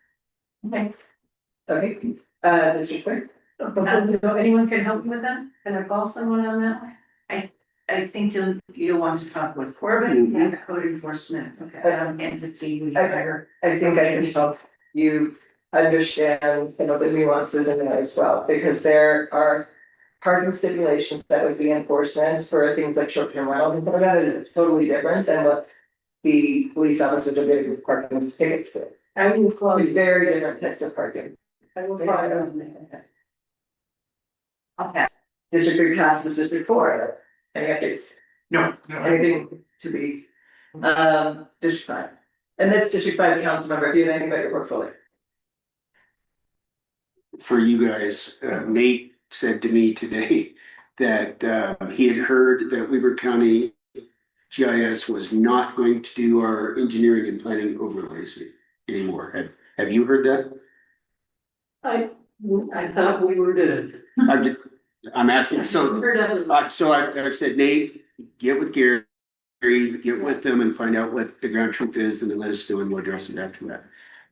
Okay. Okay, District Clerk? Anyone can help me with that? Can I call someone on that one? I think you'll want to talk with Corbin and the code enforcement entity we hire. I think I can help you understand, the nuances in there as well, because there are parking stipulations that would be enforcement for things like short-term rentals and stuff like that is totally different than what the police officers are doing with parking tickets to. I will call Two you. very different types of parking. I will call you. Okay. District 3 passes District 4. Any updates? No. Anything to be, District 5. And that's District 5 council member, if you have anything about your portfolio. For you guys, Nate said to me today that he had heard that Weber County GIS was not going to do our engineering and planning overlays anymore. Have you heard that? I thought we were good. I'm asking, so, Heard otherwise. so I said, Nate, get with Gary, get with them and find out what the ground truth is and then let us know and we'll address it after that.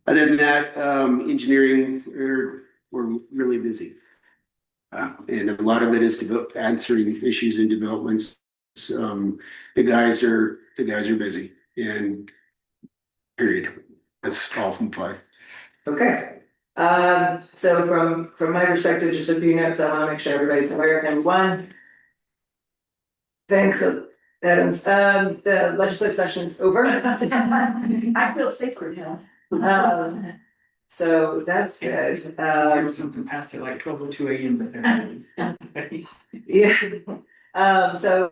Other than that, engineering, we're really busy. And a lot of it is answering issues and developments. The guys are busy and period. That's all from 5. Okay. So from my perspective, just a few notes, I want to make sure everybody's aware. Number one, thank the legislative session's over. I feel safer now. So that's good. There was something past it like 12:02 AM, but they're. Yeah. So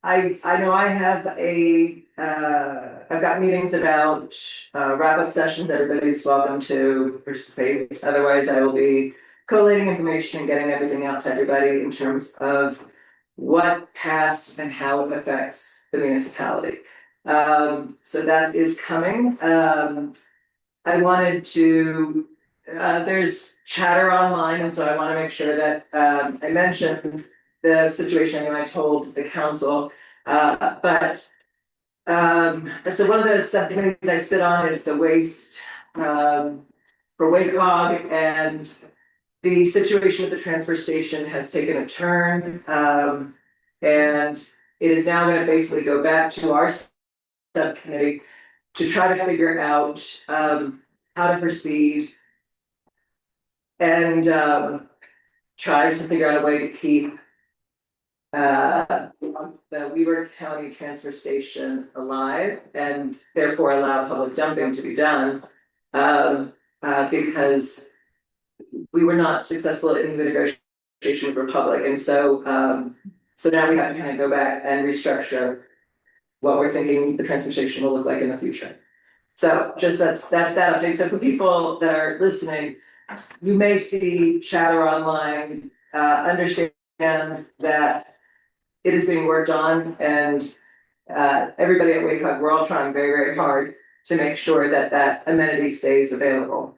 I know I have I've got meetings about wrap-up sessions. Everybody's welcome to participate. Otherwise, I will be collating information and getting everything out to everybody in terms of what passed and how it affects the municipality. So that is coming. I wanted to, there's chatter online, and so I want to make sure that I mentioned the situation and I told the council. But so one of the subcommittees I sit on is the waste for WACOG, and the situation at the transfer station has taken a turn. And it is now going to basically go back to our subcommittee to try to figure out how to proceed and try to figure out a way to keep the Weber County Transfer Station alive and therefore allow public dumping to be done. Because we were not successful in the negotiation with Republic, and so so now we have to kind of go back and restructure what we're thinking the transfer station will look like in the future. So just that's that update. So for people that are listening, you may see chatter online, understand that it is being worked on, and everybody at WACOG, we're all trying very, very hard to make sure that that amenity stays available.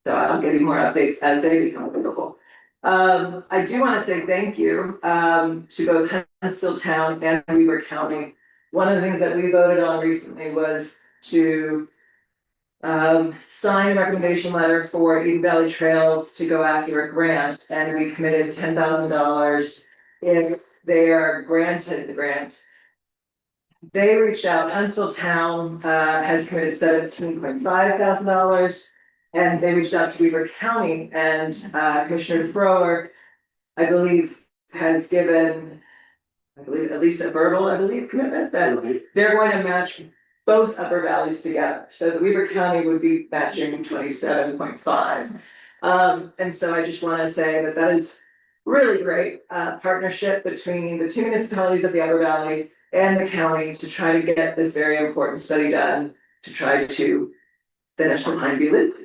So I'll give you more updates as they become available. I do want to say thank you to both Huntsville Town and Weber County. One of the things that we voted on recently was to sign a recommendation letter for Eden Valley Trails to go after a grant, and we committed $10,000 if they are granted the grant. They reached out. Huntsville Town has committed $17,500, and they reached out to Weber County, and Commissioner Thrower, I believe, has given, at least a verbal, commitment that they're going to match both upper valleys together. So the Weber County would be matching 27.5. And so I just want to say that that is really great partnership between the two municipalities of the Upper Valley and the county to try to get this very important study done to try to finish the Pine View Loop.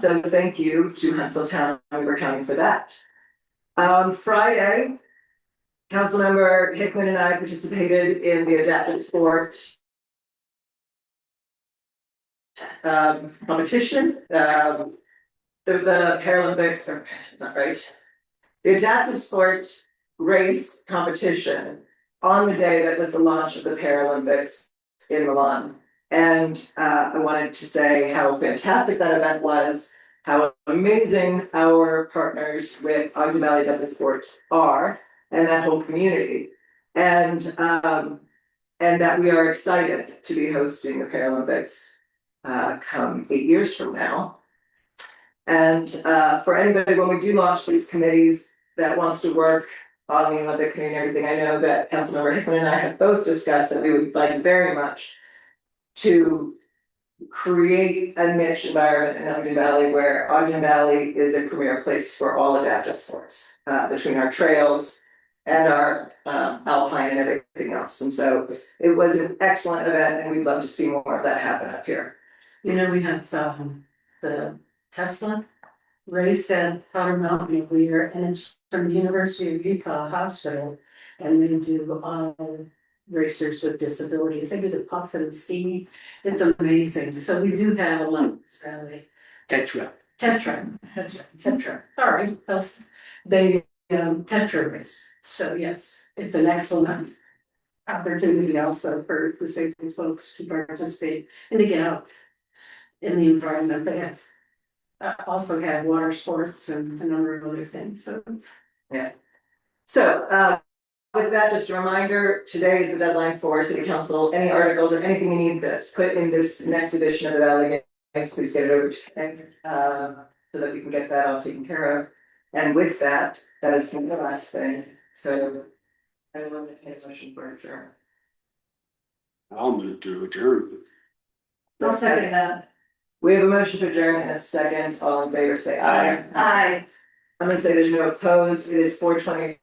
So thank you to Huntsville Town and Weber County for that. On Friday, Councilmember Hickman and I participated in the adaptive sport competition. The Paralympic, or not right, the adaptive sport race competition on the day that was the launch of the Paralympics in Milan. And I wanted to say how fantastic that event was, how amazing our partners with Ogden Valley Adaptive Sport are, and that whole community. And that we are excited to be hosting the Paralympics come 8 years from now. And for anybody, when we do launch these committees that wants to work on the Olympic committee and everything, I know that Councilmember Hickman and I have both discussed that we would like very much to create a niche environment in Ogden Valley where Ogden Valley is a premier place for all adaptive sports, between our trails and our alpine and everything else. And so it was an excellent event, and we'd love to see more of that happen up here. You know, we have the Tesla race at Powder Mountain every year, and it's from the University of Utah Hospital, and they do racers with disabilities. They do the puff and ski. It's amazing. So we do have a lot in this valley. Tetra. Tetra, sorry, they, Tetra race. So yes, it's an excellent opportunity also for disabled folks to participate and to get out in the environment. They have also have water sports and a number of other things, so. So, with that, just a reminder, today is the deadline for city council, any articles or anything you need that's put in this next edition of the Valley. Please get it over to Hank, so that we can get that all taken care of. And with that, that is the last thing, so. I will make a motion for adjourn. I'll move to adjourn. I'll second that. We have a motion to adjourn in a second, all in favor, say aye. Aye. I'm gonna say there's no opposed, it is 4:25.